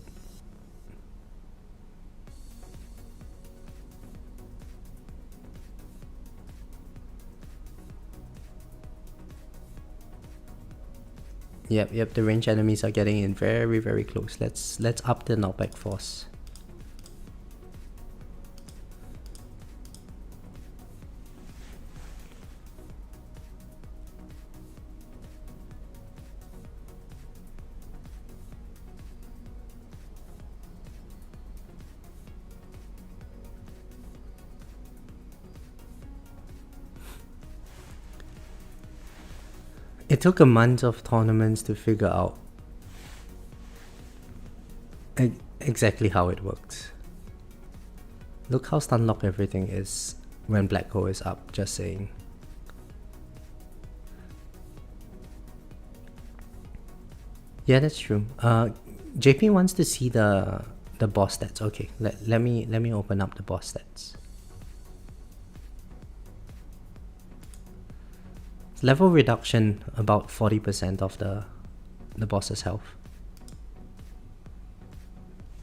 Yep, the range enemies are getting in very, very close. Let's up the knockback force. It took a month of tournaments to figure out exactly how it works. Look how stunlock everything is when Black Hole is up, just saying. Yeah, that's true. JP wants to see the boss stats. Okay, let me open up the boss stats. Level reduction about 40% of the boss's health.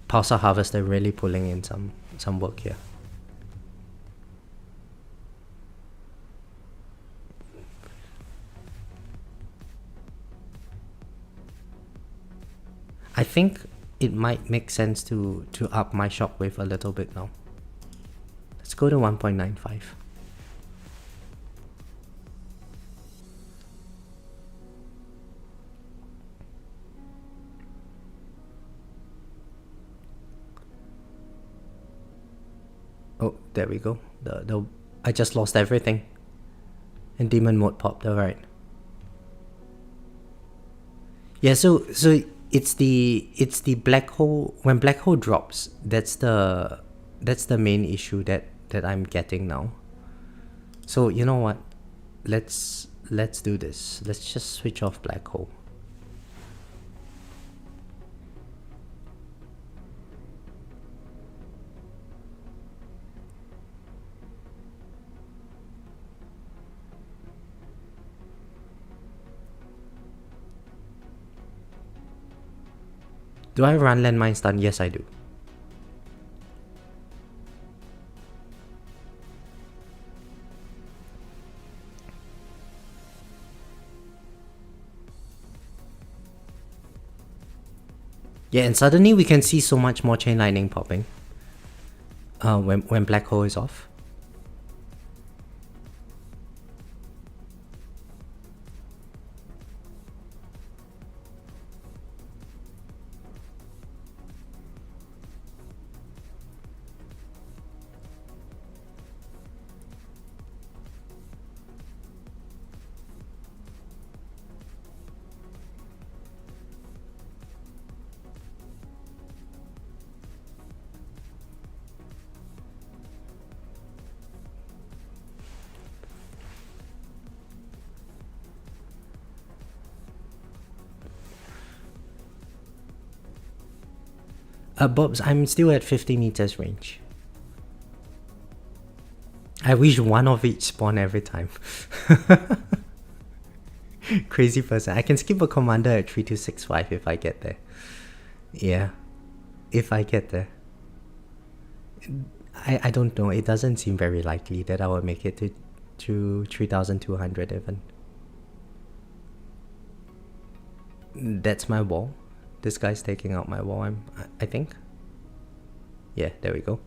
Pulsar Harvester really pulling in some work here. I think it might make sense to up my shockwave a little bit now. Let's go to 1.95. Oh, there we go. I just lost everything. And demon mode popped, alright. Yeah, so it's the black hole. When black hole drops, that's the main issue that I'm getting now. So you know what? Let's do this. Let's just switch off black hole. Do I run landmine stun? Yes, I do. Yeah, and suddenly we can see so much more chain lightning popping when black hole is off. Bobs, I'm still at 50 meters range. I wish one of each spawn every time. Crazy person. I can skip a commander at 3265 if I get there. Yeah, if I get there. I don't know. It doesn't seem very likely that I will make it to 3200 even. That's my wall. This guy's taking out my wall, I think. Yeah, there we go.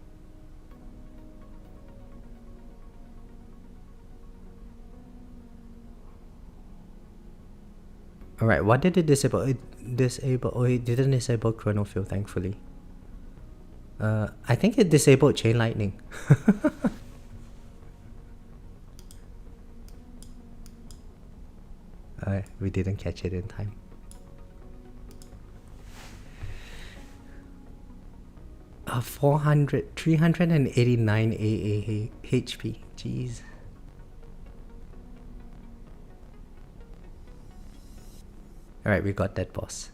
Alright, what did it disable? Oh, it didn't disable Chronofield, thankfully. I think it disabled Chain Lightning. We didn't catch it in time. Uh, 389 AA HP. Jeez. Alright, we got that boss.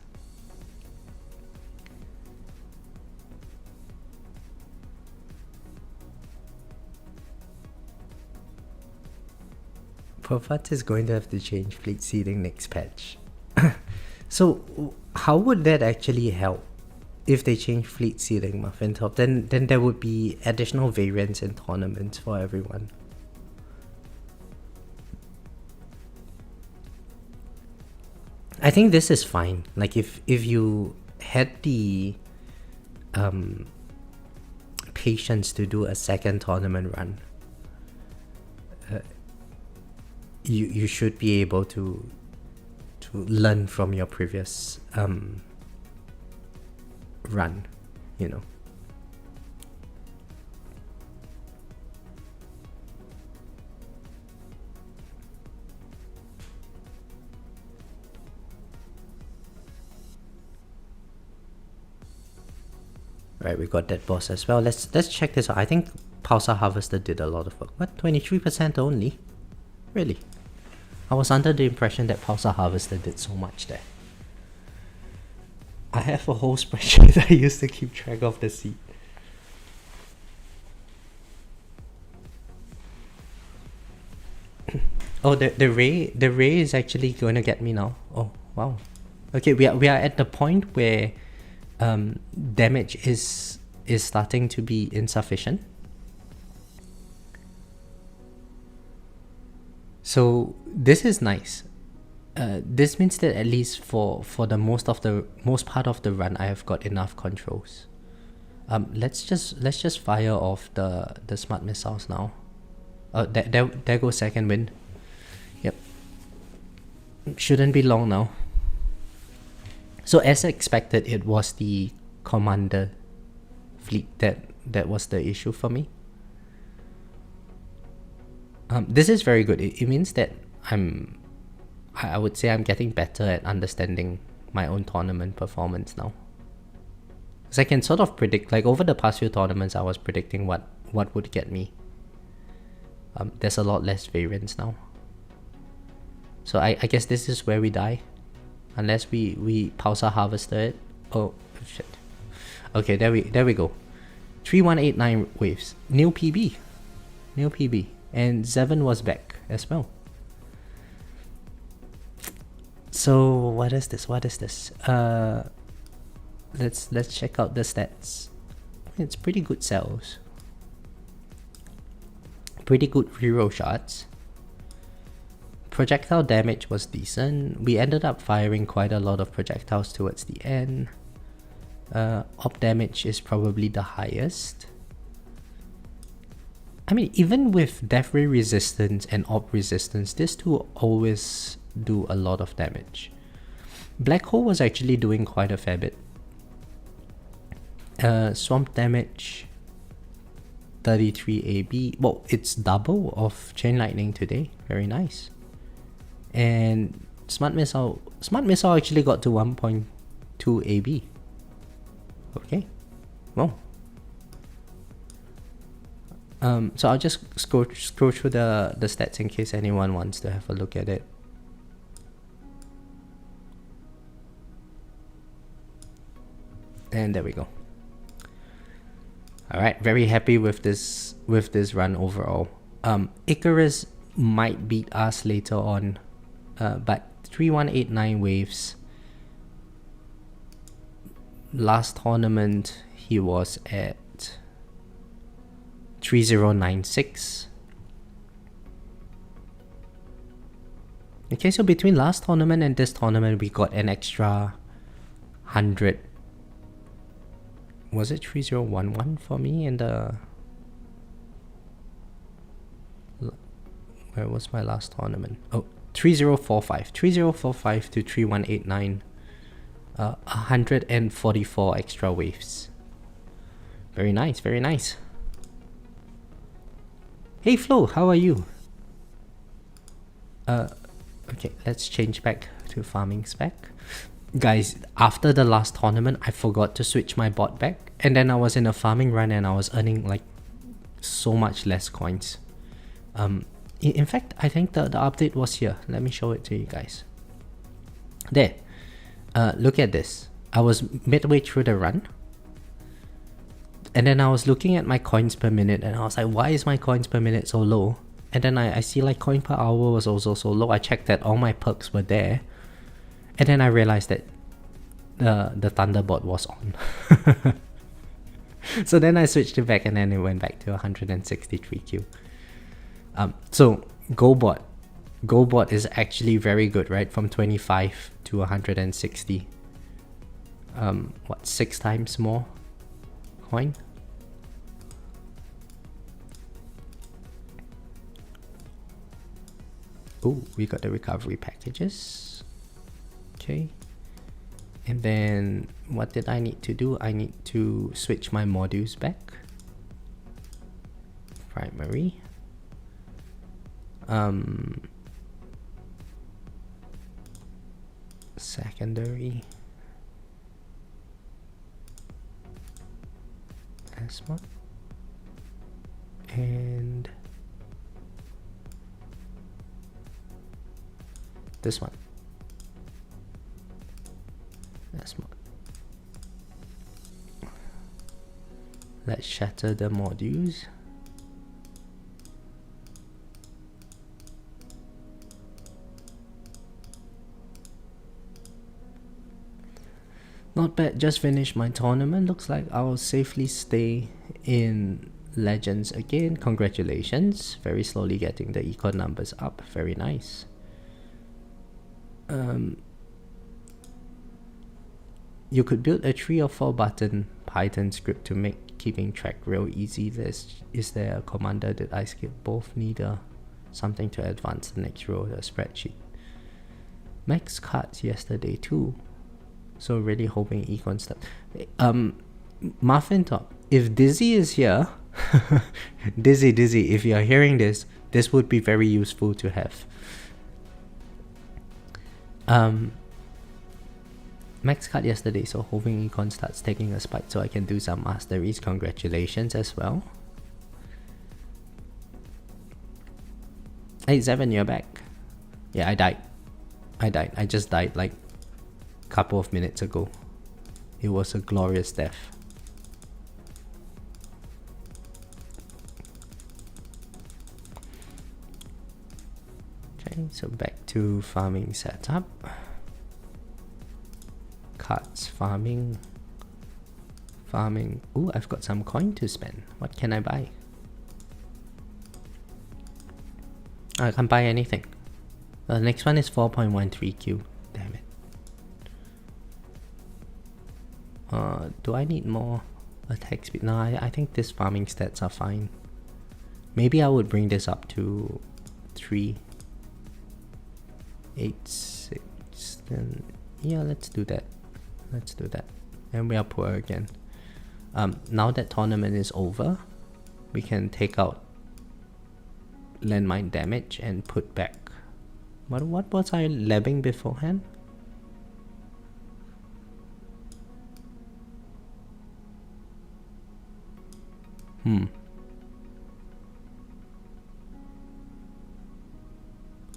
Profat is going to have to change fleet seeding next patch. So, how would that actually help? If they change fleet seeding, Muffin Top, then there would be additional variants in tournaments for everyone. I think this is fine. Like if you had the patience to do a second tournament run, you should be able to learn from your previous run, you know. Right, we got that boss as well. Let's check this out. I think Pulsar Harvester did a lot of work. What? 23% only? Really? I was under the impression that Pulsar Harvester did so much there. I have a whole spreadsheet I used to keep track of the seed. Oh, the ray is actually going to get me now. Oh, wow. Okay, we are at the point where damage is starting to be insufficient. So this is nice. This means that at least for the most part of the run, I have got enough controls. Let's just fire off the smart missiles now. There goes second wind. Yep. Shouldn't be long now. So as expected, it was the commander fleet that was the issue for me. This is very good. It means that I would say I'm getting better at understanding my own tournament performance now. Because I can sort of predict, like over the past few tournaments, I was predicting what would get me. There's a lot less variance now. So I guess this is where we die. Unless we Pulsar Harvester it. Oh shit. Okay, there we go. 3189 waves. New PB. And Zevon was back as well. So what is this? Let's check out the stats. It's pretty good cells. Pretty good reroll shots. Projectile damage was decent. We ended up firing quite a lot of projectiles towards the end. Op damage is probably the highest. I mean, even with death ray resistance and op resistance, these two always do a lot of damage. Black hole was actually doing quite a fair bit. Swamp damage 33 AB. Well, it's double of chain lightning today. Very nice. And smart missile actually got to 1.2 AB. Okay. Well. So I'll just scroll through the stats in case anyone wants to have a look at it. And there we go. Alright, very happy with this run overall. Icarus might beat us later on. But 3189 waves. Last tournament he was at 3096. Okay, so between last tournament and this tournament we got an extra 100. Was it 3011 for me in the... Where was my last tournament? Oh, 3045 to 3189. 144 extra waves. Very nice, very nice. Hey Flo, how are you? Okay, let's change back to farming spec. Guys, after the last tournament, I forgot to switch my bot back, and then I was in a farming run and I was earning like so much less coins. In fact, I think the update was here. Let me show it to you guys. There. Look at this. I was midway through the run, and then I was looking at my coins per minute, and I was like, why is my coins per minute so low? And then I see like coin per hour was also so low. I checked that all my perks were there, and then I realized that the Thunderbot was on. So then I switched it back, and then it went back to 163 Q. So GoBot, GoBot is actually very good, right? From 25 to 160. What, 6 times more coin? Oh, we got the recovery packages. Okay. And then what did I need to do? I need to switch my modules back. Primary. Secondary. S1. And this one. That's one. Let's shatter the modules. Not bad, just finished my tournament. Looks like I'll safely stay in Legends again. Congratulations. Very slowly getting the econ numbers up. Very nice. You could build a 3 or 4 button Python script to make keeping track real easy. Is there a commander that I skip both? Neither. Something to advance the next row of the spreadsheet. Max cards yesterday too. So really hoping econ stuff. Muffin Top, if Dizzy is here, Dizzy, if you are hearing this, this would be very useful to have. Max card yesterday, so hoping econ starts taking a spike so I can do some masteries. Congratulations as well. Hey Zevin, you're back. Yeah, I died. I just died like a couple of minutes ago. It was a glorious death. Okay, so back to farming setup. Cards, farming. Ooh, I've got some coin to spend. What can I buy? I can't buy anything. The next one is 4.13Q. Damn it. Do I need more attack speed? No, I think this farming stats are fine. Maybe I would bring this up to 3. 8, 6, then yeah, let's do that. And we are poor again. Now that tournament is over, we can take out landmine damage and put back. What was I labbing beforehand?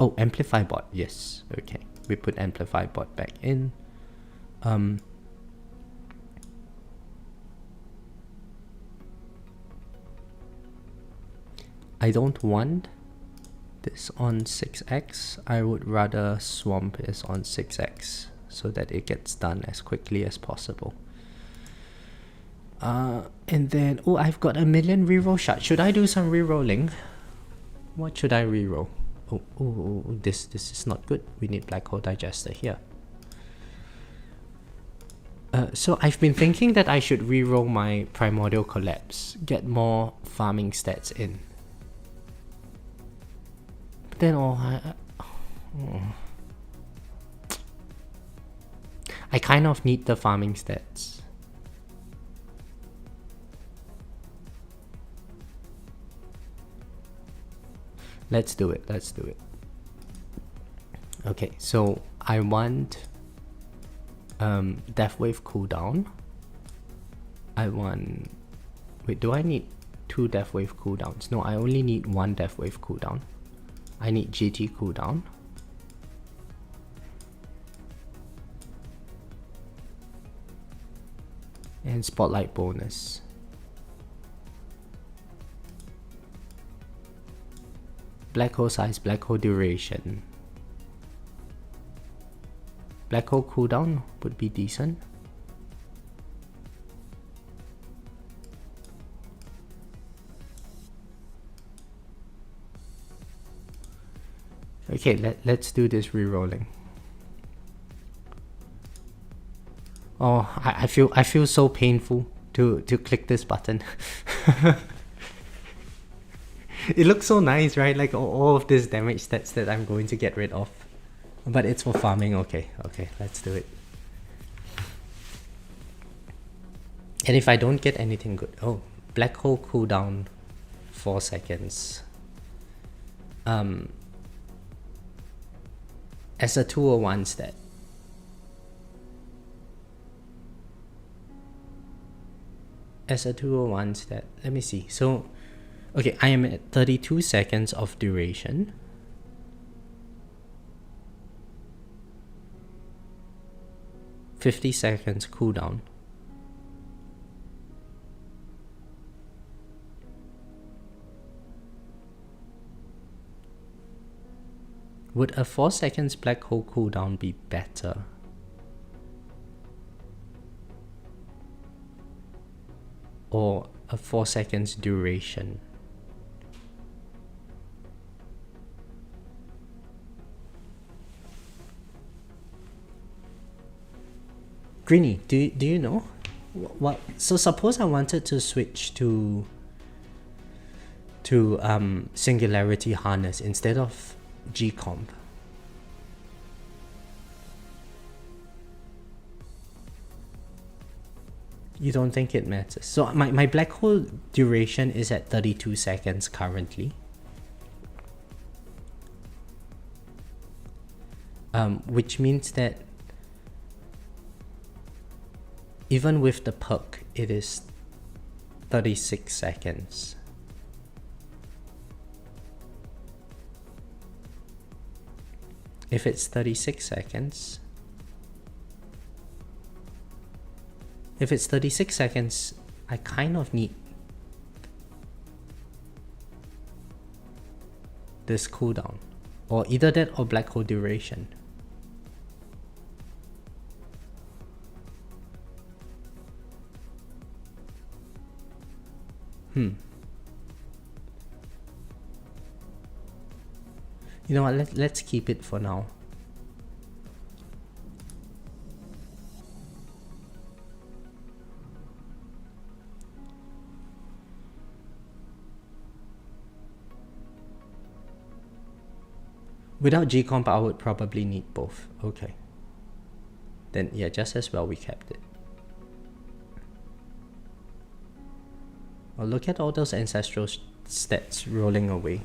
Oh, amplify bot, yes. Okay, we put amplify bot back in. I don't want this on 6x. I would rather swamp is on 6x so that it gets done as quickly as possible. And then, oh, I've got a million reroll shots. Should I do some rerolling? What should I reroll? Oh, this is not good. We need black hole digester here. So I've been thinking that I should reroll my primordial collapse, get more farming stats in. But then I kind of need the farming stats. Let's do it. Okay, so I want Death Wave cooldown. I want... Wait, do I need 2 Death Wave cooldowns? No, I only need 1 Death Wave cooldown. I need GT cooldown. And Spotlight bonus. Black hole size, black hole duration. Black hole cooldown would be decent. Okay, let's do this re-rolling. Oh, I feel so painful to click this button. It looks so nice, right? Like all of this damage stats that I'm going to get rid of. But it's for farming. Okay, let's do it. And if I don't get anything good, oh, black hole cooldown 4 seconds. As a 201 stat. As a 201 stat, let me see. So, okay, I am at 32 seconds of duration. $50 cooldown. Would a 4 seconds black hole cooldown be better? Or a 4 seconds duration? Greeny, do you know? What? So suppose I wanted to switch to Singularity Harness instead of G-Comp. You don't think it matters? So my black hole duration is at 32 seconds currently. Which means that even with the perk, it is 36 seconds. If it's 36 seconds, I kind of need this cooldown, or either that or black hole duration. You know what, let's keep it for now. Without G-Comp, I would probably need both. Okay. Then yeah, just as well we kept it. Oh, look at all those ancestral stats rolling away.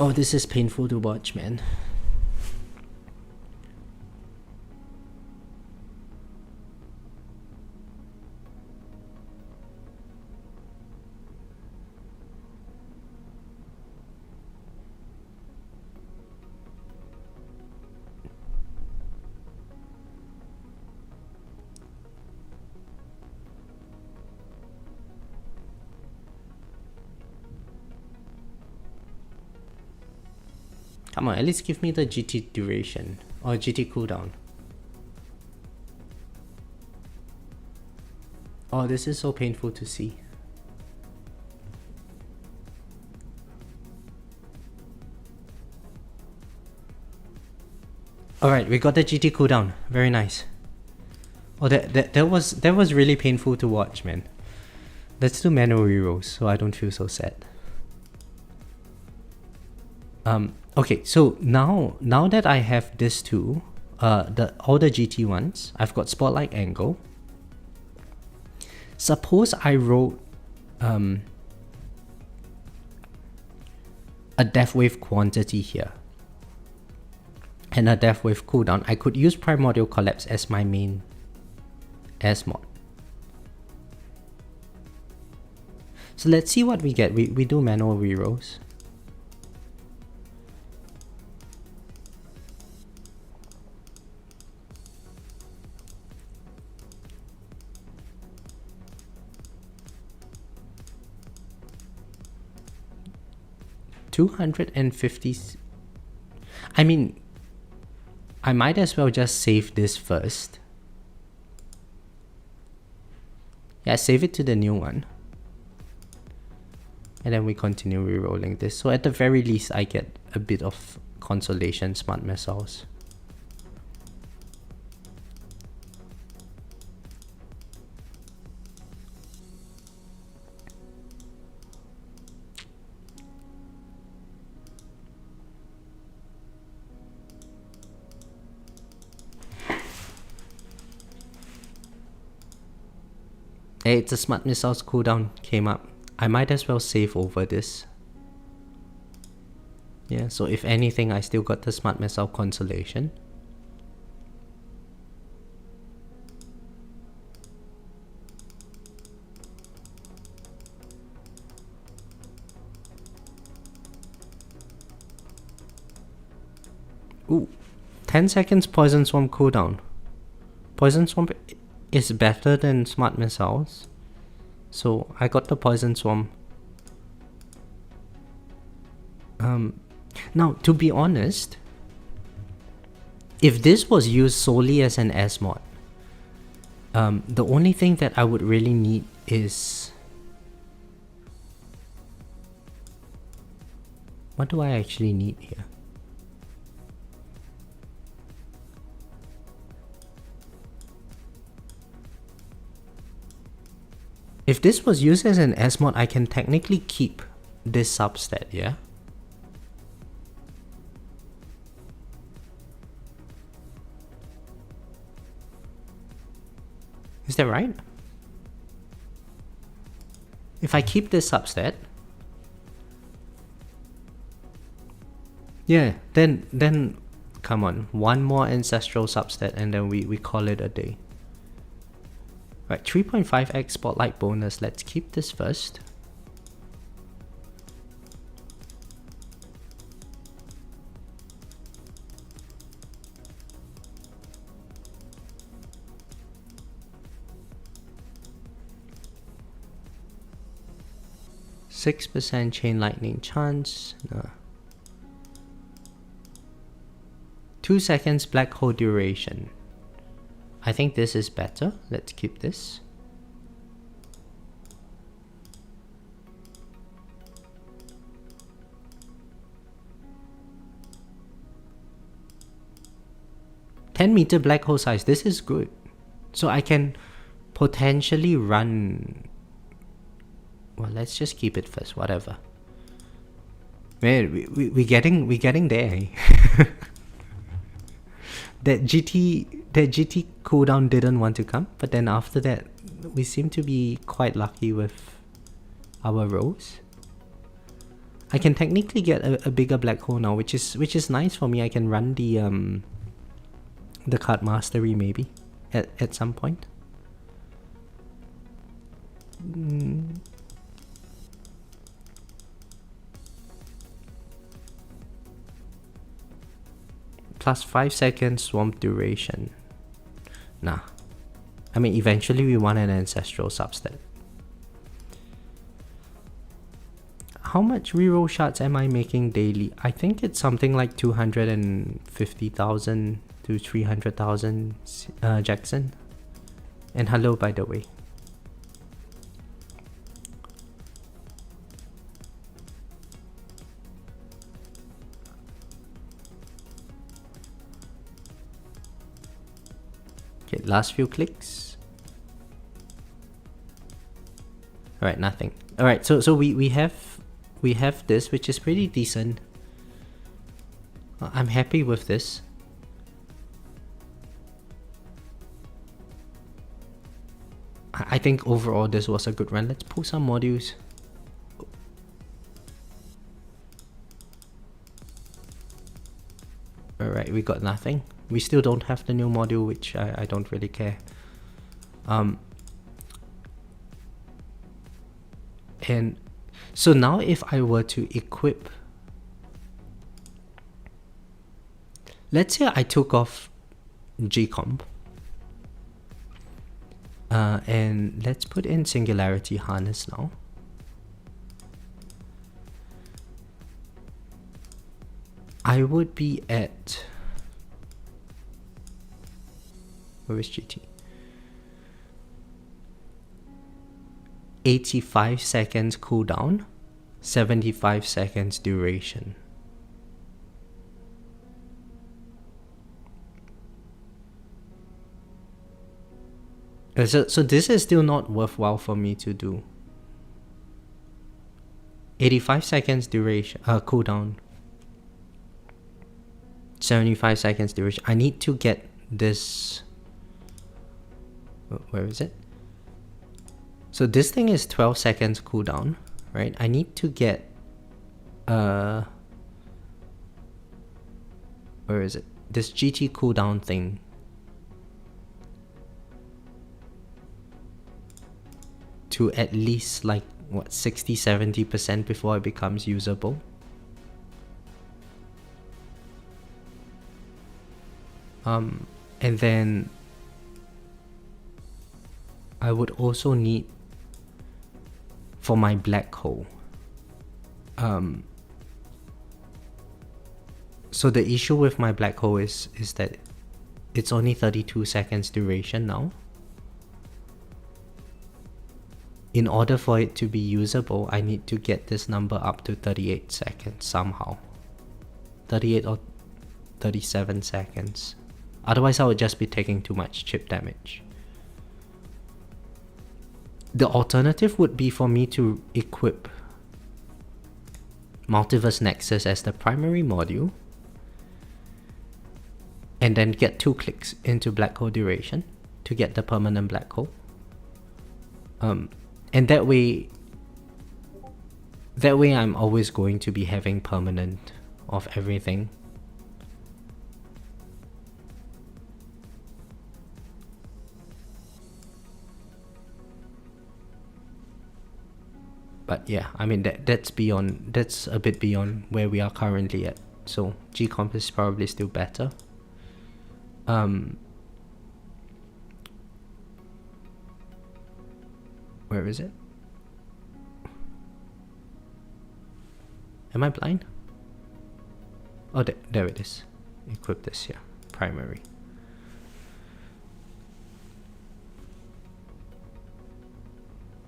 Oh, this is painful to watch, man. Come on, at least give me the GT duration or GT cooldown. Oh, this is so painful to see. Alright, we got the GT cooldown. Very nice. Oh, that was really painful to watch, man. Let's do manual rerolls so I don't feel so sad. Okay, so now that I have this two, all the GT ones, I've got Spotlight Angle. Suppose I wrote a Death Wave quantity here and a Death Wave cooldown. I could use Primordial Collapse as my main S mod. So let's see what we get. We do manual rerolls. $250. I mean, I might as well just save this first. Yeah, save it to the new one. And then we continue re-rolling this. So at the very least, I get a bit of consolation smart missiles. Hey, it's a smart missiles cooldown came up. I might as well save over this. Yeah, so if anything, I still got the smart missile consolation. Ooh, 10 seconds poison swarm cooldown. Poison swarm is better than smart missiles. So I got the poison swarm. Now, to be honest, if this was used solely as an S mod, the only thing that I would really need is... What do I actually need here? If this was used as an S mod, I can technically keep this substat, yeah? Is that right? If I keep this substat, yeah, then come on, one more ancestral substat and then we call it a day. Right, 3.5x spotlight bonus. Let's keep this first. %6 chain lightning chance. No. 2 seconds black hole duration. I think this is better. Let's keep this. $10-meter black hole size. This is good. So I can potentially run... Well, let's just keep it first. Whatever. Man, we getting there. That GT cooldown didn't want to come, but then after that, we seem to be quite lucky with our rolls. I can technically get a bigger black hole now, which is nice for me. I can run the card mastery maybe at some point. Plus 5 seconds swamp duration. Nah. I mean, eventually we want an ancestral substat. How much reroll shots am I making daily? I think it's something like 250,000 to 300,000 Jackson. And hello, by the way. Okay, last few clicks. Alright, nothing. Alright, so we have this, which is pretty decent. I'm happy with this. I think overall this was a good run. Let's pull some modules. Alright, we got nothing. We still don't have the new module, which I don't really care. And so now if I were to equip... Let's say I took off G-Comp. And let's put in Singularity Harness now. I would be at... Where is GT? 85 seconds cooldown, 75 seconds duration. So this is still not worthwhile for me to do. 85 seconds duration, cooldown. 75 seconds duration. I need to get this. Where is it? So this thing is 12 seconds cooldown, right? I need to get where is it? This GT cooldown thing. To at least like what, 60-70% before it becomes usable. And then I would also need for my black hole. So the issue with my black hole is that it's only 32 seconds duration now. In order for it to be usable, I need to get this number up to 38 seconds somehow. 38 or 37 seconds. Otherwise, I would just be taking too much chip damage. The alternative would be for me to equip Multiverse Nexus as the primary module and then get 2 clicks into black hole duration to get the permanent black hole. And that way I'm always going to be having permanent of everything. But yeah, I mean that's a bit beyond where we are currently at. So G-Comp is probably still better. Where is it? Am I blind? Oh, there it is. Equip this here. Primary.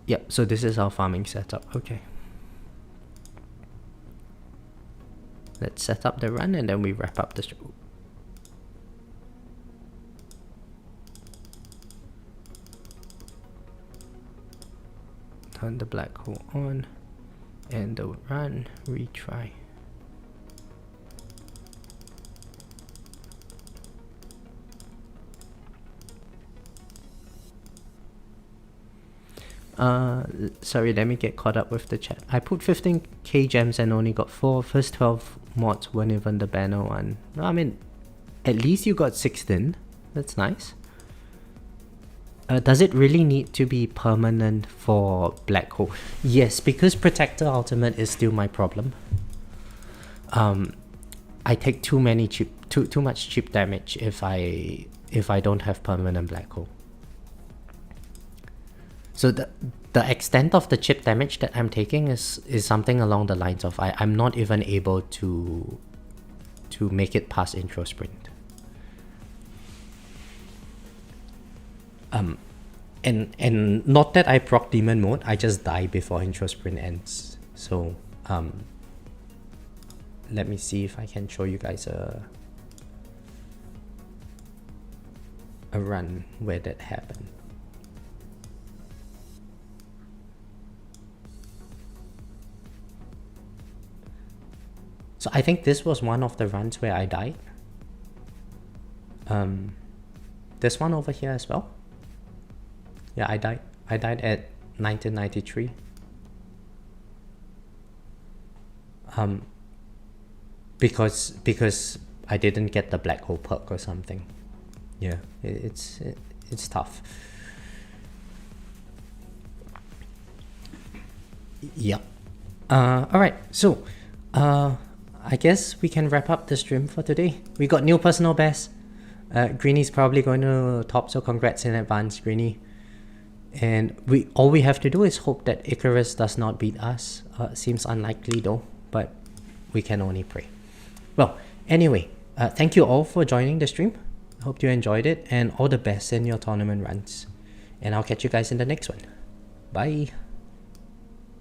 Yep, so this is our farming setup. Okay. Let's set up the run and then we wrap up the show. Turn the black hole on and the run, retry. Sorry, let me get caught up with the chat. I put 15k gems and only got 4. First 12 mods weren't even the banner one. No, I mean, at least you got 16. That's nice. Does it really need to be permanent for black hole? Yes, because Protector Ultimate is still my problem. I take too much chip damage if I don't have permanent black hole. So the extent of the chip damage that I'm taking is something along the lines of I'm not even able to make it past intro sprint. And not that I proc demon mode, I just die before intro sprint ends. So let me see if I can show you guys a run where that happened. So I think this was one of the runs where I died. This one over here as well. Yeah, I died at 1993. Because I didn't get the black hole perk or something. Yeah, it's tough. Yeah. Alright, so I guess we can wrap up the stream for today. We got new personal best. Greenie's probably going to top, so congrats in advance, Greenie. And all we have to do is hope that Icarus does not beat us. Seems unlikely though, but we can only pray. Well, anyway, thank you all for joining the stream. I hope you enjoyed it, and all the best in your tournament runs. And I'll catch you guys in the next one. Bye.